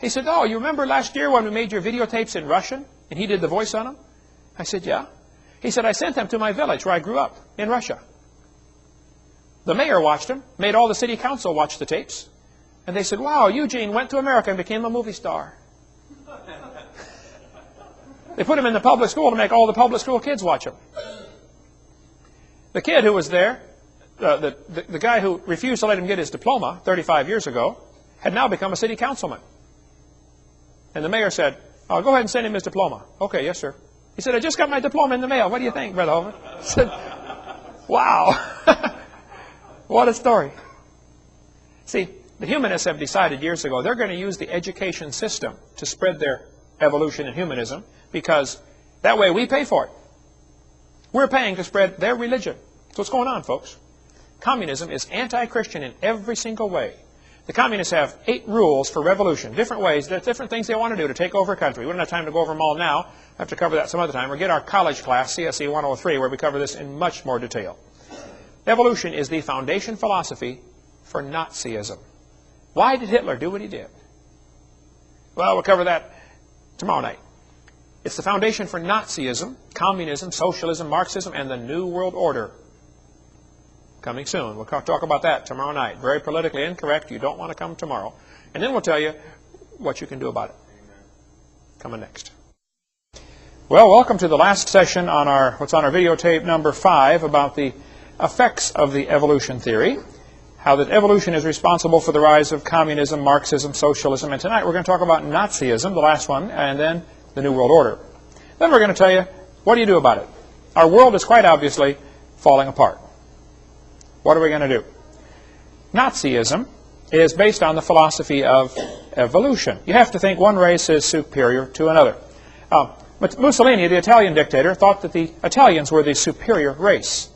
He said, oh, you remember last year when we made your videotapes in Russian and he did the voice on them? I said, yeah. He said, I sent them to my village where I grew up in Russia. The mayor watched them, made all the city council watch the tapes. And they said, wow, Eugene went to America and became a movie star. They put him in the public school to make all the public school kids watch him. The kid who was there, the guy who refused to let him get his diploma 35 years ago, had now become a city councilman. And the mayor said, oh, go ahead and send him his diploma. Okay, yes, sir. He said, I just got my diploma in the mail. What do you think, Brother Hovind? I said, wow. What a story. See, the humanists have decided years ago they're going to use the education system to spread their evolution and humanism because that way we pay for it. We're paying to spread their religion. That's what's going on, folks. Communism is anti-Christian in every single way. The communists have 8 rules for revolution, different ways, different things they want to do to take over a country. We don't have time to go over them all now. I have to cover that some other time. Or get our college class, CSE 103, where we cover this in much more detail. Evolution is the foundation philosophy for Nazism. Why did Hitler do what he did? Well, we'll cover that tomorrow night. It's the foundation for Nazism, communism, socialism, Marxism, and the New World Order. Coming soon. We'll talk about that tomorrow night. Very politically incorrect. You don't want to come tomorrow. And then we'll tell you what you can do about it. Coming next. Well, welcome to the last session on what's on our videotape number 5 about the effects of the evolution theory. How that evolution is responsible for the rise of communism, Marxism, socialism. And tonight we're going to talk about Nazism, the last one, and then the New World Order. Then we're going to tell you, what do you do about it? Our world is quite obviously falling apart. What are we going to do? Nazism is based on the philosophy of evolution. You have to think one race is superior to another. Mussolini, the Italian dictator, thought that the Italians were the superior race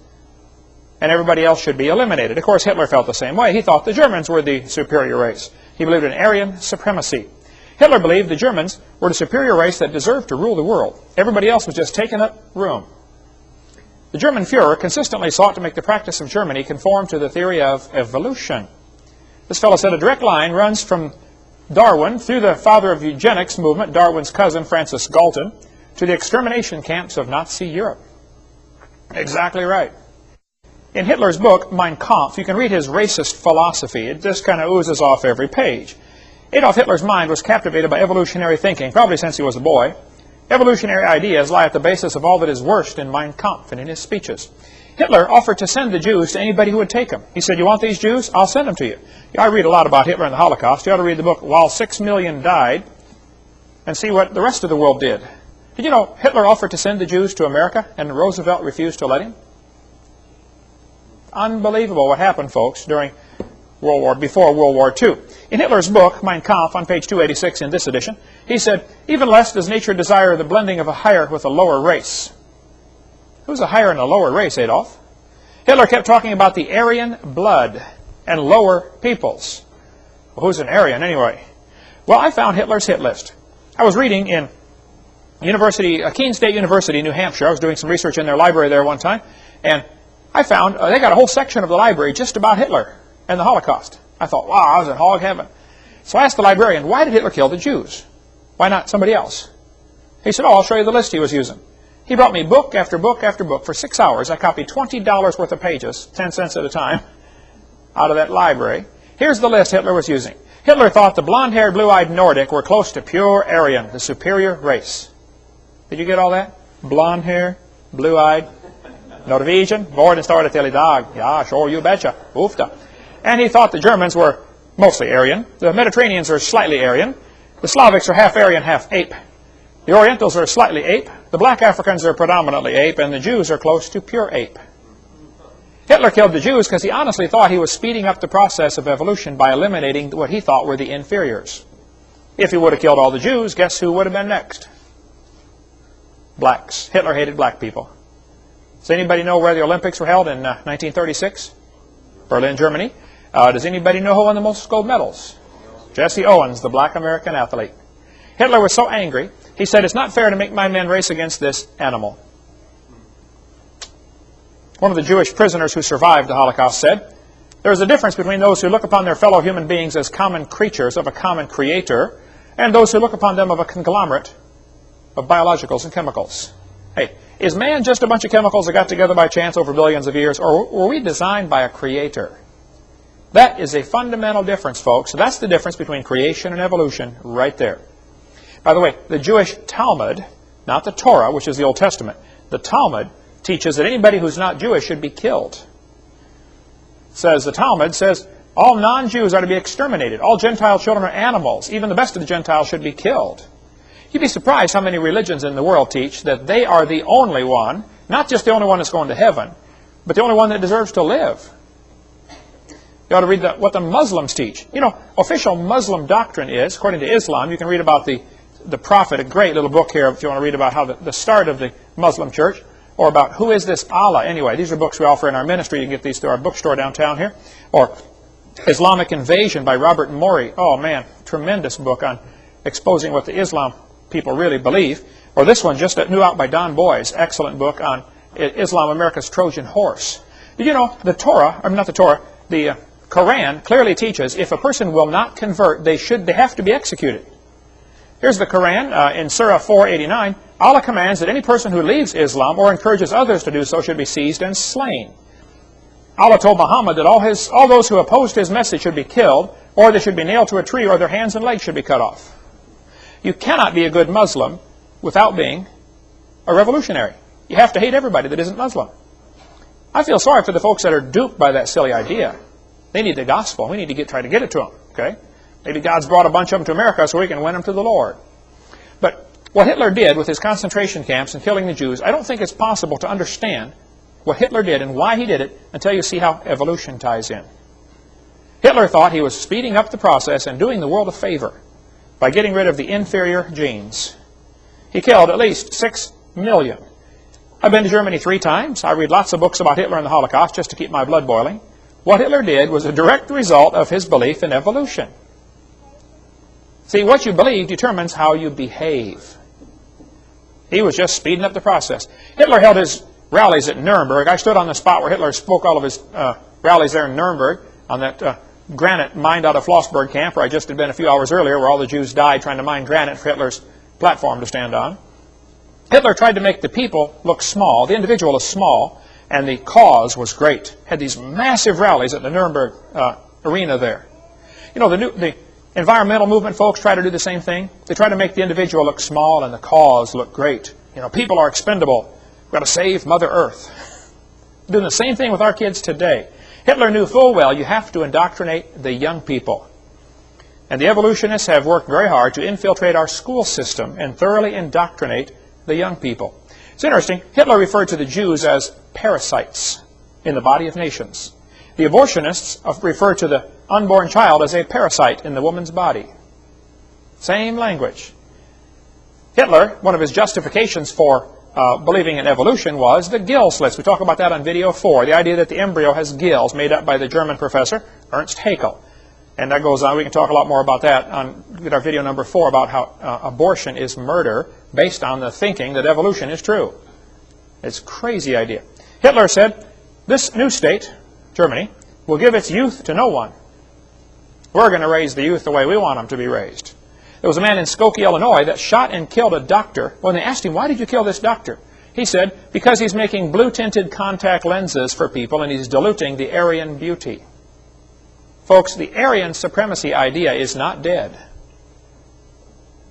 and everybody else should be eliminated. Of course, Hitler felt the same way. He thought the Germans were the superior race. He believed in Aryan supremacy. Hitler believed the Germans were the superior race that deserved to rule the world. Everybody else was just taking up room. The German Führer consistently sought to make the practice of Germany conform to the theory of evolution. This fellow said a direct line runs from Darwin through the father of eugenics movement, Darwin's cousin, Francis Galton, to the extermination camps of Nazi Europe. Exactly right. In Hitler's book, Mein Kampf, you can read his racist philosophy. It just kind of oozes off every page. Adolf Hitler's mind was captivated by evolutionary thinking, probably since he was a boy. Evolutionary ideas lie at the basis of all that is worst in Mein Kampf and in his speeches. Hitler offered to send the Jews to anybody who would take them. He said, you want these Jews? I'll send them to you. I read a lot about Hitler and the Holocaust. You ought to read the book While 6 Million Died and see what the rest of the world did. Did you know Hitler offered to send the Jews to America and Roosevelt refused to let him? Unbelievable what happened, folks, during before World War II. In Hitler's book, Mein Kampf, on page 286 in this edition, he said, even less does nature desire the blending of a higher with a lower race. Who's a higher and a lower race, Adolf? Hitler kept talking about the Aryan blood and lower peoples. Well, who's an Aryan anyway? Well, I found Hitler's hit list. I was reading in Keene State University, New Hampshire. I was doing some research in their library there one time, and I found they got a whole section of the library just about Hitler and the Holocaust. I thought, wow, I was in hog heaven. So I asked the librarian, why did Hitler kill the Jews? Why not somebody else? He said, oh, I'll show you the list he was using. He brought me book after book after book. For 6 hours, I copied $20 worth of pages, 10 cents at a time, out of that library. Here's the list Hitler was using. Hitler thought the blonde-haired, blue-eyed Nordic were close to pure Aryan, the superior race. Did you get all that? Blonde hair, blue-eyed, Norwegian, Vorden started till I dag. Ja, sure, you betcha. Oofta. And he thought the Germans were mostly Aryan. The Mediterraneans are slightly Aryan. The Slavics are half Aryan, half ape. The Orientals are slightly ape. The black Africans are predominantly ape. And the Jews are close to pure ape. Hitler killed the Jews because he honestly thought he was speeding up the process of evolution by eliminating what he thought were the inferiors. If he would have killed all the Jews, guess who would have been next? Blacks. Hitler hated black people. Does anybody know where the Olympics were held in 1936? Berlin, Germany. Does anybody know who won the most gold medals? Jesse Owens, the black American athlete. Hitler was so angry, he said, it's not fair to make my men race against this animal. One of the Jewish prisoners who survived the Holocaust said, there is a difference between those who look upon their fellow human beings as common creatures of a common creator and those who look upon them of a conglomerate of biologicals and chemicals. Hey, is man just a bunch of chemicals that got together by chance over billions of years, or were we designed by a creator? That is a fundamental difference, folks. So that's the difference between creation and evolution right there. By the way, the Jewish Talmud, not the Torah, which is the Old Testament, the Talmud teaches that anybody who's not Jewish should be killed. The Talmud says all non-Jews are to be exterminated. All Gentile children are animals. Even the best of the Gentiles should be killed. You'd be surprised how many religions in the world teach that they are the only one, not just the only one that's going to heaven, but the only one that deserves to live. You ought to read what the Muslims teach. You know, official Muslim doctrine is, according to Islam, you can read about the Prophet, a great little book here if you want to read about how the start of the Muslim church, or about who is this Allah. Anyway, these are books we offer in our ministry. You can get these through our bookstore downtown here. Or Islamic Invasion by Robert Morey. Oh man, tremendous book on exposing what the Islam people really believe. Or this one, just new out by Don Boys, excellent book on Islam, America's Trojan Horse. Did you know the Torah, I mean not the Torah, the Quran clearly teaches if a person will not convert, they have to be executed. Here's the Quran in Surah 489. Allah commands that any person who leaves Islam or encourages others to do so should be seized and slain. Allah told Muhammad that all those who opposed his message should be killed, or they should be nailed to a tree, or their hands and legs should be cut off. You cannot be a good Muslim without being a revolutionary. You have to hate everybody that isn't Muslim. I feel sorry for the folks that are duped by that silly idea. They need the gospel. We need to try to get it to them. Okay? Maybe God's brought a bunch of them to America so we can win them to the Lord. But what Hitler did with his concentration camps and killing the Jews, I don't think it's possible to understand what Hitler did and why he did it until you see how evolution ties in. Hitler thought he was speeding up the process and doing the world a favor by getting rid of the inferior genes. He killed at least 6 million. I've been to Germany 3 times. I read lots of books about Hitler and the Holocaust just to keep my blood boiling. What Hitler did was a direct result of his belief in evolution. See, what you believe determines how you behave. He was just speeding up the process. Hitler held his rallies at Nuremberg. I stood on the spot where Hitler spoke all of his rallies there in Nuremberg, on that granite mined out of Flossburg camp, where I just had been a few hours earlier, where all the Jews died trying to mine granite for Hitler's platform to stand on. Hitler tried to make the people look small, the individual is small, and the cause was great. Had these massive rallies at the Nuremberg arena there. You know, the environmental movement folks try to do the same thing. They try to make the individual look small and the cause look great. You know, people are expendable. We've got to save Mother Earth. Doing the same thing with our kids today. Hitler knew full well you have to indoctrinate the young people. And the evolutionists have worked very hard to infiltrate our school system and thoroughly indoctrinate the young people. It's interesting, Hitler referred to the Jews as parasites in the body of nations. The abortionists refer to the unborn child as a parasite in the woman's body. Same language. Hitler, one of his justifications for believing in evolution was the gill slits. We talk about that on video 4. The idea that the embryo has gills, made up by the German professor Ernst Haeckel. And that goes on. We can talk a lot more about that on our video number 4 about how abortion is murder based on the thinking that evolution is true. It's a crazy idea. Hitler said, this new state, Germany, will give its youth to no one. We're going to raise the youth the way we want them to be raised. There was a man in Skokie, Illinois that shot and killed a doctor. When they asked him, why did you kill this doctor? He said, because he's making blue-tinted contact lenses for people and he's diluting the Aryan beauty. Folks, the Aryan supremacy idea is not dead.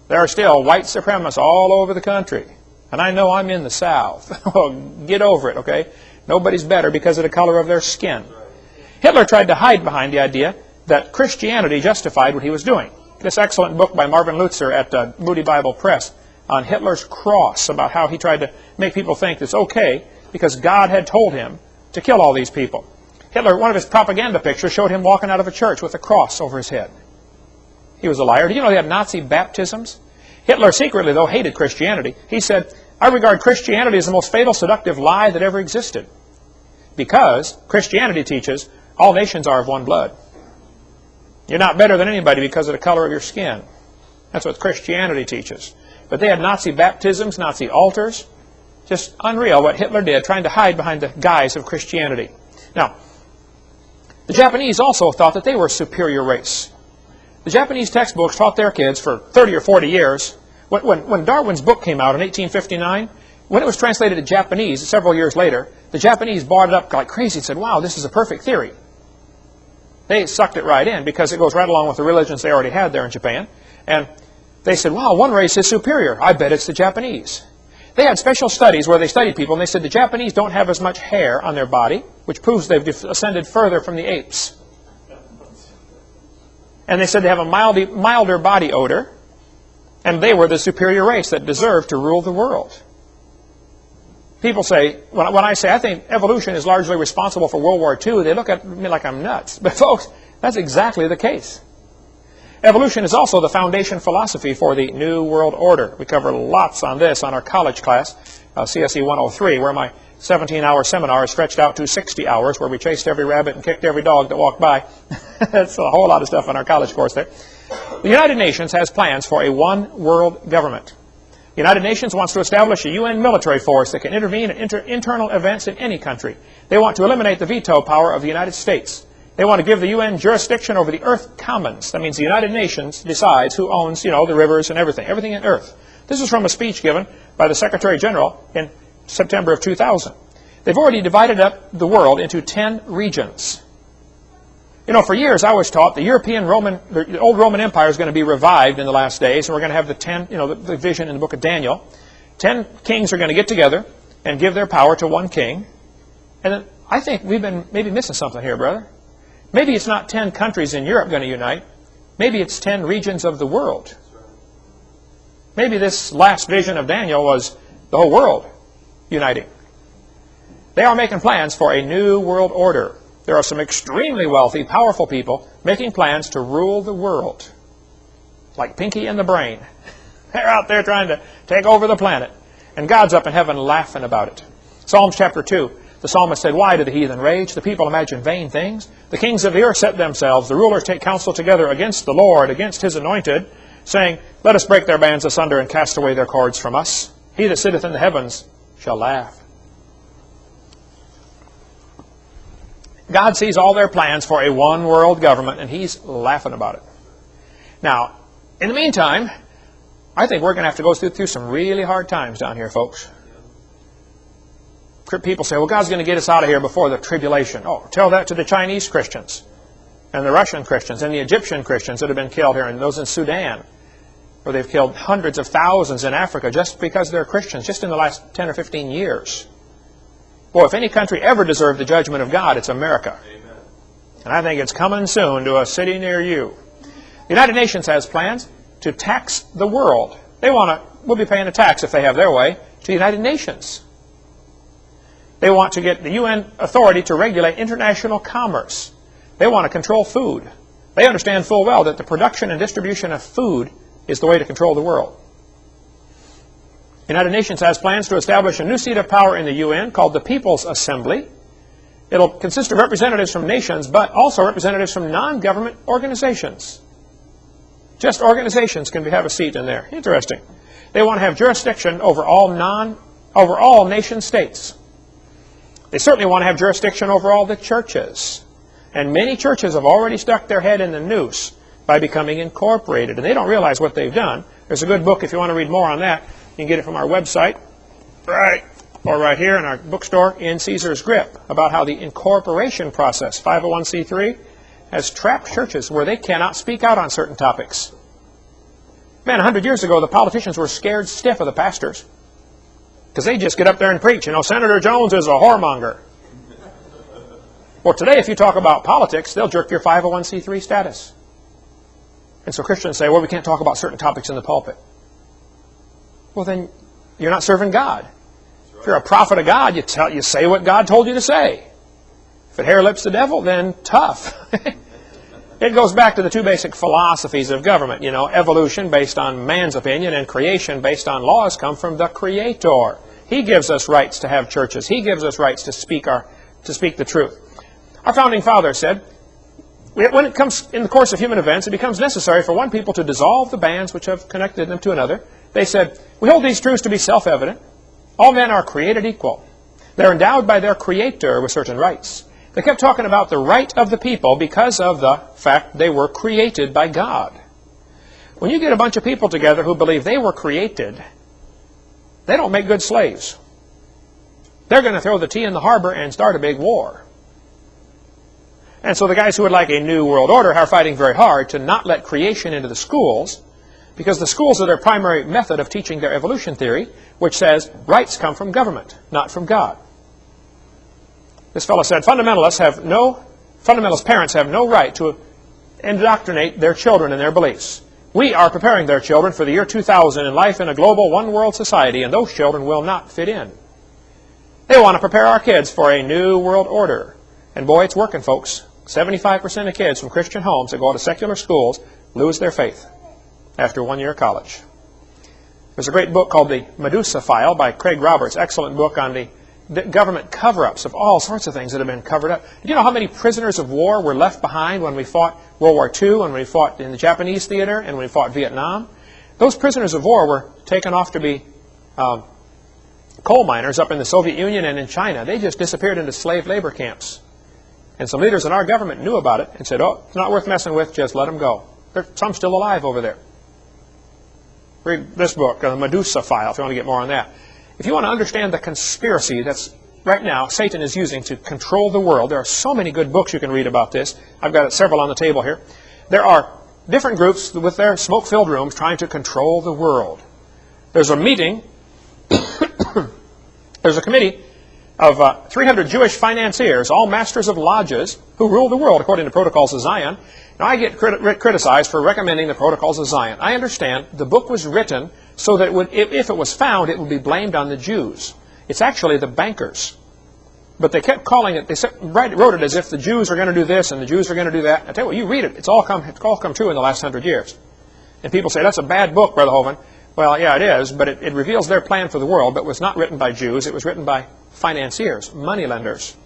There are still white supremacists all over the country. And I know I'm in the South. Well, get over it, okay? Nobody's better because of the color of their skin. Hitler tried to hide behind the idea that Christianity justified what he was doing. This excellent book by Marvin Lutzer at Moody Bible Press on Hitler's cross, about how he tried to make people think it's okay because God had told him to kill all these people. Hitler, one of his propaganda pictures showed him walking out of a church with a cross over his head. He was a liar. Did you know they had Nazi baptisms? Hitler secretly, though, hated Christianity. He said, I regard Christianity as the most fatal, seductive lie that ever existed. Because Christianity teaches all nations are of one blood. You're not better than anybody because of the color of your skin. That's what Christianity teaches. But they had Nazi baptisms, Nazi altars. Just unreal what Hitler did, trying to hide behind the guise of Christianity. Now, the Japanese also thought that they were a superior race. The Japanese textbooks taught their kids for 30 or 40 years. When Darwin's book came out in 1859, when it was translated to Japanese several years later, the Japanese bought it up like crazy and said, wow, this is a perfect theory. They sucked it right in because it goes right along with the religions they already had there in Japan. And they said, wow, one race is superior. I bet it's the Japanese. They had special studies where they studied people, and they said the Japanese don't have as much hair on their body, which proves they've ascended further from the apes. And they said they have a milder body odor, and they were the superior race that deserved to rule the world. People say, when I say I think evolution is largely responsible for World War II, they look at me like I'm nuts. But folks, that's exactly the case. Evolution is also the foundation philosophy for the New World Order. We cover lots on this on our college class, CSE 103, where my 17-hour seminar is stretched out to 60 hours, where we chased every rabbit and kicked every dog that walked by. That's a whole lot of stuff on our college course there. The United Nations has plans for a one-world government. The United Nations wants to establish a UN military force that can intervene in internal events in any country. They want to eliminate the veto power of the United States. They want to give the UN jurisdiction over the Earth Commons. That means the United Nations decides who owns, the rivers and everything in Earth. This is from a speech given by the Secretary General in September of 2000. They've already divided up the world into 10 regions. For years I was taught the old Roman Empire is going to be revived in the last days, and we're going to have the vision in the book of Daniel. 10 kings are going to get together and give their power to one king. And then I think we've been maybe missing something here, brother. Maybe it's not 10 countries in Europe going to unite. Maybe it's 10 regions of the world. Maybe this last vision of Daniel was the whole world uniting. They are making plans for a new world order. There are some extremely wealthy, powerful people making plans to rule the world. Like Pinky and the Brain. They're out there trying to take over the planet. And God's up in heaven laughing about it. Psalms chapter 2. The psalmist said, why do the heathen rage? The people imagine vain things. The kings of the earth set themselves. The rulers take counsel together against the Lord, against his anointed, saying, let us break their bands asunder and cast away their cords from us. He that sitteth in the heavens shall laugh. God sees all their plans for a one-world government, and he's laughing about it. Now, in the meantime, I think we're going to have to go through some really hard times down here, folks. People say, well, God's going to get us out of here before the tribulation. Oh, tell that to the Chinese Christians and the Russian Christians and the Egyptian Christians that have been killed here, and those in Sudan, where they've killed hundreds of thousands in Africa just because they're Christians, just in the last 10 or 15 years. Boy, if any country ever deserved the judgment of God, it's America. Amen. And I think it's coming soon to a city near you. The United Nations has plans to tax the world. We'll be paying a tax if they have their way to the United Nations. They want to get the UN authority to regulate international commerce. They want to control food. They understand full well that the production and distribution of food is the way to control the world. The United Nations has plans to establish a new seat of power in the UN called the People's Assembly. It'll consist of representatives from nations, but also representatives from non-government organizations. Just organizations can have a seat in there. Interesting. They want to have jurisdiction over all nation states. They certainly want to have jurisdiction over all the churches. And many churches have already stuck their head in the noose by becoming incorporated. And they don't realize what they've done. There's a good book if you want to read more on that. You can get it from our website. Right or right here in our bookstore, In Caesar's Grip, about how the incorporation process, 501c3, has trapped churches where they cannot speak out on certain topics. Man, 100 years ago, the politicians were scared stiff of the pastors because they just get up there and preach. You know, Senator Jones is a whoremonger. Well, today, if you talk about politics, they'll jerk your 501c3 status. And so Christians say, well, we can't talk about certain topics in the pulpit. Well, then you're not serving God. If you're a prophet of God, you say what God told you to say. If it hair lips the devil, then tough. It goes back to the two basic philosophies of government. You know, evolution based on man's opinion and creation based on laws come from the Creator. He gives us rights to have churches. He gives us rights to speak the truth. Our founding fathers said, when it comes in the course of human events, it becomes necessary for one people to dissolve the bands which have connected them to another. They said, we hold these truths to be self-evident. All men are created equal. They're endowed by their Creator with certain rights. They kept talking about the right of the people because of the fact they were created by God. When you get a bunch of people together who believe they were created, they don't make good slaves. They're going to throw the tea in the harbor and start a big war. And so the guys who would like a new world order are fighting very hard to not let creation into the schools, because the schools are their primary method of teaching their evolution theory, which says rights come from government, not from God. This fellow said, fundamentalist parents have no right to indoctrinate their children in their beliefs. We are preparing their children for the year 2000 and life in a global one-world society, and those children will not fit in. They want to prepare our kids for a new world order. And boy, it's working, folks. 75% of kids from Christian homes that go to secular schools lose their faith after 1 year of college. There's a great book called The Medusa File by Craig Roberts, excellent book on the government cover-ups of all sorts of things that have been covered up. Do you know how many prisoners of war were left behind when we fought World War II, when we fought in the Japanese theater, and when we fought Vietnam? Those prisoners of war were taken off to be coal miners up in the Soviet Union and in China. They just disappeared into slave labor camps. And some leaders in our government knew about it and said, oh, it's not worth messing with, just let them go. There's some still alive over there. Read this book, The Medusa File, if you want to get more on that. If you want to understand the conspiracy that's right now Satan is using to control the world, there are so many good books you can read about this. I've got several on the table here. There are different groups with their smoke-filled rooms trying to control the world. There's a meeting, there's a committee of 300 Jewish financiers, all masters of lodges, who rule the world according to Protocols of Zion. Now, I get criticized for recommending the Protocols of Zion. I understand the book was written so that it would, if it was found, it would be blamed on the Jews. It's actually the bankers. But they kept calling it, wrote it as if the Jews are going to do this and the Jews are going to do that. I tell you what, you read it, it's all come true in the last 100 years. And people say, that's a bad book, Brother Hovind. Well, yeah, it is, but it reveals their plan for the world, but was not written by Jews. It was written by financiers, moneylenders.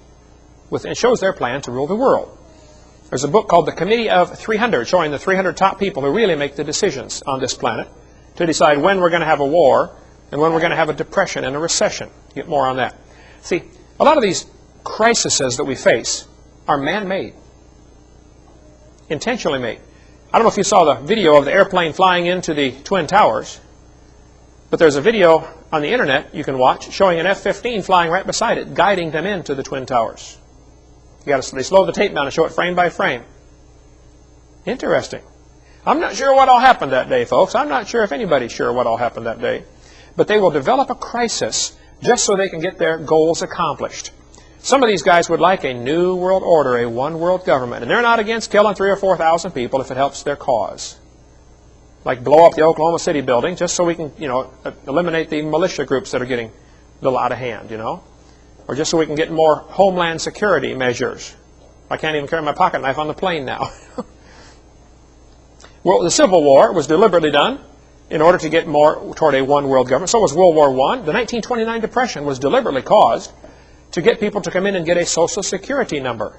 It shows their plan to rule the world. There's a book called The Committee of 300, showing the 300 top people who really make the decisions on this planet to decide when we're going to have a war and when we're going to have a depression and a recession. Get more on that. See, a lot of these crises that we face are man-made, intentionally made. I don't know if you saw the video of the airplane flying into the Twin Towers, but there's a video on the internet you can watch showing an F-15 flying right beside it, guiding them into the Twin Towers. They slow the tape down and show it frame by frame. Interesting. I'm not sure what all happened that day, folks. I'm not sure if anybody's sure what all happened that day. But they will develop a crisis just so they can get their goals accomplished. Some of these guys would like a new world order, a one-world government. And they're not against killing 3,000 or 4,000 people if it helps their cause. Like blow up the Oklahoma City building just so we can, eliminate the militia groups that are getting a little out of hand, Or just so we can get more homeland security measures. I can't even carry my pocket knife on the plane now. Well, the Civil War was deliberately done in order to get more toward a one-world government. So was World War I. The 1929 Depression was deliberately caused to get people to come in and get a Social Security number,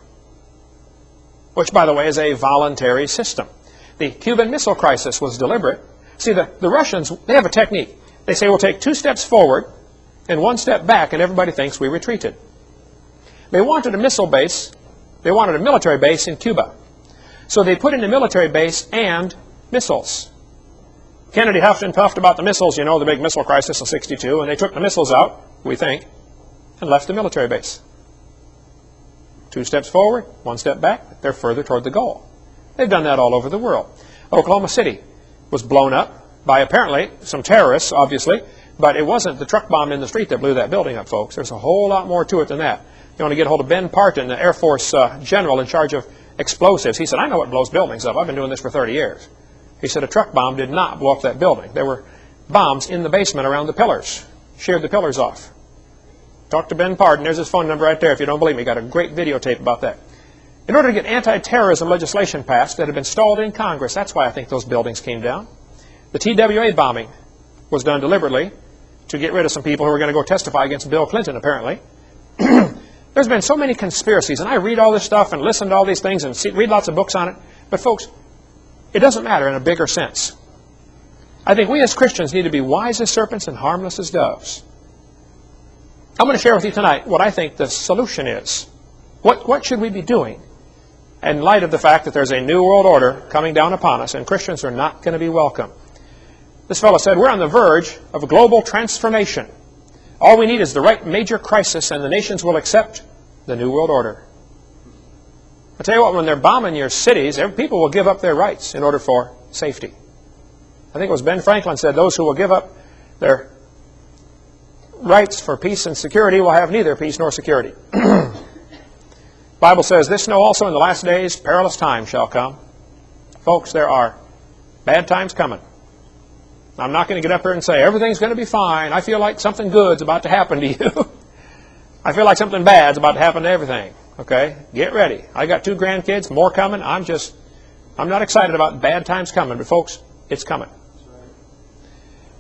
which, by the way, is a voluntary system. The Cuban Missile Crisis was deliberate. See, the Russians, they have a technique. They say we'll take 2 steps forward and 1 step back, and everybody thinks we retreated. They wanted a missile base. They wanted a military base in Cuba. So they put in a military base and missiles. Kennedy huffed and puffed about the missiles, the big missile crisis of '62, and they took the missiles out, we think. and left the military base. 2 steps forward, 1 step back, they're further toward the goal. They've done that all over the world. Oklahoma City was blown up by apparently some terrorists, obviously, but it wasn't the truck bomb in the street that blew that building up, folks. There's a whole lot more to it than that. You want to get a hold of Ben Parton, the Air Force general in charge of explosives. He said, I know what blows buildings up. I've been doing this for 30 years. He said a truck bomb did not blow up that building. There were bombs in the basement around the pillars. Sheared the pillars off. Talk to Ben Parton. There's his phone number right there if you don't believe me. Got a great videotape about that. In order to get anti-terrorism legislation passed that had been stalled in Congress, that's why I think those buildings came down. The TWA bombing was done deliberately to get rid of some people who were going to go testify against Bill Clinton, apparently. There's been so many conspiracies, and I read all this stuff and listen to all these things and read lots of books on it. But folks, it doesn't matter in a bigger sense. I think we as Christians need to be wise as serpents and harmless as doves. I'm going to share with you tonight what I think the solution is. What should we be doing in light of the fact that there's a new world order coming down upon us and Christians are not going to be welcome? This fellow said, we're on the verge of a global transformation. All we need is the right major crisis and the nations will accept the new world order. I'll tell you what, when they're bombing your cities, people will give up their rights in order for safety. I think it was Ben Franklin said, those who will give up their rights for peace and security will have neither peace nor security. Bible says, this know also in the last days perilous times shall come. Folks, there are bad times coming. I'm not going to get up here and say, everything's going to be fine. I feel like something good's about to happen to you. I feel like something bad's about to happen to everything. Okay? Get ready. I got 2 grandkids, more coming. I'm not excited about bad times coming, but folks, it's coming.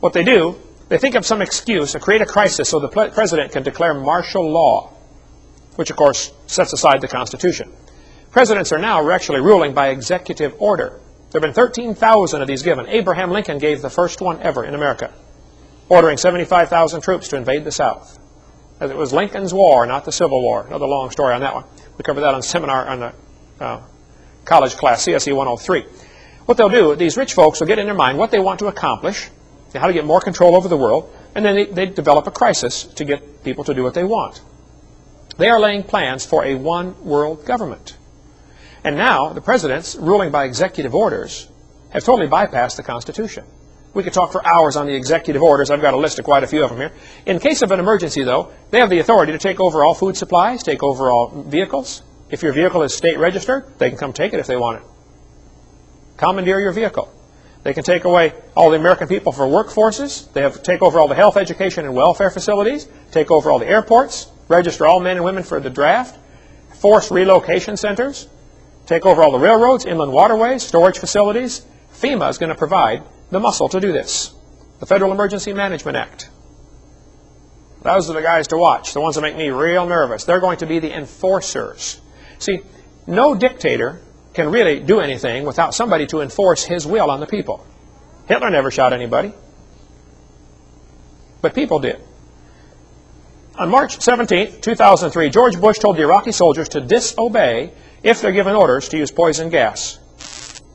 What they do, they think of some excuse to create a crisis so the president can declare martial law, which of course sets aside the Constitution. Presidents are now actually ruling by executive order. There have been 13,000 of these given. Abraham Lincoln gave the first one ever in America, ordering 75,000 troops to invade the South. As it was Lincoln's War, not the Civil War. Another long story on that one. We covered that on seminar on the college class, CSE 103. What they'll do, these rich folks will get in their mind what they want to accomplish, how to get more control over the world, and then they develop a crisis to get people to do what they want. They are laying plans for a one-world government. And now, the presidents, ruling by executive orders, have totally bypassed the Constitution. We could talk for hours on the executive orders. I've got a list of quite a few of them here. In case of an emergency, though, they have the authority to take over all food supplies, take over all vehicles. If your vehicle is state registered, they can come take it if they want it. Commandeer your vehicle. They can take away all the American people for workforces. They have to take over all the health, education, and welfare facilities, take over all the airports, register all men and women for the draft, force relocation centers, take over all the railroads, inland waterways, storage facilities. FEMA is going to provide the muscle to do this. The Federal Emergency Management Act. Those are the guys to watch, the ones that make me real nervous. They're going to be the enforcers. See, no dictator can really do anything without somebody to enforce his will on the people. Hitler never shot anybody, but people did. On March 17, 2003, George Bush told the Iraqi soldiers to disobey if they're given orders to use poison gas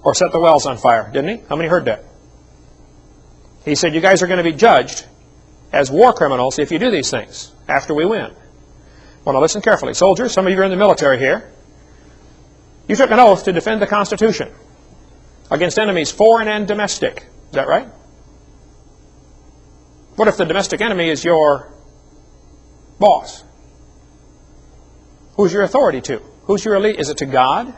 or set the wells on fire, didn't he? How many heard that? He said, you guys are going to be judged as war criminals if you do these things after we win. Well, now listen carefully. Soldiers, some of you are in the military here. You took an oath to defend the Constitution against enemies foreign and domestic. Is that right? What if the domestic enemy is your boss? Who's your authority to? Who's your elite? Is it to God?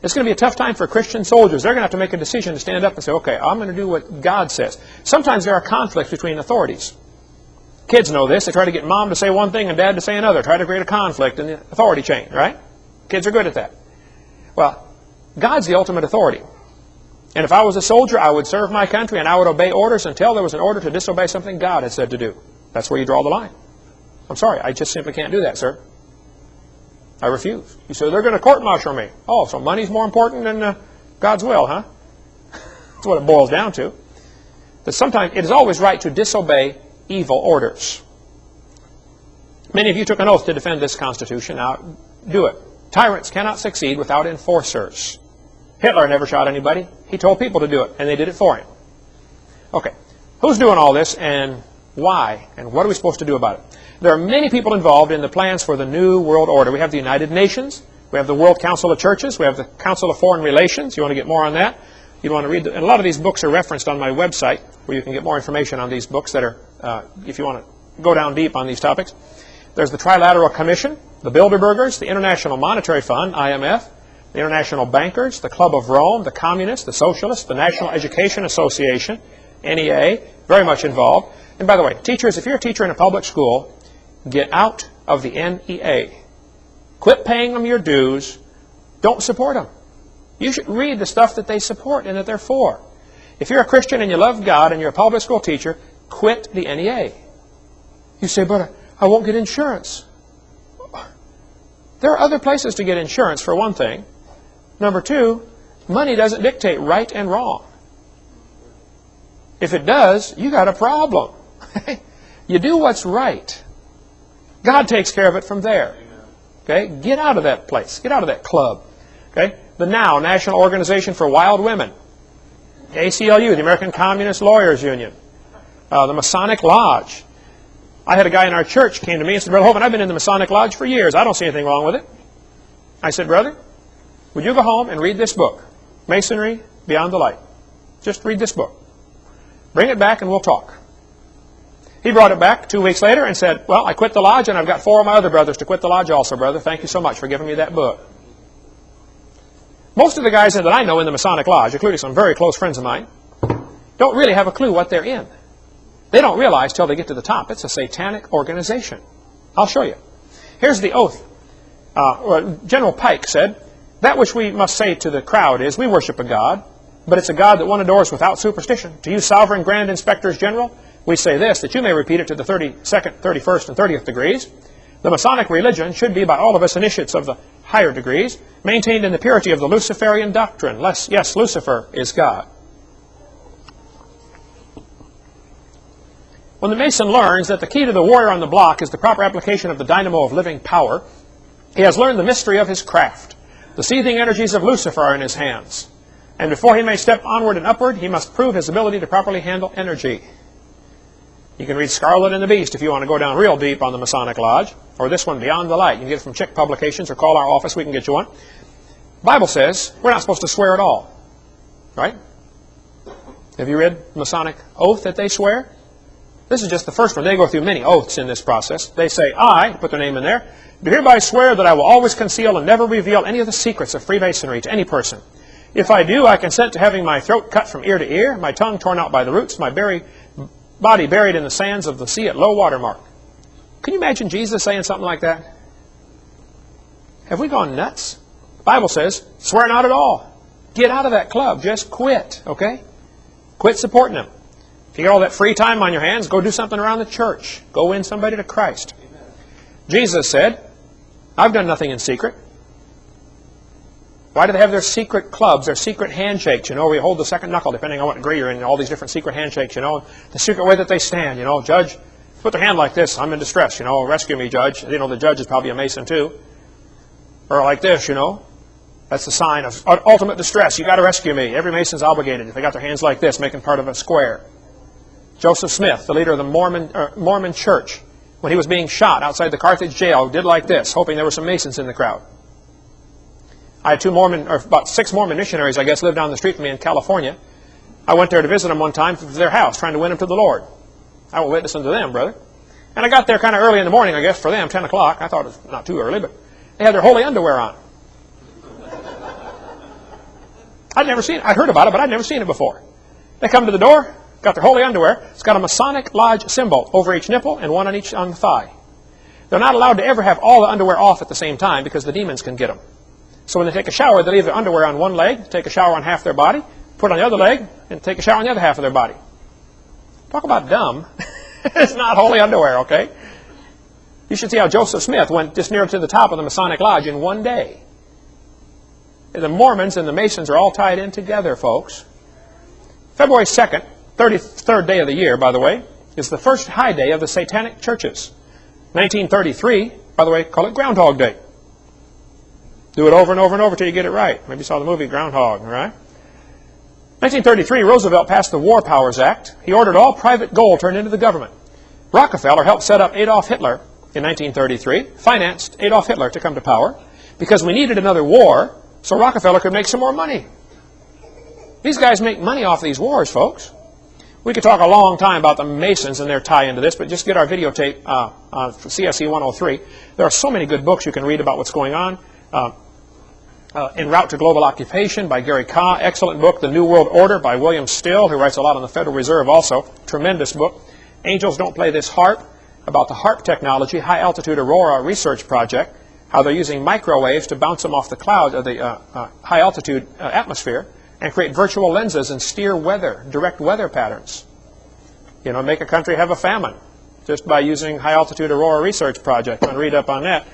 It's going to be a tough time for Christian soldiers. They're going to have to make a decision to stand up and say, okay, I'm going to do what God says. Sometimes there are conflicts between authorities. Kids know this. They try to get mom to say one thing and dad to say another. Try to create a conflict in the authority chain, right? Kids are good at that. Well, God's the ultimate authority. And if I was a soldier, I would serve my country and I would obey orders until there was an order to disobey something God had said to do. That's where you draw the line. I'm sorry, I just simply can't do that, sir. I refuse. You say, they're going to court-martial me. Oh, so money's more important than God's will, huh? That's what it boils down to. That sometimes it is always right to disobey evil orders. Many of you took an oath to defend this Constitution. Now, do it. Tyrants cannot succeed without enforcers. Hitler never shot anybody. He told people to do it, and they did it for him. Okay, who's doing all this, and Why? And what are we supposed to do about it? There are many people involved in the plans for the New World Order. We have the United Nations. We have the World Council of Churches. We have the Council of Foreign Relations. You want to get more on that? You want to read, and a lot of these books are referenced on my website, where you can get more information on these books that are, if you want to go down deep on these topics. There's the Trilateral Commission, the Bilderbergers, the International Monetary Fund, IMF, the International Bankers, the Club of Rome, the Communists, the Socialists, the National Education Association, NEA, very much involved. And by the way, teachers, if you're a teacher in a public school, get out of the NEA. Quit paying them your dues. Don't support them. You should read the stuff that they support and that they're for. If you're a Christian and you love God and you're a public school teacher, quit the NEA. You say, but I won't get insurance. There are other places to get insurance, for one thing. Number two, money doesn't dictate right and wrong. If it does, you got a problem. You do what's right. God takes care of it from there. Okay? Get out of that place. Get out of that club. Okay? The NOW, National Organization for Wild Women. ACLU, the American Communist Lawyers Union. The Masonic Lodge. I had a guy in our church came to me and said, Brother Hovind, I've been in the Masonic Lodge for years. I don't see anything wrong with it. I said, brother, would you go home and read this book, Masonry Beyond the Light? Just read this book. Bring it back and we'll talk. He brought it back 2 weeks later and said, well, I quit the lodge and I've got 4 of my other brothers to quit the lodge also, brother. Thank you so much for giving me that book. Most of the guys that I know in the Masonic Lodge, including some very close friends of mine, don't really have a clue what they're in. They don't realize till they get to the top. It's a satanic organization. I'll show you. Here's the oath. General Pike said, that which we must say to the crowd is, we worship a God, but it's a God that one adores without superstition. To you, sovereign grand inspectors general, we say this, that you may repeat it to the 32nd, 31st, and 30th degrees. The Masonic religion should be by all of us initiates of the higher degrees, maintained in the purity of the Luciferian doctrine. Yes, Lucifer is God. When the Mason learns that the key to the warrior on the block is the proper application of the dynamo of living power, he has learned the mystery of his craft. The seething energies of Lucifer are in his hands. And before he may step onward and upward, he must prove his ability to properly handle energy. You can read Scarlet and the Beast if you want to go down real deep on the Masonic Lodge, or this one, Beyond the Light. You can get it from Chick Publications or call our office. We can get you one. The Bible says we're not supposed to swear at all. Right? Have you read the Masonic oath that they swear? This is just the first one. They go through many oaths in this process. They say, I, put their name in there, do hereby swear that I will always conceal and never reveal any of the secrets of Freemasonry to any person. If I do, I consent to having my throat cut from ear to ear, my tongue torn out by the roots, my body buried in the sands of the sea at low water mark. Can you imagine Jesus saying something like that? Have we gone nuts? The Bible says, swear not at all. Get out of that club. Just quit, okay? Quit supporting them. If you get all that free time on your hands, go do something around the church. Go win somebody to Christ. Amen. Jesus said, I've done nothing in secret. Why do they have their secret clubs, their secret handshakes, you know, where you hold the second knuckle, depending on what degree you're in, all these different secret handshakes, you know, the secret way that they stand, you know, judge, put their hand like this, I'm in distress, you know, rescue me, judge. You know, the judge is probably a Mason too. Or like this, you know, that's the sign of ultimate distress, you got to rescue me. Every Mason's obligated if they got their hands like this, making part of a square. Joseph Smith, the leader of the Mormon church, when he was being shot outside the Carthage jail, did like this, hoping there were some Masons in the crowd. I had about 6 Mormon missionaries, I guess, lived down the street from me in California. I went there to visit them one time to their house, trying to win them to the Lord. I will witness unto them, brother. And I got there kind of early in the morning, I guess, for them, 10 o'clock. I thought it was not too early, but they had their holy underwear on. I'd never seen it. I'd heard about it, but I'd never seen it before. They come to the door, got their holy underwear. It's got a Masonic Lodge symbol over each nipple and one on each on the thigh. They're not allowed to ever have all the underwear off at the same time because the demons can get them. So when they take a shower, they leave their underwear on one leg, take a shower on half their body, put it on the other leg, and take a shower on the other half of their body. Talk about dumb. It's not holy underwear, okay? You should see how Joseph Smith went just near to the top of the Masonic Lodge in one day. The Mormons and the Masons are all tied in together, folks. February 2nd, 33rd day of the year, by the way, is the first high day of the Satanic churches. 1933, by the way, call it Groundhog Day. Do it over and over and over till you get it right. Maybe you saw the movie Groundhog, all right? 1933, Roosevelt passed the War Powers Act. He ordered all private gold turned into the government. Rockefeller helped set up Adolf Hitler in 1933, financed Adolf Hitler to come to power, because we needed another war so Rockefeller could make some more money. These guys make money off these wars, folks. We could talk a long time about the Masons and their tie into this, but just get our videotape on CSE 103. There are so many good books you can read about what's going on. En Route to Global Occupation by Gary Kah, excellent book. The New World Order by William Still, who writes a lot on the Federal Reserve also, tremendous book. Angels Don't Play This Harp, about the HARP technology, High Altitude Aurora Research Project, how they're using microwaves to bounce them off the cloud of the high altitude atmosphere and create virtual lenses and steer weather, direct weather patterns. You know, make a country have a famine just by using High Altitude Aurora Research Project. You want to read up on that?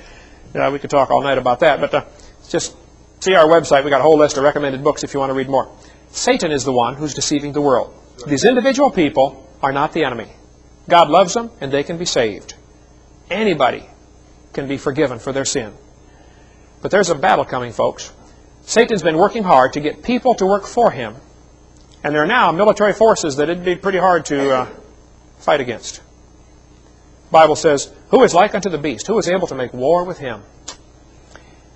We could talk all night about that, but just see our website. We got a whole list of recommended books if you want to read more. Satan is the one who's deceiving the world. These individual people are not the enemy. God loves them and they can be saved. Anybody can be forgiven for their sin. But there's a battle coming, folks. Satan's been working hard to get people to work for him. And there are now military forces that it'd be pretty hard to fight against. The Bible says, who is like unto the beast? Who is able to make war with him?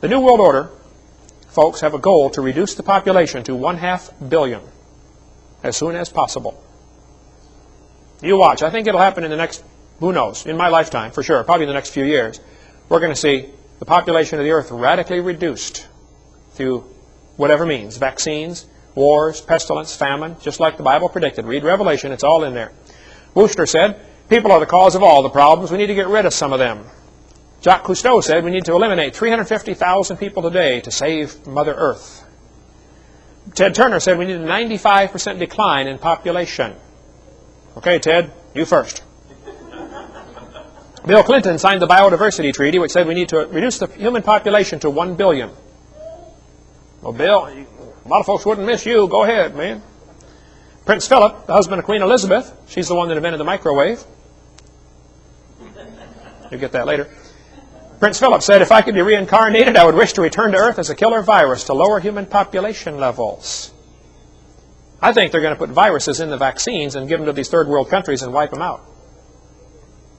The New World Order, folks, have a goal to reduce the population to 1/2 billion as soon as possible. You watch. I think it'll happen in the next, who knows, in my lifetime, for sure, probably in the next few years. We're going to see the population of the earth radically reduced through whatever means, vaccines, wars, pestilence, famine, just like the Bible predicted. Read Revelation, it's all in there. Wooster said, people are the cause of all the problems. We need to get rid of some of them. Jacques Cousteau said we need to eliminate 350,000 people today to save Mother Earth. Ted Turner said we need a 95% decline in population. Okay, Ted, you first. Bill Clinton signed the Biodiversity Treaty, which said we need to reduce the human population to 1 billion. Well, Bill, a lot of folks wouldn't miss you. Go ahead, man. Prince Philip, the husband of Queen Elizabeth, she's the one that invented the microwave. You'll get that later. Prince Philip said, if I could be reincarnated, I would wish to return to Earth as a killer virus to lower human population levels. I think they're going to put viruses in the vaccines and give them to these third world countries and wipe them out.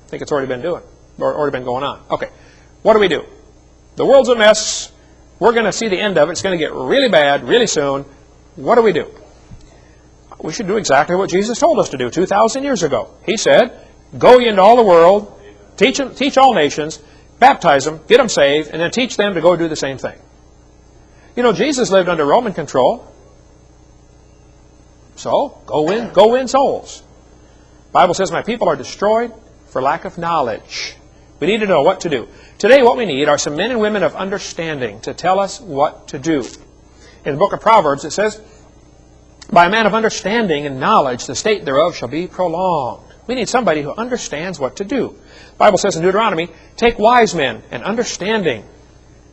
I think it's already been going on. Okay, what do we do? The world's a mess. We're going to see the end of it. It's going to get really bad really soon. What do we do? We should do exactly what Jesus told us to do 2,000 years ago. He said, go ye into all the world, teach all nations, baptize them, get them saved, and then teach them to go do the same thing. You know, Jesus lived under Roman control. So, go win souls. The Bible says, my people are destroyed for lack of knowledge. We need to know what to do. Today what we need are some men and women of understanding to tell us what to do. In the book of Proverbs it says, by a man of understanding and knowledge the state thereof shall be prolonged. We need somebody who understands what to do. The Bible says in Deuteronomy, take wise men and understanding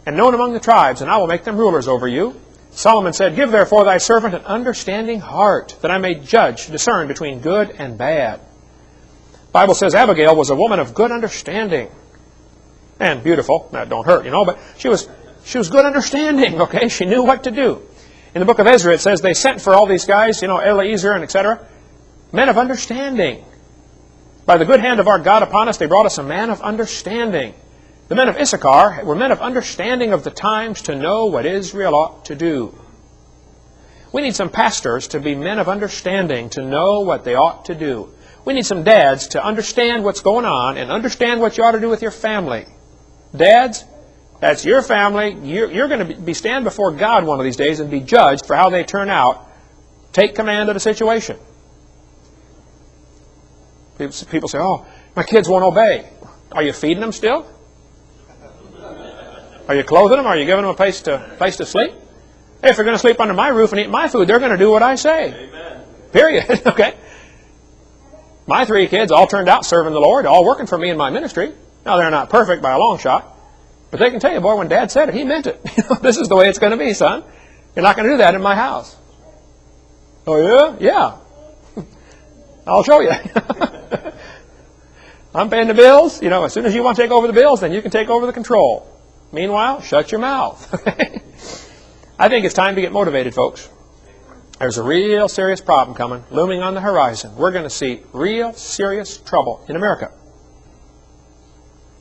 and known among the tribes, and I will make them rulers over you. Solomon said, give therefore thy servant an understanding heart, that I may discern between good and bad. The Bible says Abigail was a woman of good understanding. And beautiful. That don't hurt, you know, but she was good understanding, okay? She knew what to do. In the book of Ezra it says they sent for all these guys, you know, Eliezer and etc. Men of understanding. By the good hand of our God upon us, they brought us a man of understanding. The men of Issachar were men of understanding of the times to know what Israel ought to do. We need some pastors to be men of understanding to know what they ought to do. We need some dads to understand what's going on and understand what you ought to do with your family. Dads, that's your family. You're going to stand before God one of these days and be judged for how they turn out. Take command of the situation. People say, oh, my kids won't obey. Are you feeding them still? Are you clothing them? Are you giving them a place to sleep? If they're going to sleep under my roof and eat my food, they're going to do what I say. Amen. Period. Okay. My 3 kids all turned out serving the Lord, all working for me in my ministry. Now, they're not perfect by a long shot, but they can tell you, boy, when Dad said it, he meant it. This is the way it's going to be, son. You're not going to do that in my house. Oh, yeah? Yeah. I'll show you. I'm paying the bills. You know, as soon as you want to take over the bills, then you can take over the control. Meanwhile, shut your mouth. I think it's time to get motivated, folks. There's a real serious problem coming, looming on the horizon. We're going to see real serious trouble in America.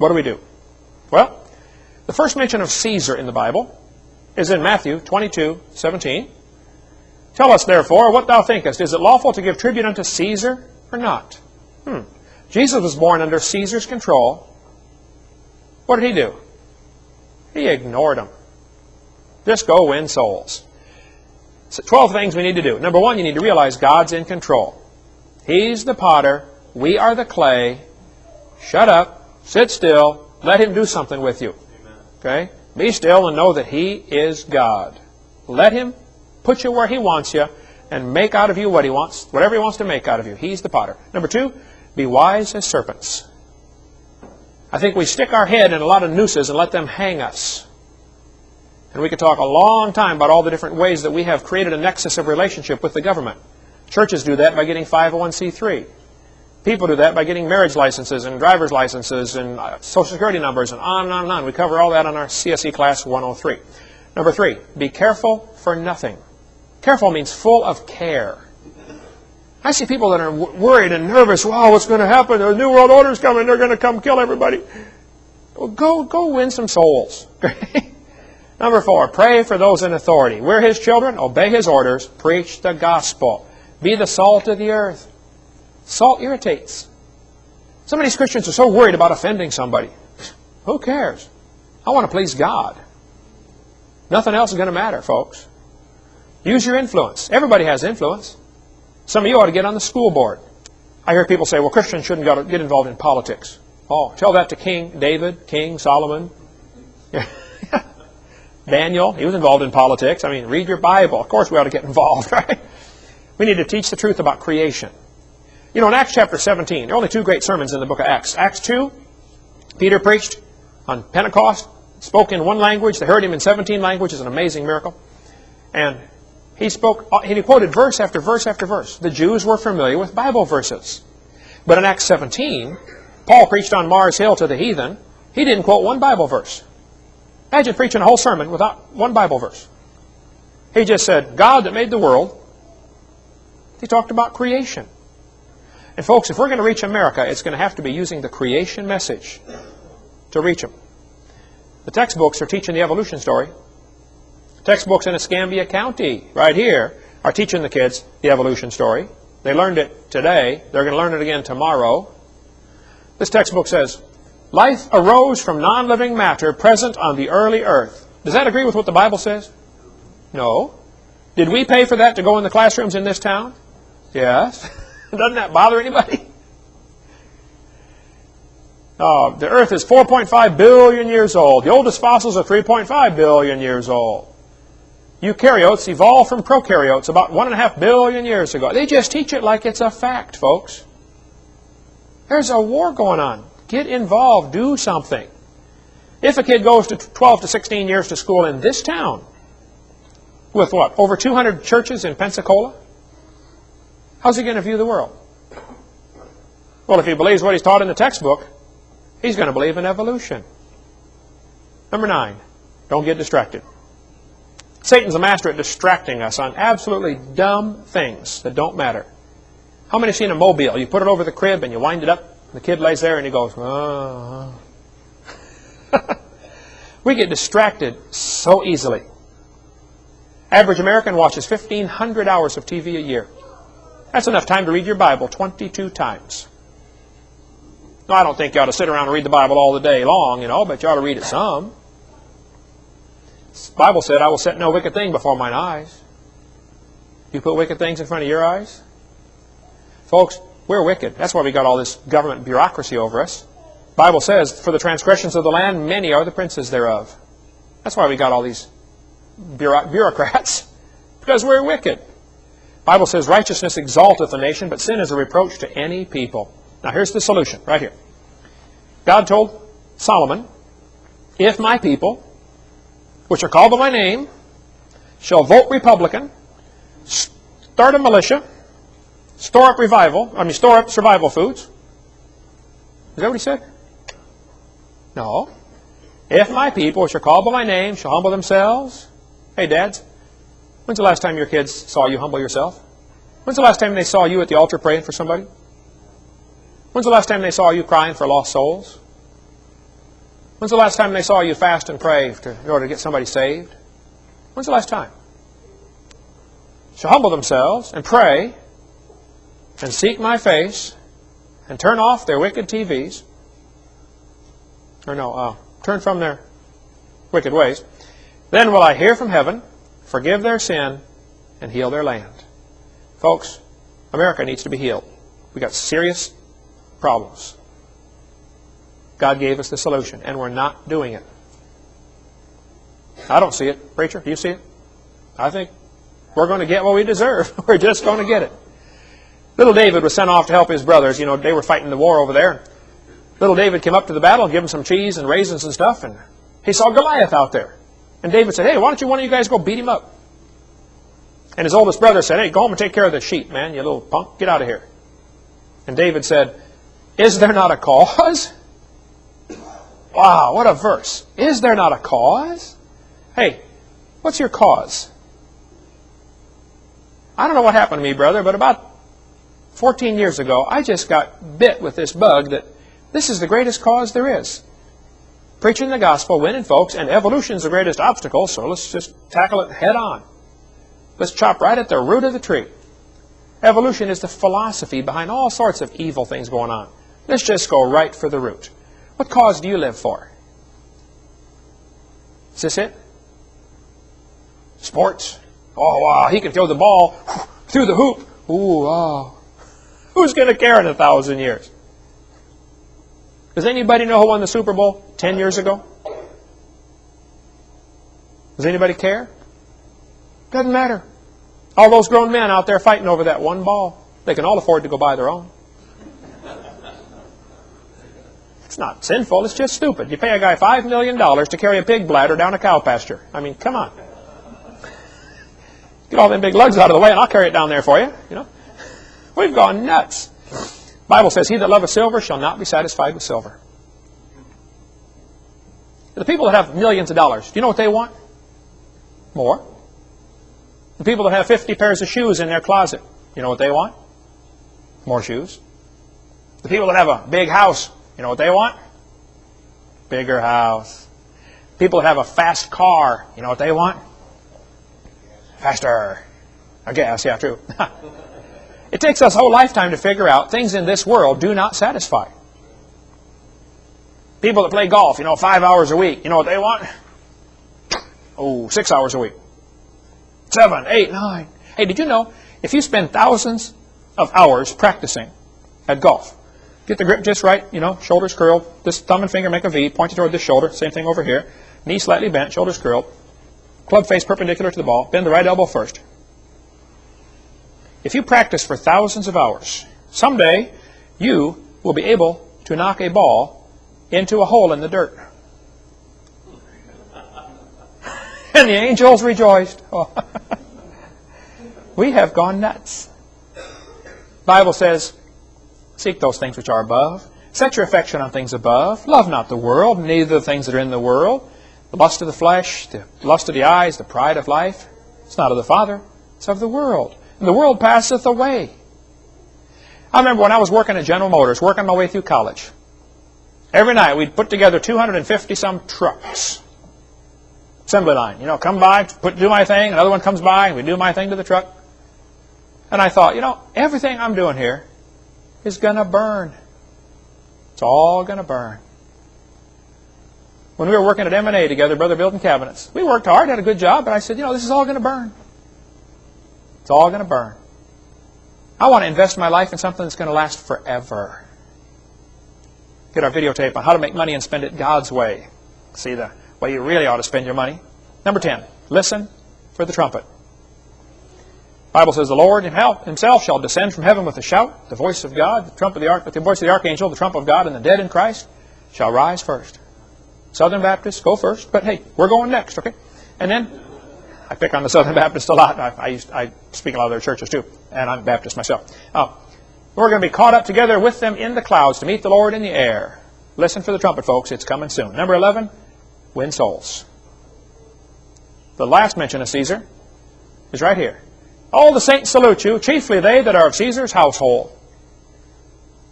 what do we do? Well, the first mention of Caesar in the Bible is in Matthew 22:17. Tell us, therefore, what thou thinkest. Is it lawful to give tribute unto Caesar or not? Jesus was born under Caesar's control. What did he do? He ignored him. Just go win souls. So 12 things we need to do. Number one, you need to realize God's in control. He's the potter. We are the clay. Shut up. Sit still. Let Him do something with you. Okay? Be still and know that He is God. Let Him put you where He wants you and make out of you what He wants, whatever He wants to make out of you. He's the potter. Number two, be wise as serpents. I think we stick our head in a lot of nooses and let them hang us. And we could talk a long time about all the different ways that we have created a nexus of relationship with the government. Churches do that by getting 501c3. People do that by getting marriage licenses and driver's licenses and Social Security numbers and on and on and on. We cover all that on our CSE class 103. Number three, be careful for nothing. Careful means full of care. I see people that are worried and nervous. Wow, what's going to happen? The New World Order's coming. They're going to come kill everybody. Well, go win some souls. Number four, pray for those in authority. We're His children. Obey His orders. Preach the gospel. Be the salt of the earth. Salt irritates. Some of these Christians are so worried about offending somebody. Who cares? I want to please God. Nothing else is going to matter, folks. Use your influence. Everybody has influence. Some of you ought to get on the school board. I hear people say, well, Christians shouldn't get involved in politics. Oh, tell that to King David, King Solomon. Daniel, he was involved in politics. I mean, read your Bible. Of course we ought to get involved, right? We need to teach the truth about creation. You know, in Acts chapter 17, there are only two great sermons in the book of Acts. Acts 2, Peter preached on Pentecost, spoke in one language. They heard him in 17 languages, an amazing miracle. And he quoted verse after verse after verse. The Jews were familiar with Bible verses. But in Acts 17, Paul preached on Mars Hill to the heathen. He didn't quote one Bible verse. Imagine preaching a whole sermon without one Bible verse. He just said, God that made the world. He talked about creation. And folks, if we're going to reach America, it's going to have to be using the creation message to reach them. The textbooks are teaching the evolution story. Textbooks in Escambia County, right here, are teaching the kids the evolution story. They learned it today. They're going to learn it again tomorrow. This textbook says, life arose from non-living matter present on the early earth. Does that agree with what the Bible says? No. Did we pay for that to go in the classrooms in this town? Yes. Doesn't that bother anybody? Oh, the earth is 4.5 billion years old. The oldest fossils are 3.5 billion years old. Eukaryotes evolved from prokaryotes about 1.5 billion years ago. They just teach it like it's a fact, folks. There's a war going on. Get involved. Do something. If a kid goes to 12 to 16 years to school in this town, with what, over 200 churches in Pensacola, how's he going to view the world? Well, if he believes what he's taught in the textbook, he's going to believe in evolution. Number 9, don't get distracted. Satan's a master at distracting us on absolutely dumb things that don't matter. How many have seen a mobile? You put it over the crib and you wind it up. The kid lays there and he goes, oh. We get distracted so easily. Average American watches 1,500 hours of TV a year. That's enough time to read your Bible 22 times. Now, I don't think you ought to sit around and read the Bible all the day long, but you ought to read it some. The Bible said, I will set no wicked thing before mine eyes. You put wicked things in front of your eyes? Folks, we're wicked. That's why we got all this government bureaucracy over us. The Bible says, for the transgressions of the land, many are the princes thereof. That's why we got all these bureaucrats. Because we're wicked. The Bible says, righteousness exalteth a nation, but sin is a reproach to any people. Now here's the solution, right here. God told Solomon, if my people, which are called by my name, shall vote Republican, start a militia, store up survival foods. Is that what he said? No. If my people, which are called by my name, shall humble themselves. Hey, dads, when's the last time your kids saw you humble yourself? When's the last time they saw you at the altar praying for somebody? When's the last time they saw you crying for lost souls? When's the last time they saw you fast and pray in order to get somebody saved? When's the last time? Shall humble themselves and pray and seek my face and turn off their wicked TVs. Or no, turn from their wicked ways. Then will I hear from heaven, forgive their sin, and heal their land. Folks, America needs to be healed. We've got serious problems. God gave us the solution, and we're not doing it. I don't see it. Preacher, do you see it? I think we're going to get what we deserve. We're just going to get it. Little David was sent off to help his brothers. You know, they were fighting the war over there. Little David came up to the battle and gave him some cheese and raisins and stuff, and he saw Goliath out there. And David said, hey, why don't you one of you guys go beat him up? And his oldest brother said, hey, go home and take care of the sheep, man, you little punk. Get out of here. And David said, is there not a cause? Wow, what a verse. Is there not a cause? Hey, what's your cause? I don't know what happened to me, brother, but about 14 years ago, I just got bit with this bug that this is the greatest cause there is. Preaching the gospel, winning folks, and evolution is the greatest obstacle, so let's just tackle it head on. Let's chop right at the root of the tree. Evolution is the philosophy behind all sorts of evil things going on. Let's just go right for the root. What cause do you live for? Is this it? Sports? Oh, wow, he can throw the ball through the hoop. Ooh, wow. Who's going to care in 1,000 years? Does anybody know who won the Super Bowl 10 years ago? Does anybody care? Doesn't matter. All those grown men out there fighting over that one ball. They can all afford to go buy their own. It's not sinful, it's just stupid. You pay a guy $5 million to carry a pig bladder down a cow pasture. I mean, come on. Get all them big lugs out of the way and I'll carry it down there for you. You know, we've gone nuts. The Bible says, he that loveth silver shall not be satisfied with silver. The people that have millions of dollars, do you know what they want? More. The people that have 50 pairs of shoes in their closet, you know what they want? More shoes. The people that have a big house, you know what they want? Bigger house. People that have a fast car, you know what they want? Faster. I guess, yeah, true. It takes us a whole lifetime to figure out things in this world do not satisfy. People that play golf, 5 hours a week, you know what they want? Oh, 6 hours a week. 7, 8, 9. Hey, did you know if you spend thousands of hours practicing at golf, get the grip just right, shoulders curled, this thumb and finger make a V, pointed toward this shoulder, same thing over here, knees slightly bent, shoulders curled, club face perpendicular to the ball, bend the right elbow first. If you practice for thousands of hours, someday you will be able to knock a ball into a hole in the dirt. And the angels rejoiced. Oh. We have gone nuts. The Bible says, seek those things which are above. Set your affection on things above. Love not the world, neither the things that are in the world. The lust of the flesh, the lust of the eyes, the pride of life. It's not of the Father, it's of the world. And the world passeth away. I remember when I was working at General Motors, working my way through college. Every night we'd put together 250-some trucks. Assembly line, come by, do my thing, another one comes by, and we do my thing to the truck. And I thought, everything I'm doing here is going to burn. It's all going to burn. When we were working at M&A together, brother building cabinets, we worked hard, had a good job, but I said, this is all going to burn. It's all going to burn. I want to invest my life in something that's going to last forever. Get our videotape on how to make money and spend it God's way. See the way you really ought to spend your money. Number 10, listen for the trumpet. The Bible says, the Lord himself shall descend from heaven with a shout, the voice of God, the voice of the archangel, the trump of God, and the dead in Christ shall rise first. Southern Baptists, go first, but hey, we're going next, okay? And then, I pick on the Southern Baptists a lot. I speak in a lot of their churches too, and I'm Baptist myself. We're going to be caught up together with them in the clouds to meet the Lord in the air. Listen for the trumpet, folks. It's coming soon. Number 11, win souls. The last mention of Caesar is right here. All the saints salute you, chiefly they that are of Caesar's household.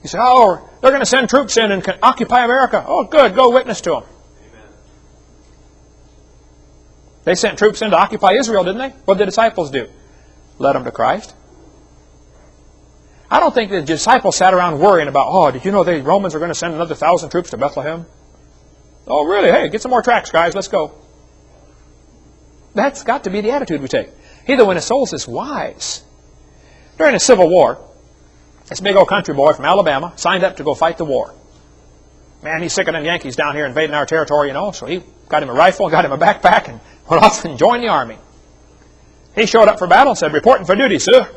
You say, they're going to send troops in and occupy America. Oh, good, go witness to them. They sent troops in to occupy Israel, didn't they? What did the disciples do? Led them to Christ. I don't think the disciples sat around worrying about, oh, did you know the Romans are going to send another 1,000 troops to Bethlehem? Oh, really? Hey, get some more tracks, guys. Let's go. That's got to be the attitude we take. He that winneth souls is wise. During the Civil War, this big old country boy from Alabama signed up to go fight the war. Man, he's sick of them Yankees down here invading our territory, you know, so he got him a rifle, got him a backpack, and went off and joined the army. He showed up for battle and said, reporting for duty, sir.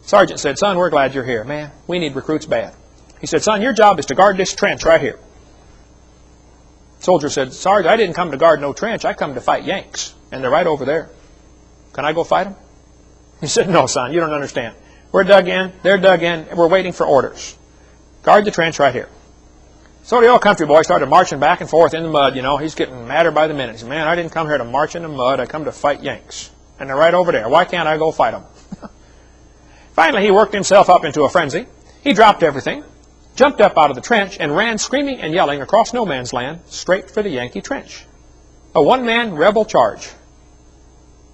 Sergeant said, son, we're glad you're here. Man, we need recruits bad. He said, son, your job is to guard this trench right here. Soldier said, Sarge, I didn't come to guard no trench. I come to fight Yanks, and they're right over there. Can I go fight them? He said, no, son, you don't understand. We're dug in, they're dug in, and we're waiting for orders. Guard the trench right here. So the old country boy started marching back and forth in the mud, you know. He's getting madder by the minute. He said, man, I didn't come here to march in the mud. I come to fight Yanks. And they're right over there. Why can't I go fight them? Finally, he worked himself up into a frenzy. He dropped everything, jumped up out of the trench, and ran screaming and yelling across no man's land straight for the Yankee trench. A one-man rebel charge.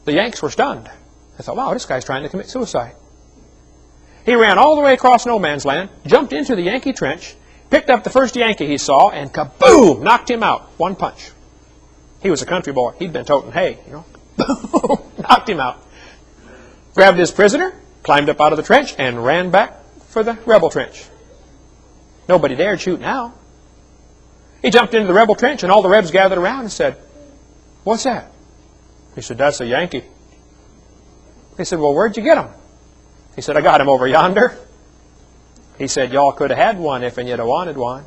The Yanks were stunned. They thought, wow, this guy's trying to commit suicide. He ran all the way across no man's land, jumped into the Yankee trench, picked up the first Yankee he saw, and kaboom, knocked him out. One punch. He was a country boy. He'd been toting hay, you know. Boom, knocked him out. Grabbed his prisoner, climbed up out of the trench, and ran back for the rebel trench. Nobody dared shoot now. He jumped into the rebel trench, and all the rebs gathered around and said, what's that? He said, that's a Yankee. He said, well, where'd you get him? He said, I got him over yonder. He said, y'all could have had one if you'd have wanted one.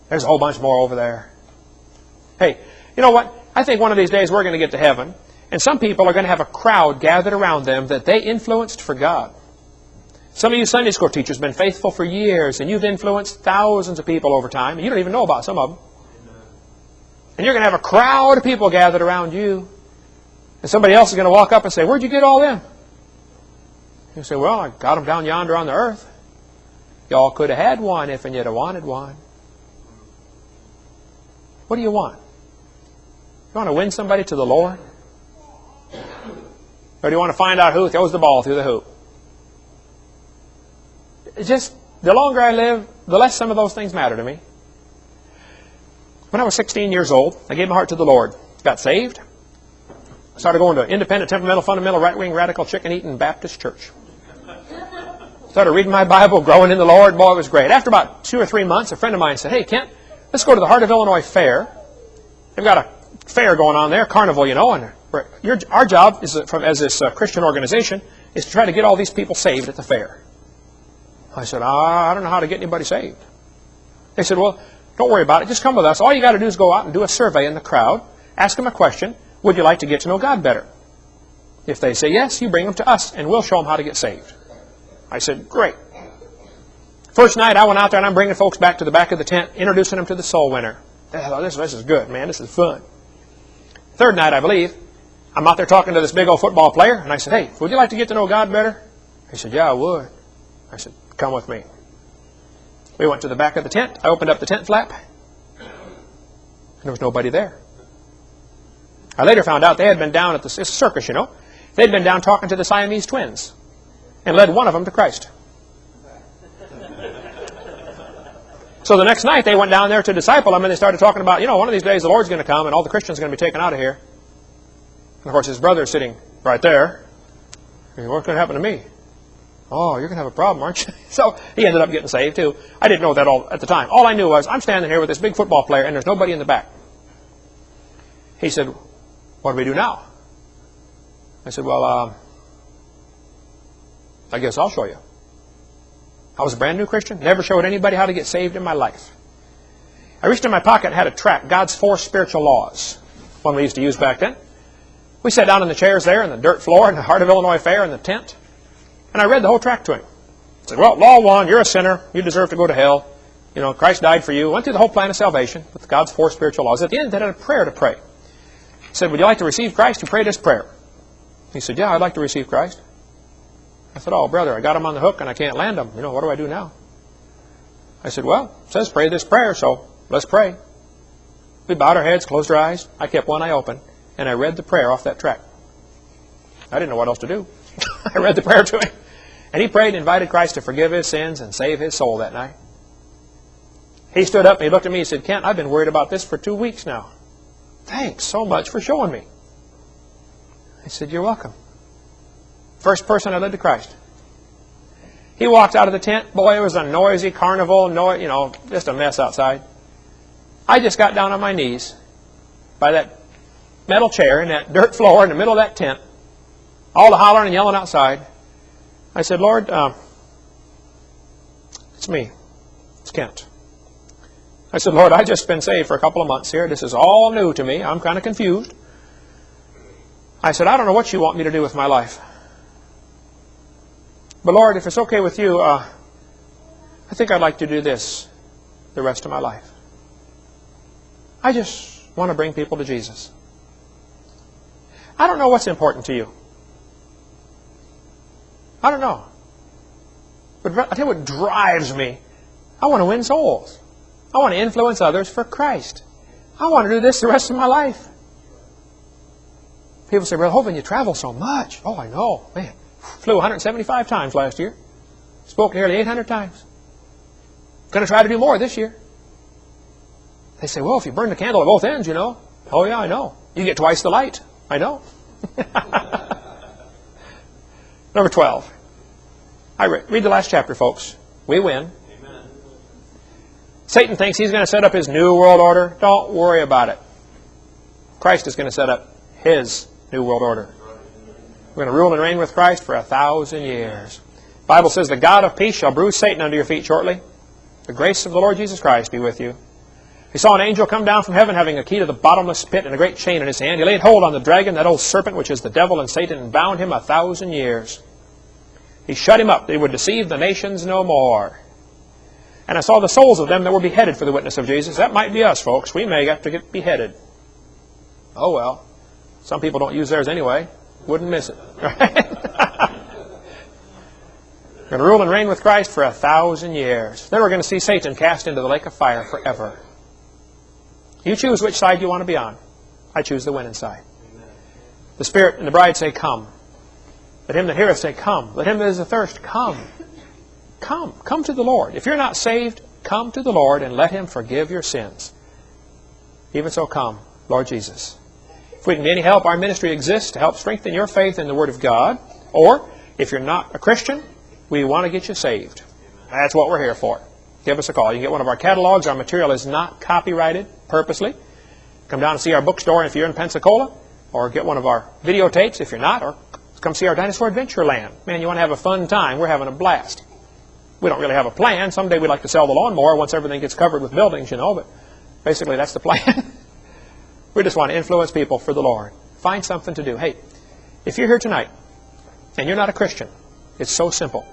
There's a whole bunch more over there. Hey, you know what? I think one of these days we're going to get to heaven, and some people are going to have a crowd gathered around them that they influenced for God. Some of you Sunday school teachers have been faithful for years, and you've influenced thousands of people over time, and you don't even know about some of them. And you're going to have a crowd of people gathered around you, and somebody else is going to walk up and say, where'd you get all them? You say, well, I got them down yonder on the earth. Y'all could have had one if you'd have wanted one. What do you want? You want to win somebody to the Lord? Or do you want to find out who throws the ball through the hoop? It's just, the longer I live, the less some of those things matter to me. When I was 16 years old, I gave my heart to the Lord. Got saved. Started going to independent, temperamental, fundamental, right-wing, radical, chicken-eating Baptist church. Started reading my Bible, growing in the Lord. Boy, it was great. After about 2 or 3 months, a friend of mine said, hey, Kent, let's go to the Heart of Illinois Fair. They've got a fair going on there, carnival, you know, and our job is, as this Christian organization is to try to get all these people saved at the fair. I said, I don't know how to get anybody saved. They said, well, don't worry about it. Just come with us. All you got to do is go out and do a survey in the crowd. Ask them a question. Would you like to get to know God better? If they say yes, you bring them to us, and we'll show them how to get saved. I said, great. First night, I went out there, and I'm bringing folks back to the back of the tent, introducing them to the soul winner. They thought, this is good, man. This is fun. Third night, I believe, I'm out there talking to this big old football player, and I said, hey, would you like to get to know God better? He said, yeah, I would. I said, come with me. We went to the back of the tent. I opened up the tent flap, and there was nobody there. I later found out they had been down at the circus, you know. They'd been down talking to the Siamese twins and led one of them to Christ. So the next night they went down there to disciple him, and they started talking about, you know, one of these days the Lord's going to come and all the Christians are going to be taken out of here. And of course his brother is sitting right there. He said, what's going to happen to me? Oh, you're going to have a problem, aren't you? So he ended up getting saved too. I didn't know that all at the time. All I knew was I'm standing here with this big football player and there's nobody in the back. He said, what do we do now? I said, well, I guess I'll show you. I was a brand new Christian, never showed anybody how to get saved in my life. I reached in my pocket and had a tract, God's 4 Spiritual Laws, one we used to use back then. We sat down in the chairs there, in the dirt floor, in the Heart of Illinois Fair, in the tent, and I read the whole tract to him. I said, well, Law 1, you're a sinner, you deserve to go to hell. You know, Christ died for you. Went through the whole plan of salvation with God's 4 Spiritual Laws. At the end, they had a prayer to pray. He said, would you like to receive Christ? You pray this prayer. He said, yeah, I'd like to receive Christ. I said, oh, brother, I got him on the hook and I can't land him. You know, what do I do now? I said, well, it says pray this prayer, so let's pray. We bowed our heads, closed our eyes. I kept one eye open, and I read the prayer off that tract. I didn't know what else to do. I read the prayer to him. And he prayed and invited Christ to forgive his sins and save his soul that night. He stood up and he looked at me and said, Kent, I've been worried about this for 2 weeks now. Thanks so much for showing me. I said, you're welcome. First person I led to Christ. He walked out of the tent. Boy, it was a noisy carnival, just a mess outside. I just got down on my knees by that metal chair in that dirt floor in the middle of that tent. All the hollering and yelling outside. I said, Lord, it's me. It's Kent. I said, Lord, I've just been saved for a couple of months here. This is all new to me. I'm kind of confused. I said, I don't know what you want me to do with my life. But Lord, if it's okay with you, I think I'd like to do this the rest of my life. I just want to bring people to Jesus. I don't know what's important to you. I don't know. But I tell you what drives me. I want to win souls. I want to influence others for Christ. I want to do this the rest of my life. People say, Brother Hovind, you travel so much. Oh, I know. Man, flew 175 times last year. Spoke nearly 800 times. Going to try to do more this year. They say, well, if you burn the candle at both ends, you know. Oh, yeah, I know. You get twice the light. I know. Number 12. Read the last chapter, folks. We win. Amen. Satan thinks he's going to set up his new world order. Don't worry about it. Christ is going to set up his new world order. We're going to rule and reign with Christ for 1,000 years. The Bible says, the God of peace shall bruise Satan under your feet shortly. The grace of the Lord Jesus Christ be with you. He saw an angel come down from heaven having a key to the bottomless pit and a great chain in his hand. He laid hold on the dragon, that old serpent, which is the devil and Satan, and bound him 1,000 years. He shut him up that he would deceive the nations no more. And I saw the souls of them that were beheaded for the witness of Jesus. That might be us, folks. We may have to get beheaded. Oh, well. Some people don't use theirs anyway. Wouldn't miss it. Right? We're going to rule and reign with Christ for 1,000 years. Then we're going to see Satan cast into the lake of fire forever. You choose which side you want to be on. I choose the winning side. Amen. The Spirit and the bride say, come. Let him that heareth say, come. Let him that is athirst, come. Come. Come to the Lord. If you're not saved, come to the Lord and let him forgive your sins. Even so, come, Lord Jesus. If we can be any help, our ministry exists to help strengthen your faith in the Word of God. Or, if you're not a Christian, we want to get you saved. That's what we're here for. Give us a call. You can get one of our catalogs. Our material is not copyrighted purposely. Come down and see our bookstore if you're in Pensacola, or get one of our videotapes if you're not, or come see our Dinosaur Adventure Land. Man, you want to have a fun time. We're having a blast. We don't really have a plan. Someday we'd like to sell the lawnmower once everything gets covered with buildings, but basically that's the plan. We just want to influence people for the Lord. Find something to do. Hey, if you're here tonight and you're not a Christian, it's so simple.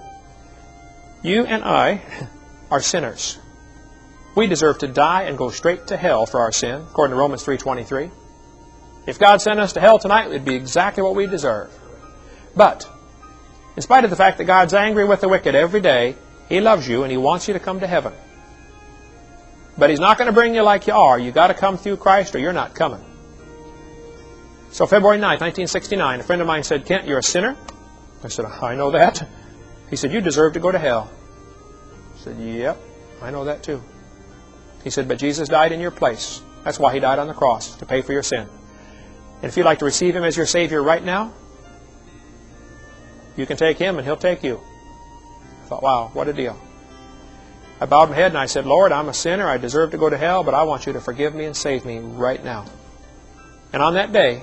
You and I are sinners. We deserve to die and go straight to hell for our sin, according to Romans 3:23. If God sent us to hell tonight, it would be exactly what we deserve. But, in spite of the fact that God's angry with the wicked every day, He loves you and He wants you to come to heaven. But He's not going to bring you like you are. You've got to come through Christ or you're not coming. So February 9th, 1969, a friend of mine said, Kent, you're a sinner? I said, I know that. He said, you deserve to go to hell. I said, yep, I know that too. He said, but Jesus died in your place. That's why He died on the cross, to pay for your sin. And if you'd like to receive Him as your Savior right now, you can take Him and He'll take you. I thought, wow, what a deal. I bowed my head and I said, Lord, I'm a sinner. I deserve to go to hell, but I want you to forgive me and save me right now. And on that day,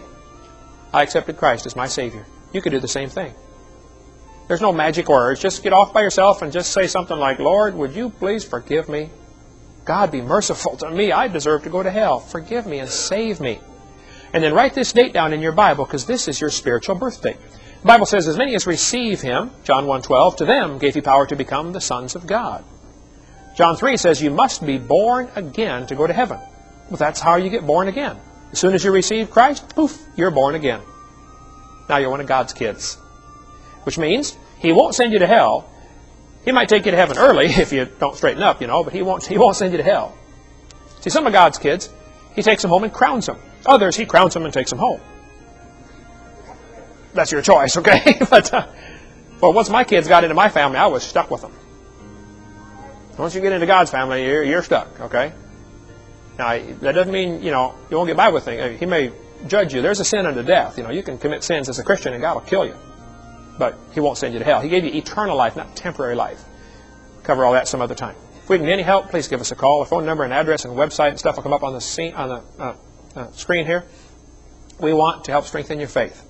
I accepted Christ as my Savior. You could do the same thing. There's no magic words. Just get off by yourself and just say something like, Lord, would you please forgive me? God, be merciful to me. I deserve to go to hell. Forgive me and save me. And then write this date down in your Bible, because this is your spiritual birthday. The Bible says, as many as receive Him, John 1:12, to them gave He power to become the sons of God. John 3 says, you must be born again to go to heaven. Well, that's how you get born again. As soon as you receive Christ, poof, you're born again. Now you're one of God's kids. Which means He won't send you to hell. He might take you to heaven early if you don't straighten up, but He won't send you to hell. See, some of God's kids, he takes them home and crowns them. Others, he crowns them and takes them home. That's your choice, okay? But once my kids got into my family, I was stuck with them. Once you get into God's family, you're stuck, okay? Now, that doesn't mean, you won't get by with things. He may judge you. There's a sin unto death. You can commit sins as a Christian and God will kill you. But He won't send you to hell. He gave you eternal life, not temporary life. Cover all that some other time. If we can get any help, please give us a call. Our phone number and address and website and stuff will come up on the screen here. We want to help strengthen your faith.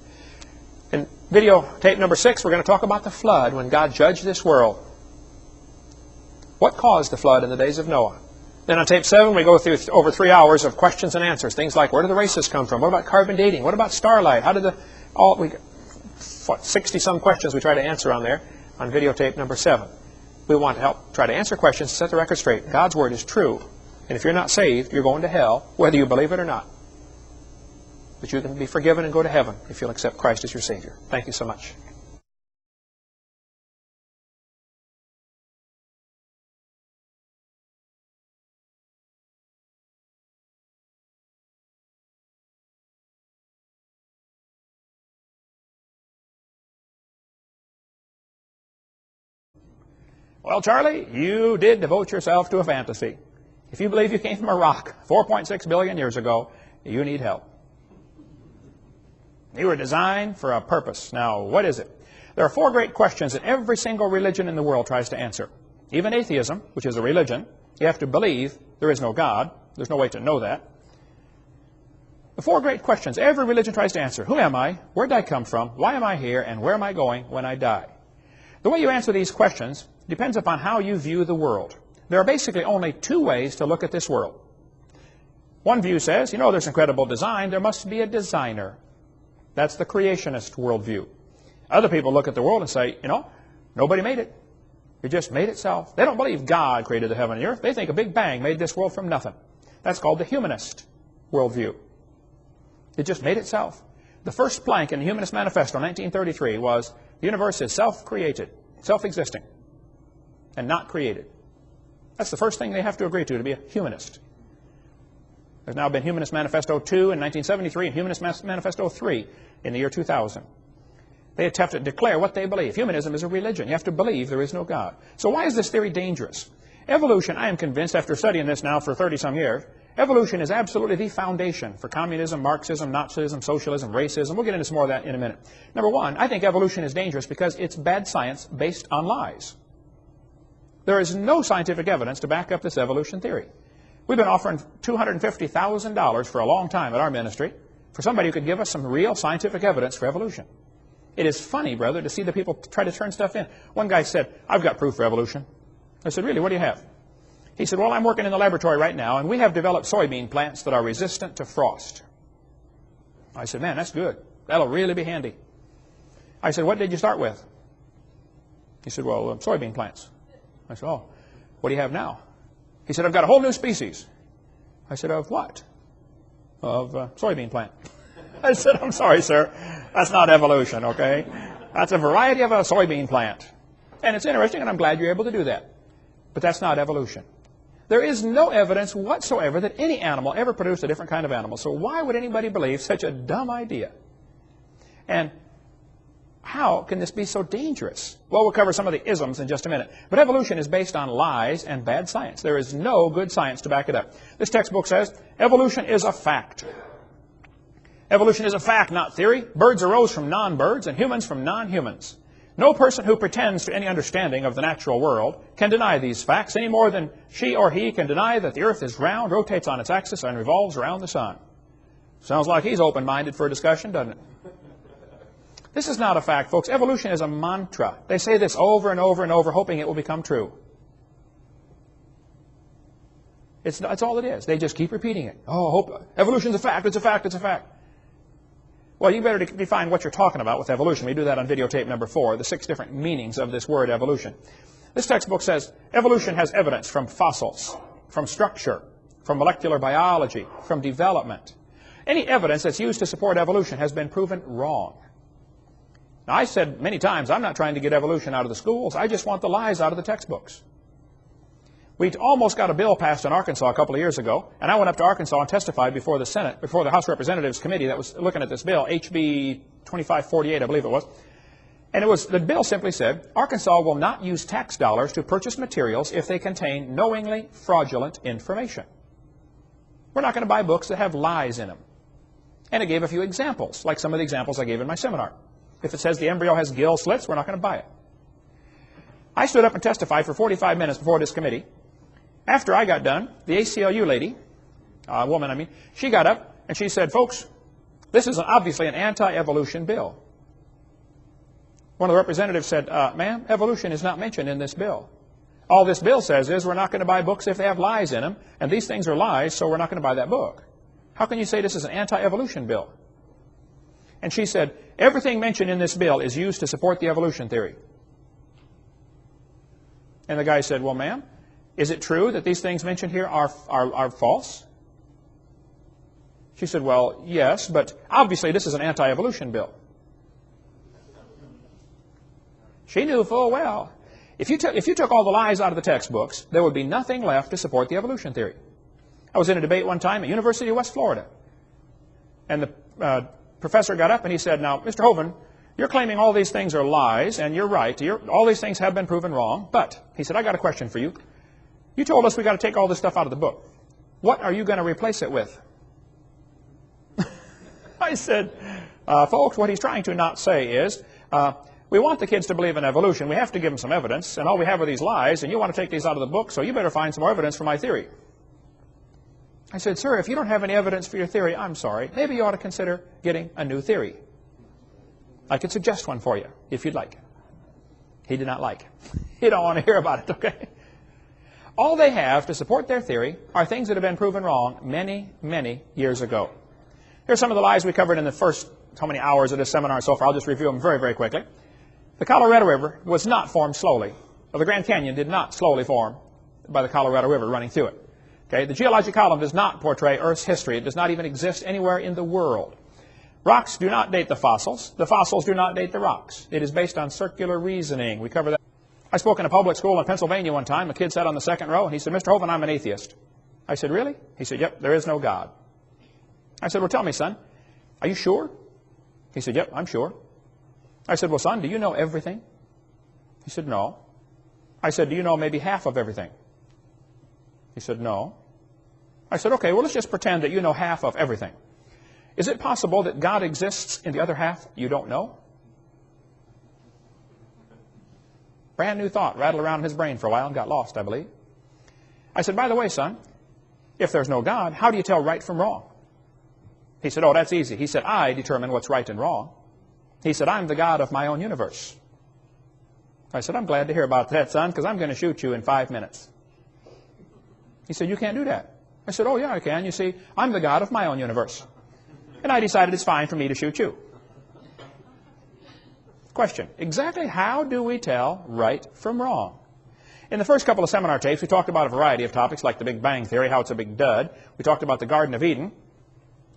In videotape number 6, we're going to talk about the flood when God judged this world. What caused the flood in the days of Noah? Then on tape 7, we go through over 3 hours of questions and answers. Things like, where do the races come from? What about carbon dating? What about starlight? How did 60-some questions we try to answer on there on videotape number 7. We want to help try to answer questions, set the record straight. God's Word is true. And if you're not saved, you're going to hell, whether you believe it or not. But you can be forgiven and go to heaven if you'll accept Christ as your Savior. Thank you so much. Well, Charlie, you did devote yourself to a fantasy. If you believe you came from a rock 4.6 billion years ago, you need help. You were designed for a purpose. Now, what is it? There are 4 great questions that every single religion in the world tries to answer. Even atheism, which is a religion, you have to believe there is no God. There's no way to know that. The 4 great questions every religion tries to answer. Who am I? Where did I come from? Why am I here? And where am I going when I die? The way you answer these questions depends upon how you view the world. There are basically only 2 ways to look at this world. One view says, there's incredible design. There must be a designer. That's the creationist worldview. Other people look at the world and say, nobody made it. It just made itself. They don't believe God created the heaven and the earth. They think a big bang made this world from nothing. That's called the humanist worldview. It just made itself. The first plank in the Humanist Manifesto in 1933 was, the universe is self-created, self-existing, and not created. That's the first thing they have to agree to be a humanist. There's now been Humanist Manifesto 2 in 1973 and Humanist Manifesto 3 in the year 2000. They attempt to declare what they believe. Humanism is a religion. You have to believe there is no God. So why is this theory dangerous? Evolution, I am convinced, after studying this now for 30-some years, evolution is absolutely the foundation for communism, Marxism, Nazism, socialism, racism. We'll get into some more of that in a minute. Number 1, I think evolution is dangerous because it's bad science based on lies. There is no scientific evidence to back up this evolution theory. We've been offering $250,000 for a long time at our ministry for somebody who could give us some real scientific evidence for evolution. It is funny, brother, to see the people try to turn stuff in. One guy said, I've got proof for evolution. I said, really, what do you have? He said, well, I'm working in the laboratory right now, and we have developed soybean plants that are resistant to frost. I said, man, that's good. That'll really be handy. I said, what did you start with? He said, well, soybean plants. I said, oh, what do you have now? He said, I've got a whole new species. I said, of what? Of soybean plant. I said, I'm sorry, sir. That's not evolution, okay? That's a variety of a soybean plant. And it's interesting, and I'm glad you're able to do that. But that's not evolution. There is no evidence whatsoever that any animal ever produced a different kind of animal. So why would anybody believe such a dumb idea? And how can this be so dangerous? Well, we'll cover some of the isms in just a minute. But evolution is based on lies and bad science. There is no good science to back it up. This textbook says evolution is a fact. Evolution is a fact, not theory. Birds arose from non-birds and humans from non-humans. No person who pretends to any understanding of the natural world can deny these facts any more than she or he can deny that the earth is round, rotates on its axis, and revolves around the sun. Sounds like he's open-minded for a discussion, doesn't it? This is not a fact, folks. Evolution is a mantra. They say this over and over and over, hoping it will become true. It's all it is. They just keep repeating it. Oh, evolution's a fact, it's a fact, it's a fact. Well, you better define what you're talking about with evolution. We do that on videotape number 4, the 6 different meanings of this word evolution. This textbook says evolution has evidence from fossils, from structure, from molecular biology, from development. Any evidence that's used to support evolution has been proven wrong. Now, I said many times, I'm not trying to get evolution out of the schools. I just want the lies out of the textbooks. We almost got a bill passed in Arkansas a couple of years ago, and I went up to Arkansas and testified before the Senate, before the House Representatives Committee that was looking at this bill, HB 2548, I believe it was. And the bill simply said, Arkansas will not use tax dollars to purchase materials if they contain knowingly fraudulent information. We're not going to buy books that have lies in them. And it gave a few examples, like some of the examples I gave in my seminar. If it says the embryo has gill slits, we're not going to buy it. I stood up and testified for 45 minutes before this committee. After I got done, the ACLU lady, woman I mean, she got up and she said, folks, this is obviously an anti-evolution bill. One of the representatives said, ma'am, evolution is not mentioned in this bill. All this bill says is we're not going to buy books if they have lies in them, and these things are lies, so we're not going to buy that book. How can you say this is an anti-evolution bill? And she said, everything mentioned in this bill is used to support the evolution theory. And the guy said, well, ma'am, is it true that these things mentioned here are false? She said, well, yes, but obviously this is an anti-evolution bill. She knew full well, if you took all the lies out of the textbooks, there would be nothing left to support the evolution theory. I was in a debate one time at University of West Florida, and the professor got up and he said, now, Mr. Hovind, you're claiming all these things are lies, and you're right. All these things have been proven wrong, but, he said, I got a question for you. You told us we got to take all this stuff out of the book. What are you going to replace it with? I said, folks, what he's trying to not say is, we want the kids to believe in evolution. We have to give them some evidence, and all we have are these lies, and you want to take these out of the book, so you better find some more evidence for my theory. I said, sir, if you don't have any evidence for your theory, I'm sorry. Maybe you ought to consider getting a new theory. I could suggest one for you, if you'd like. He did not like. He don't want to hear about it, okay? All they have to support their theory are things that have been proven wrong many, many years ago. Here's some of the lies we covered in the first how many hours of this seminar so far. I'll just review them very, very quickly. The Colorado River was not formed slowly. Well, the Grand Canyon did not slowly form by the Colorado River running through it. Okay? The geologic column does not portray Earth's history. It does not even exist anywhere in the world. Rocks do not date the fossils. The fossils do not date the rocks. It is based on circular reasoning. We cover that. I spoke in a public school in Pennsylvania one time. A kid sat on the second row, and he said, Mr. Hovind, I'm an atheist. I said, really? He said, yep, there is no God. I said, well, tell me, son, are you sure? He said, yep, I'm sure. I said, well, son, do you know everything? He said, no. I said, do you know maybe half of everything? He said, no. I said, okay, well, let's just pretend that you know half of everything. Is it possible that God exists in the other half you don't know? Brand new thought rattled around in his brain for a while and got lost, I believe. I said, by the way, son, if there's no God, how do you tell right from wrong? He said, oh, that's easy. He said, I determine what's right and wrong. He said, I'm the God of my own universe. I said, I'm glad to hear about that, son, because I'm going to shoot you in 5 minutes. He said, you can't do that. I said, oh, yeah, I can. You see, I'm the God of my own universe. And I decided it's fine for me to shoot you. Question, exactly how do we tell right from wrong? In the first couple of seminar tapes, we talked about a variety of topics like the Big Bang Theory, how it's a big dud. We talked about the Garden of Eden.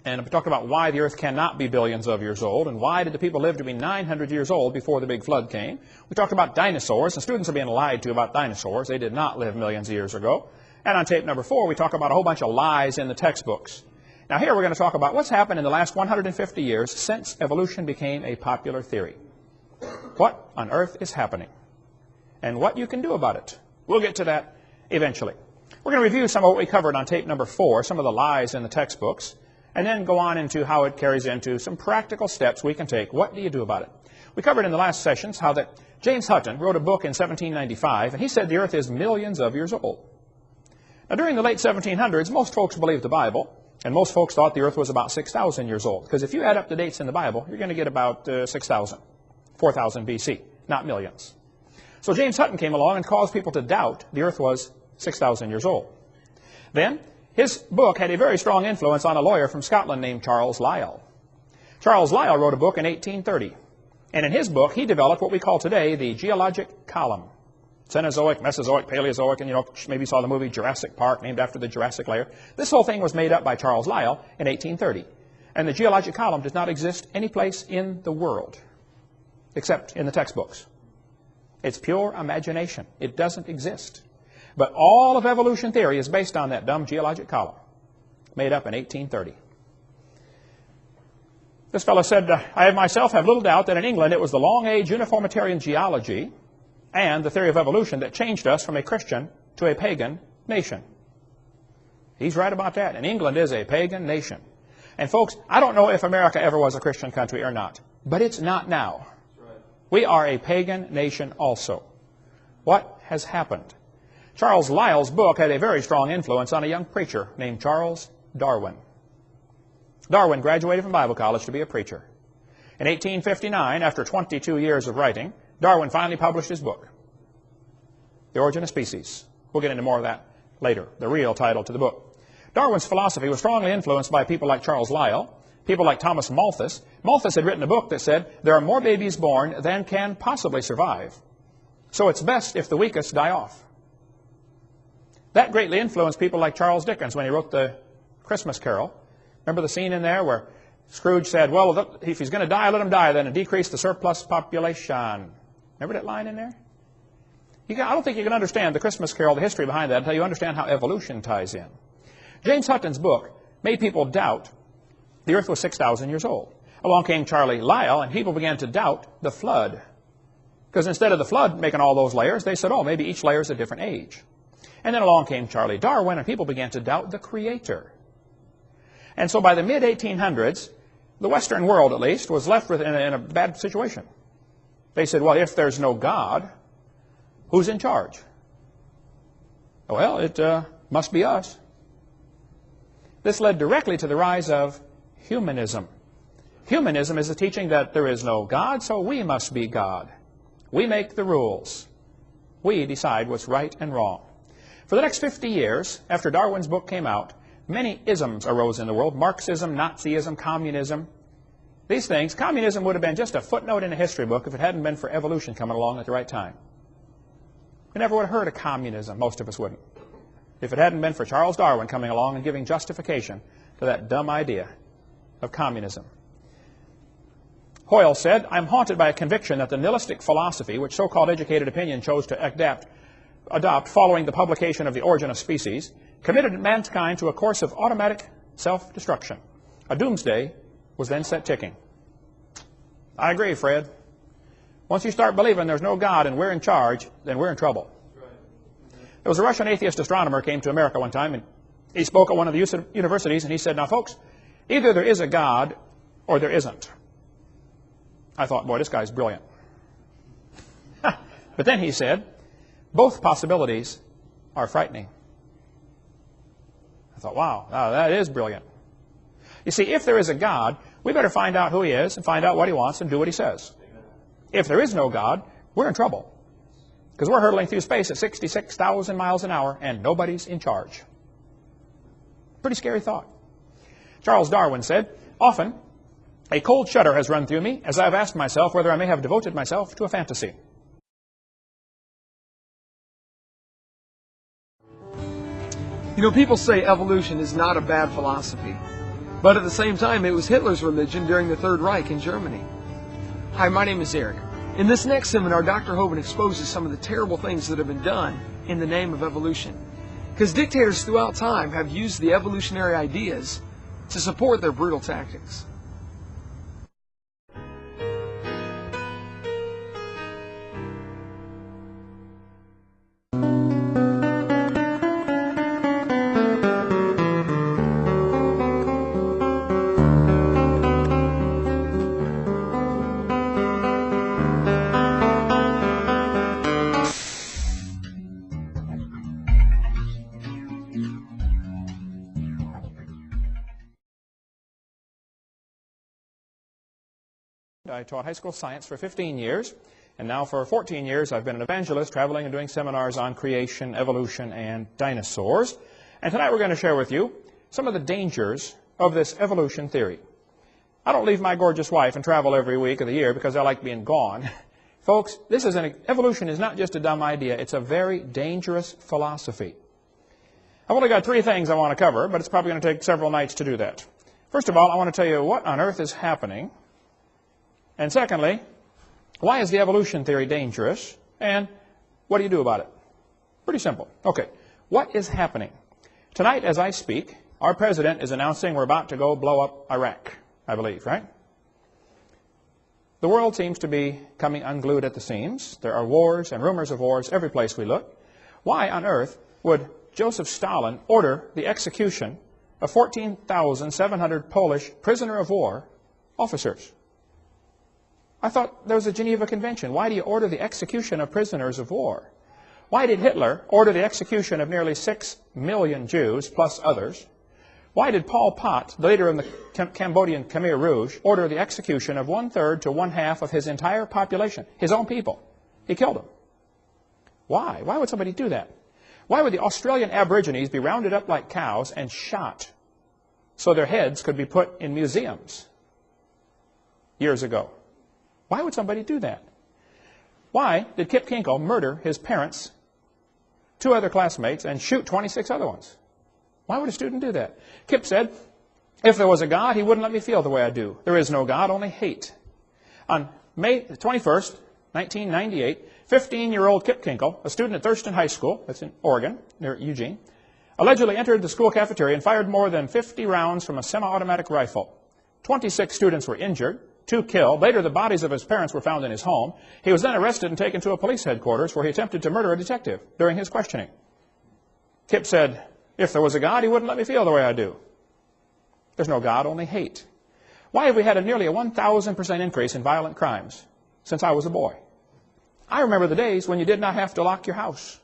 And we talked about why the earth cannot be billions of years old, and why did the people live to be 900 years old before the big flood came. We talked about dinosaurs, and students are being lied to about dinosaurs. They did not live millions of years ago. And on tape number 4, we talk about a whole bunch of lies in the textbooks. Now here we're going to talk about what's happened in the last 150 years since evolution became a popular theory. What on earth is happening? And what you can do about it. We'll get to that eventually. We're going to review some of what we covered on tape number 4, some of the lies in the textbooks, and then go on into how it carries into some practical steps we can take. What do you do about it? We covered in the last sessions how that James Hutton wrote a book in 1795, and he said the earth is millions of years old. Now, during the late 1700s, most folks believed the Bible, and most folks thought the earth was about 6,000 years old, because if you add up the dates in the Bible, you're going to get about 6,000, 4,000 BC, not millions. So James Hutton came along and caused people to doubt the earth was 6,000 years old. Then, his book had a very strong influence on a lawyer from Scotland named Charles Lyell. Charles Lyell wrote a book in 1830. And in his book, he developed what we call today the geologic column. Cenozoic, Mesozoic, Paleozoic, and maybe you saw the movie Jurassic Park, named after the Jurassic layer. This whole thing was made up by Charles Lyell in 1830. And the geologic column does not exist any place in the world, except in the textbooks. It's pure imagination. It doesn't exist. But all of evolution theory is based on that dumb geologic column, made up in 1830. This fellow said, I myself have little doubt that in England it was the long-age uniformitarian geology and the theory of evolution that changed us from a Christian to a pagan nation. He's right about that. And England is a pagan nation. And folks, I don't know if America ever was a Christian country or not, but it's not now. We are a pagan nation also. What has happened? Charles Lyell's book had a very strong influence on a young preacher named Charles Darwin. Darwin graduated from Bible college to be a preacher. In 1859, after 22 years of writing, Darwin finally published his book, The Origin of Species. We'll get into more of that later, the real title to the book. Darwin's philosophy was strongly influenced by people like Charles Lyell, people like Thomas Malthus. Malthus had written a book that said, there are more babies born than can possibly survive, so it's best if the weakest die off. That greatly influenced people like Charles Dickens when he wrote the Christmas Carol. Remember the scene in there where Scrooge said, well, if he's going to die, let him die, then decrease the surplus population. Remember that line in there? I don't think you can understand the Christmas Carol, the history behind that, until you understand how evolution ties in. James Hutton's book made people doubt the earth was 6,000 years old. Along came Charlie Lyell, and people began to doubt the flood. Because instead of the flood making all those layers, they said, oh, maybe each layer is a different age. And then along came Charlie Darwin, and people began to doubt the Creator. And so by the mid-1800s, the Western world, at least, was left in a bad situation. They said, well, if there's no God, who's in charge? Well, it must be us. This led directly to the rise of humanism. Humanism is the teaching that there is no God, so we must be God. We make the rules. We decide what's right and wrong. For the next 50 years, after Darwin's book came out, many isms arose in the world. Marxism, Nazism, communism. These things, communism would have been just a footnote in a history book if it hadn't been for evolution coming along at the right time. We never would have heard of communism, most of us wouldn't, if it hadn't been for Charles Darwin coming along and giving justification to that dumb idea of communism. Hoyle said, I'm haunted by a conviction that the nihilistic philosophy, which so-called educated opinion chose to adopt following the publication of The Origin of Species, committed mankind to a course of automatic self-destruction. A doomsday was then set ticking. I agree, Fred. Once you start believing there's no God and we're in charge, then we're in trouble. There was a Russian atheist astronomer came to America one time, and he spoke at one of the universities, and he said, now, folks, either there is a God or there isn't. I thought, boy, this guy's brilliant. But then he said, both possibilities are frightening. I thought, wow, that is brilliant. You see, if there is a God, we better find out who he is and find out what he wants and do what he says. If there is no God, we're in trouble. Because we're hurtling through space at 66,000 miles an hour and nobody's in charge. Pretty scary thought. Charles Darwin said, often a cold shudder has run through me as I've asked myself whether I may have devoted myself to a fantasy. You know, people say evolution is not a bad philosophy. But at the same time, it was Hitler's religion during the Third Reich in Germany. Hi, my name is Eric. In this next seminar, Dr. Hovind exposes some of the terrible things that have been done in the name of evolution. Because dictators throughout time have used the evolutionary ideas to support their brutal tactics. I taught high school science for 15 years, and now for 14 years I've been an evangelist traveling and doing seminars on creation, evolution, and dinosaurs. And tonight we're going to share with you some of the dangers of this evolution theory. I don't leave my gorgeous wife and travel every week of the year because I like being gone. Folks, evolution is not just a dumb idea, it's a very dangerous philosophy. I've only got 3 things I want to cover, but it's probably going to take several nights to do that. First of all, I want to tell you what on earth is happening. And secondly, why is the evolution theory dangerous? And what do you do about it? Pretty simple. Okay, what is happening? Tonight, as I speak, our president is announcing we're about to go blow up Iraq, I believe, right? The world seems to be coming unglued at the seams. There are wars and rumors of wars every place we look. Why on earth would Joseph Stalin order the execution of 14,700 Polish prisoner of war officers? I thought there was a Geneva Convention. Why do you order the execution of prisoners of war? Why did Hitler order the execution of nearly 6 million Jews, plus others? Why did Pol Pot, the leader of the Cambodian Khmer Rouge, order the execution of 1/3 to 1/2 of his entire population, his own people? He killed them. Why? Why would somebody do that? Why would the Australian Aborigines be rounded up like cows and shot so their heads could be put in museums years ago? Why would somebody do that? Why did Kip Kinkle murder his parents, 2 other classmates, and shoot 26 other ones? Why would a student do that? Kip said, if there was a God, he wouldn't let me feel the way I do. There is no God, only hate. On May 21st, 1998, 15-year-old Kip Kinkle, a student at Thurston High School, that's in Oregon, near Eugene, allegedly entered the school cafeteria and fired more than 50 rounds from a semi-automatic rifle. 26 students were injured, 2 killed. Later, the bodies of his parents were found in his home. He was then arrested and taken to a police headquarters where he attempted to murder a detective during his questioning. Kip said, if there was a God, he wouldn't let me feel the way I do. There's no God, only hate. Why have we had nearly a 1,000% increase in violent crimes since I was a boy? I remember the days when you did not have to lock your house.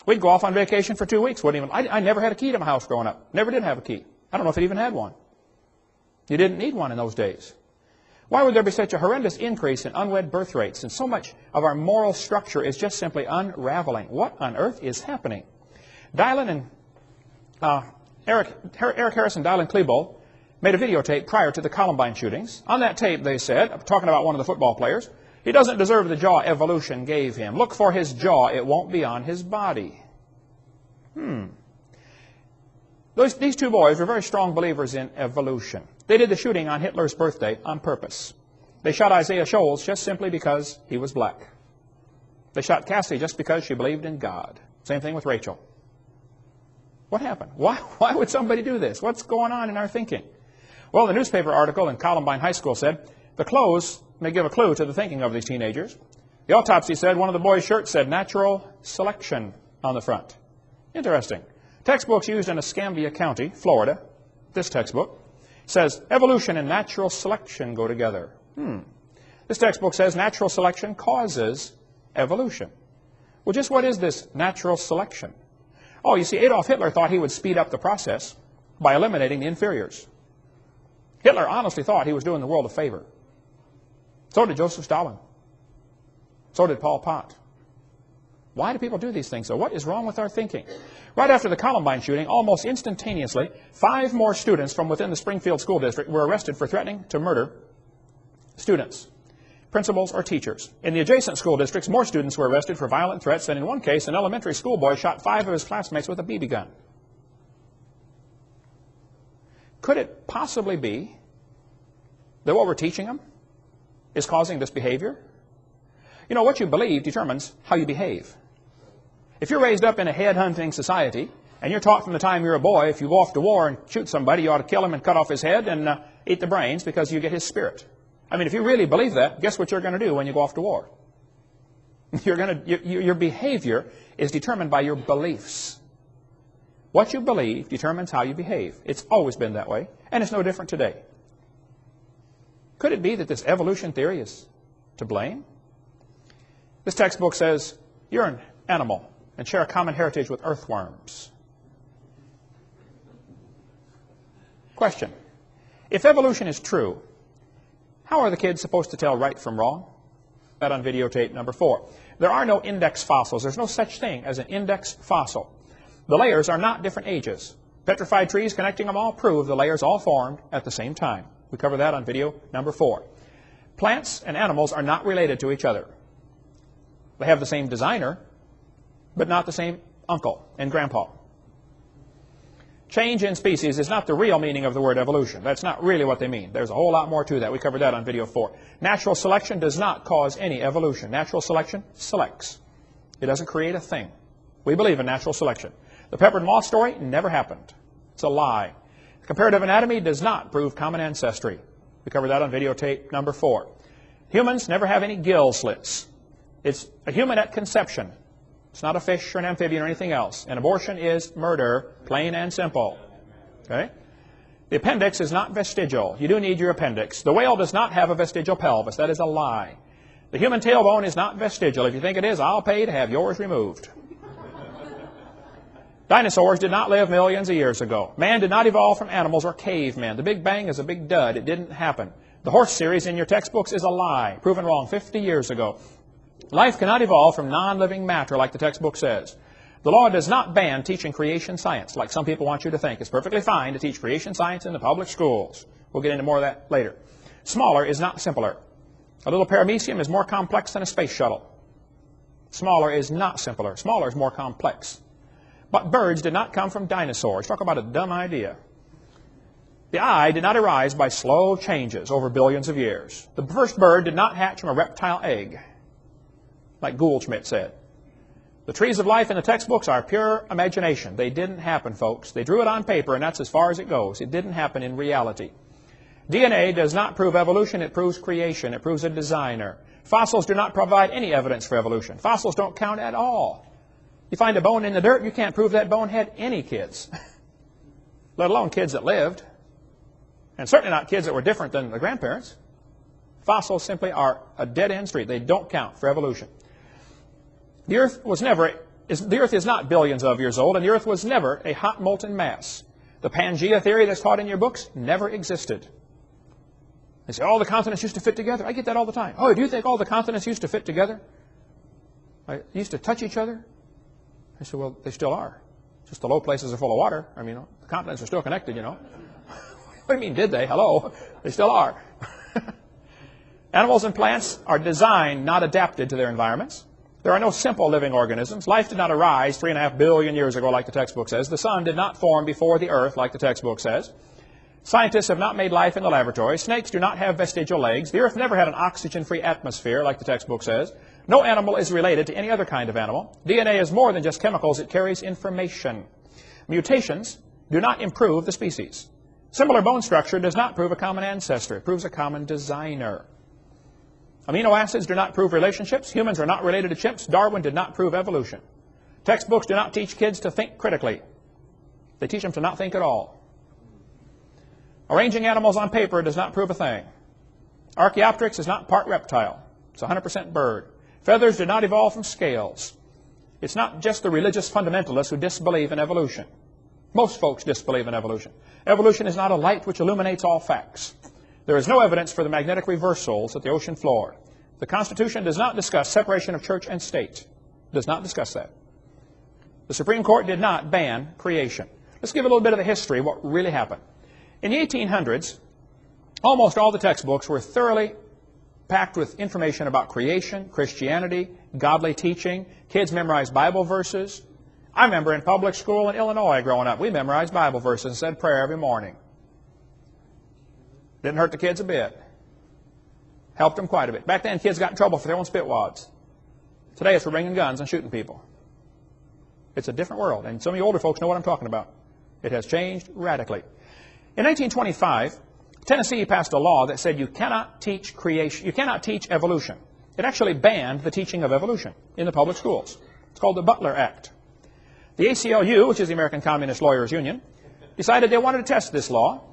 We'd go off on vacation for 2 weeks. I never had a key to my house growing up. Never did have a key. I don't know if it even had one. You didn't need one in those days. Why would there be such a horrendous increase in unwed birth rates? And so much of our moral structure is just simply unraveling. What on earth is happening? Dylan and Eric Harris and Dylan Klebold made a videotape prior to the Columbine shootings. On that tape, they said, talking about one of the football players, he doesn't deserve the jaw evolution gave him. Look for his jaw. It won't be on his body. These 2 boys were very strong believers in evolution. They did the shooting on Hitler's birthday on purpose. They shot Isaiah Shoals just simply because he was black. They shot Cassie just because she believed in God. Same thing with Rachel. What happened? Why would somebody do this? What's going on in our thinking? Well, the newspaper article in Columbine High School said, the clothes may give a clue to the thinking of these teenagers. The autopsy said one of the boys' shirts said natural selection on the front. Interesting. Textbooks used in Escambia County, Florida, this textbook, says evolution and natural selection go together. This textbook says natural selection causes evolution. Well, just what is this natural selection? Oh, you see, Adolf Hitler thought he would speed up the process by eliminating the inferiors. Hitler honestly thought he was doing the world a favor. So did Joseph Stalin. So did Pol Pot. Why do people do these things? So what is wrong with our thinking? Right after the Columbine shooting, almost instantaneously, 5 more students from within the Springfield School District were arrested for threatening to murder students, principals, or teachers. In the adjacent school districts, more students were arrested for violent threats, and in one case, an elementary school boy shot 5 of his classmates with a BB gun. Could it possibly be that what we're teaching them is causing this behavior? You know, what you believe determines how you behave. If you're raised up in a head-hunting society, and you're taught from the time you're a boy, if you go off to war and shoot somebody, you ought to kill him and cut off his head and eat the brains because you get his spirit. I mean, if you really believe that, guess what you're going to do when you go off to war? Your behavior is determined by your beliefs. What you believe determines how you behave. It's always been that way, and it's no different today. Could it be that this evolution theory is to blame? This textbook says you're an animal and share a common heritage with earthworms. Question. If evolution is true, how are the kids supposed to tell right from wrong? That on videotape number 4. There are no index fossils. There's no such thing as an index fossil. The layers are not different ages. Petrified trees connecting them all prove the layers all formed at the same time. We cover that on video number 4. Plants and animals are not related to each other. They have the same designer, but not the same uncle and grandpa. Change in species is not the real meaning of the word evolution. That's not really what they mean. There's a whole lot more to that. We covered that on video 4. Natural selection does not cause any evolution. Natural selection selects. It doesn't create a thing. We believe in natural selection. The pepper and moth story never happened. It's a lie. Comparative anatomy does not prove common ancestry. We covered that on videotape number 4. Humans never have any gill slits. It's a human at conception. It's not a fish or an amphibian or anything else. An abortion is murder, plain and simple. Okay? The appendix is not vestigial. You do need your appendix. The whale does not have a vestigial pelvis. That is a lie. The human tailbone is not vestigial. If you think it is, I'll pay to have yours removed. Dinosaurs did not live millions of years ago. Man did not evolve from animals or cavemen. The Big Bang is a big dud. It didn't happen. The horse series in your textbooks is a lie, proven wrong 50 years ago. Life cannot evolve from non-living matter like the textbook says. The law does not ban teaching creation science like some people want you to think. It's perfectly fine to teach creation science in the public schools. We'll get into more of that later. Smaller is not simpler. A little paramecium is more complex than a space shuttle. Smaller is not simpler. Smaller is more complex. But birds did not come from dinosaurs. Talk about a dumb idea. The eye did not arise by slow changes over billions of years. The first bird did not hatch from a reptile egg, like Goldschmidt said. The trees of life in the textbooks are pure imagination. They didn't happen, folks. They drew it on paper, and that's as far as it goes. It didn't happen in reality. DNA does not prove evolution. It proves creation. It proves a designer. Fossils do not provide any evidence for evolution. Fossils don't count at all. You find a bone in the dirt, you can't prove that bone had any kids, let alone kids that lived, and certainly not kids that were different than the grandparents. Fossils simply are a dead-end street. They don't count for evolution. The Earth is not billions of years old, and the Earth was never a hot molten mass. The Pangea theory that's taught in your books never existed. They say, all the continents used to fit together. I get that all the time. Oh, do you think all the continents used to fit together? Used to touch each other? I said, well, they still are. Just the low places are full of water. I mean, the continents are still connected, you know. What do you mean, did they? Hello. They still are. Animals and plants are designed, not adapted to their environments. There are no simple living organisms. Life did not arise 3.5 billion years ago like the textbook says. The sun did not form before the earth like the textbook says. Scientists have not made life in the laboratory. Snakes do not have vestigial legs. The earth never had an oxygen-free atmosphere like the textbook says. No animal is related to any other kind of animal. DNA is more than just chemicals. It carries information. Mutations do not improve the species. Similar bone structure does not prove a common ancestor. It proves a common designer. Amino acids do not prove relationships. Humans are not related to chimps. Darwin did not prove evolution. Textbooks do not teach kids to think critically. They teach them to not think at all. Arranging animals on paper does not prove a thing. Archaeopteryx is not part reptile. It's 100% bird. Feathers did not evolve from scales. It's not just the religious fundamentalists who disbelieve in evolution. Most folks disbelieve in evolution. Evolution is not a light which illuminates all facts. There is no evidence for the magnetic reversals at the ocean floor. The Constitution does not discuss separation of church and state. It does not discuss that. The Supreme Court did not ban creation. Let's give a little bit of the history of what really happened. In the 1800s, almost all the textbooks were thoroughly packed with information about creation, Christianity, godly teaching. Kids memorized Bible verses. I remember in public school in Illinois growing up, we memorized Bible verses and said prayer every morning. Didn't hurt the kids a bit. Helped them quite a bit. Back then, kids got in trouble for throwing spit wads. Today, it's for bringing guns and shooting people. It's a different world, and some of you older folks know what I'm talking about. It has changed radically. In 1925, Tennessee passed a law that said you cannot teach creation, you cannot teach evolution. It actually banned the teaching of evolution in the public schools. It's called the Butler Act. The ACLU, which is the American Communist Lawyers Union, decided they wanted to test this law.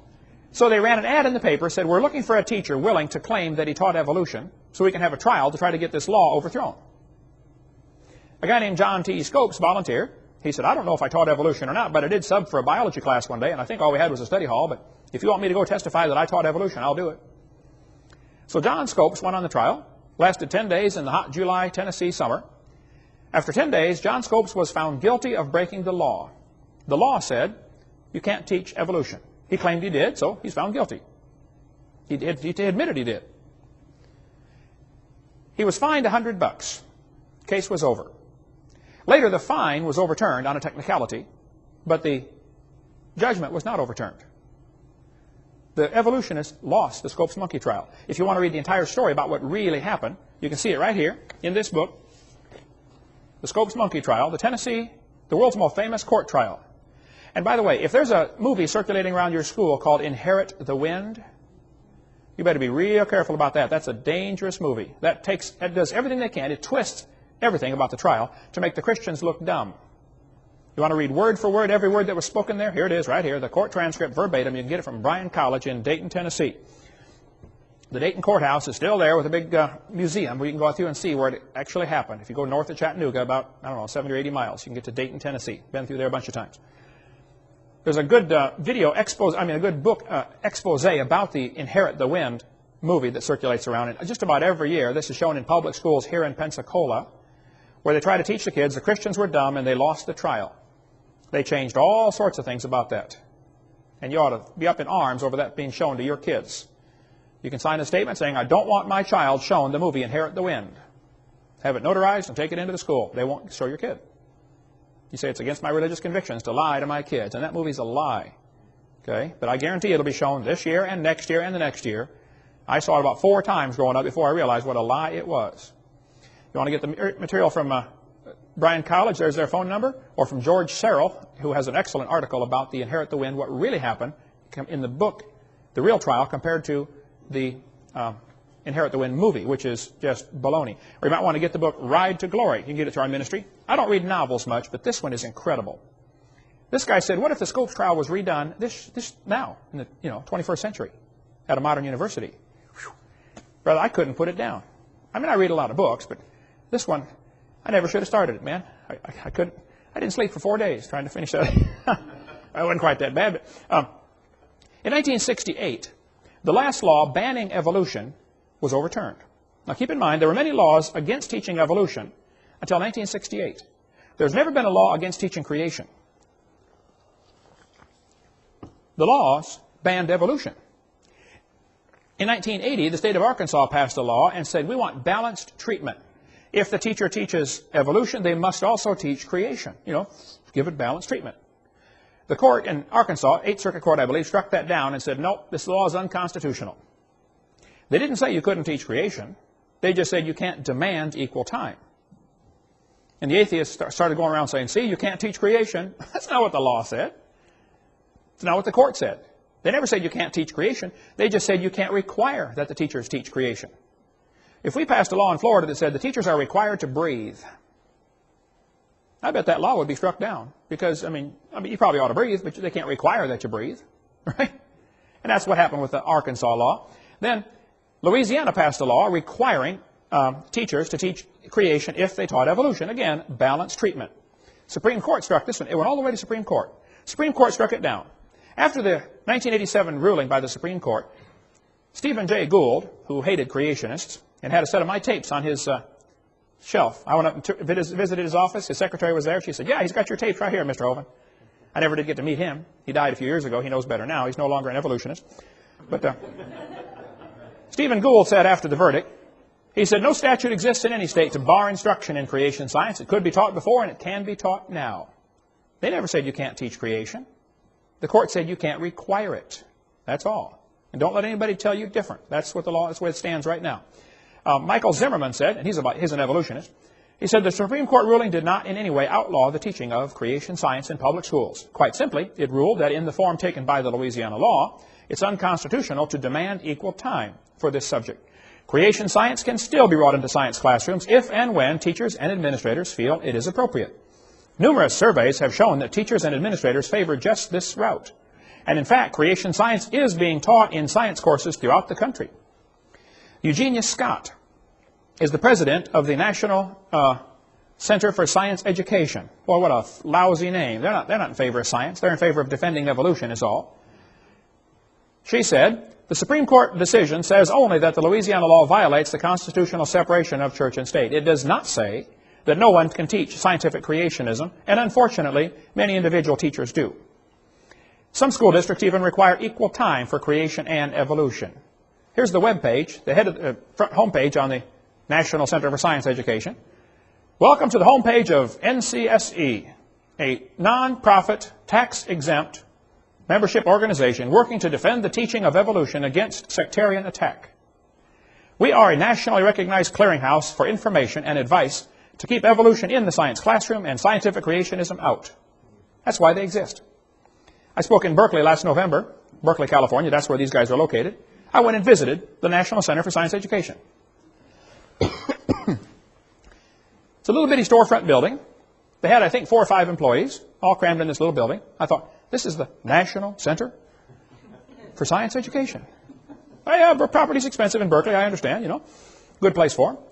So they ran an ad in the paper, said, we're looking for a teacher willing to claim that he taught evolution so we can have a trial to try to get this law overthrown. A guy named John T. Scopes volunteered. He said, I don't know if I taught evolution or not, but I did sub for a biology class one day, and I think all we had was a study hall, but if you want me to go testify that I taught evolution, I'll do it. So John Scopes went on the trial, lasted 10 days in the hot July, Tennessee summer. After 10 days, John Scopes was found guilty of breaking the law. The law said, you can't teach evolution. He claimed he did, so he's found guilty. He admitted he did. He was fined $100. Case was over. Later, the fine was overturned on a technicality, but the judgment was not overturned. The evolutionists lost the Scopes monkey trial. If you want to read the entire story about what really happened, you can see it right here in this book. the Scopes monkey trial, the world's most famous court trial. And by the way, if there's a movie circulating around your school called Inherit the Wind, you better be real careful about that. That's a dangerous movie. That does everything they can. It twists everything about the trial to make the Christians look dumb. You want to read word for word every word that was spoken there? Here it is right here, the court transcript verbatim. You can get it from Bryan College in Dayton, Tennessee. The Dayton courthouse is still there with a big museum where you can go out through and see where it actually happened. If you go north of Chattanooga about, I don't know, 70 or 80 miles, you can get to Dayton, Tennessee. Been through there a bunch of times. There's a good a good book expose about the Inherit the Wind movie that circulates around it just about every year. This is shown in public schools here in Pensacola, where they try to teach the kids the Christians were dumb and they lost the trial. They changed all sorts of things about that. And you ought to be up in arms over that being shown to your kids. You can sign a statement saying, I don't want my child shown the movie Inherit the Wind. Have it notarized and take it into the school. They won't show your kid. You say it's against my religious convictions to lie to my kids, and that movie's a lie. Okay? But I guarantee it'll be shown this year and next year and the next year. I saw it about 4 times growing up before I realized what a lie it was. You want to get the material from Bryan College, there's their phone number, or from George Serrell, who has an excellent article about the Inherit the Wind, what really happened in the book, The Real Trial, compared to the Inherit the Wind movie, which is just baloney. Or you might want to get the book Ride to Glory. You can get it through our ministry. I don't read novels much, but this one is incredible. This guy said, what if the Scopes trial was redone now, in the 21st century, at a modern university? Whew. Brother, I couldn't put it down. I mean, I read a lot of books, but this one, I never should have started it, man. I couldn't. I didn't sleep for 4 days trying to finish that. It wasn't quite that bad. But, in 1968, the last law banning evolution was overturned. Now keep in mind, there were many laws against teaching evolution until 1968. There's never been a law against teaching creation. The laws banned evolution. In 1980, the state of Arkansas passed a law and said, we want balanced treatment. If the teacher teaches evolution, they must also teach creation. Give it balanced treatment. The court in Arkansas, 8th Circuit Court, I believe, struck that down and said, nope, this law is unconstitutional. They didn't say you couldn't teach creation. They just said you can't demand equal time. And the atheists started going around saying, see, you can't teach creation. That's not what the law said. It's not what the court said. They never said you can't teach creation. They just said you can't require that the teachers teach creation. If we passed a law in Florida that said the teachers are required to breathe, I bet that law would be struck down. Because, I mean, you probably ought to breathe, but they can't require that you breathe. Right? And that's what happened with the Arkansas law. Then Louisiana passed a law requiring teachers to teach creation if they taught evolution. Again, balanced treatment. Supreme Court struck this one. It went all the way to Supreme Court. Supreme Court struck it down. After the 1987 ruling by the Supreme Court, Stephen Jay Gould, who hated creationists and had a set of my tapes on his shelf. I went up and visited his office. His secretary was there. She said, yeah, he's got your tapes right here, Mr. Hovind. I never did get to meet him. He died a few years ago. He knows better now. He's no longer an evolutionist. But Stephen Gould said after the verdict, he said, no statute exists in any state to bar instruction in creation science. It could be taught before and it can be taught now. They never said you can't teach creation. The court said you can't require it. That's all. And don't let anybody tell you different. That's what the law, that's the way it stands right now. Michael Zimmerman said, and he's an evolutionist, he said the Supreme Court ruling did not in any way outlaw the teaching of creation science in public schools. Quite simply, it ruled that in the form taken by the Louisiana law, it's unconstitutional to demand equal time for this subject. Creation science can still be brought into science classrooms if and when teachers and administrators feel it is appropriate. Numerous surveys have shown that teachers and administrators favor just this route. And in fact, creation science is being taught in science courses throughout the country. Eugenia Scott is the president of the National Center for Science Education. Boy, what a lousy name. They're not in favor of science. They're in favor of defending evolution is all. She said, the Supreme Court decision says only that the Louisiana law violates the constitutional separation of church and state. It does not say that no one can teach scientific creationism, and unfortunately, many individual teachers do. Some school districts even require equal time for creation and evolution. Here's the web page, the head of the front home page on the National Center for Science Education. Welcome to the home page of NCSE, a non-profit, tax-exempt membership organization working to defend the teaching of evolution against sectarian attack. We are a nationally recognized clearinghouse for information and advice to keep evolution in the science classroom and scientific creationism out. That's why they exist. I spoke in Berkeley last November, Berkeley, California. That's where these guys are located. I went and visited the National Center for Science Education. It's a little bitty storefront building. They had, I think, 4 or 5 employees, all crammed in this little building. I thought, this is the National Center for Science Education. Oh, yeah, property's expensive in Berkeley, I understand, you know. Good place for them.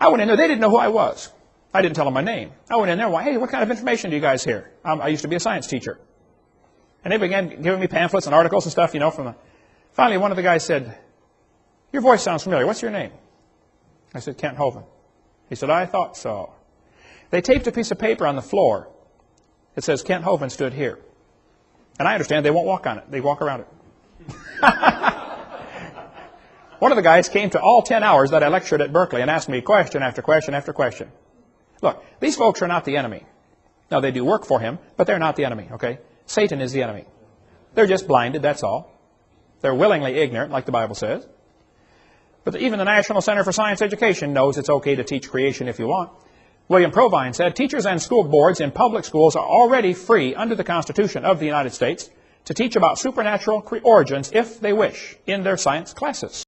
I went in there. They didn't know who I was. I didn't tell them my name. I went in there. Hey, what kind of information do you guys hear? I used to be a science teacher. And they began giving me pamphlets and articles and stuff, you know, from the... Finally, one of the guys said, your voice sounds familiar. What's your name? I said, Kent Hovind. He said, I thought so. They taped a piece of paper on the floor. It says, Kent Hovind stood here. And I understand they won't walk on it. They walk around it. One of the guys came to all 10 hours that I lectured at Berkeley and asked me question after question after question. Look, these folks are not the enemy. Now, they do work for him, but they're not the enemy, okay? Satan is the enemy. They're just blinded, that's all. They're willingly ignorant, like the Bible says. But even the National Center for Science Education knows it's okay to teach creation if you want. William Provine said, teachers and school boards in public schools are already free under the Constitution of the United States to teach about supernatural origins if they wish in their science classes.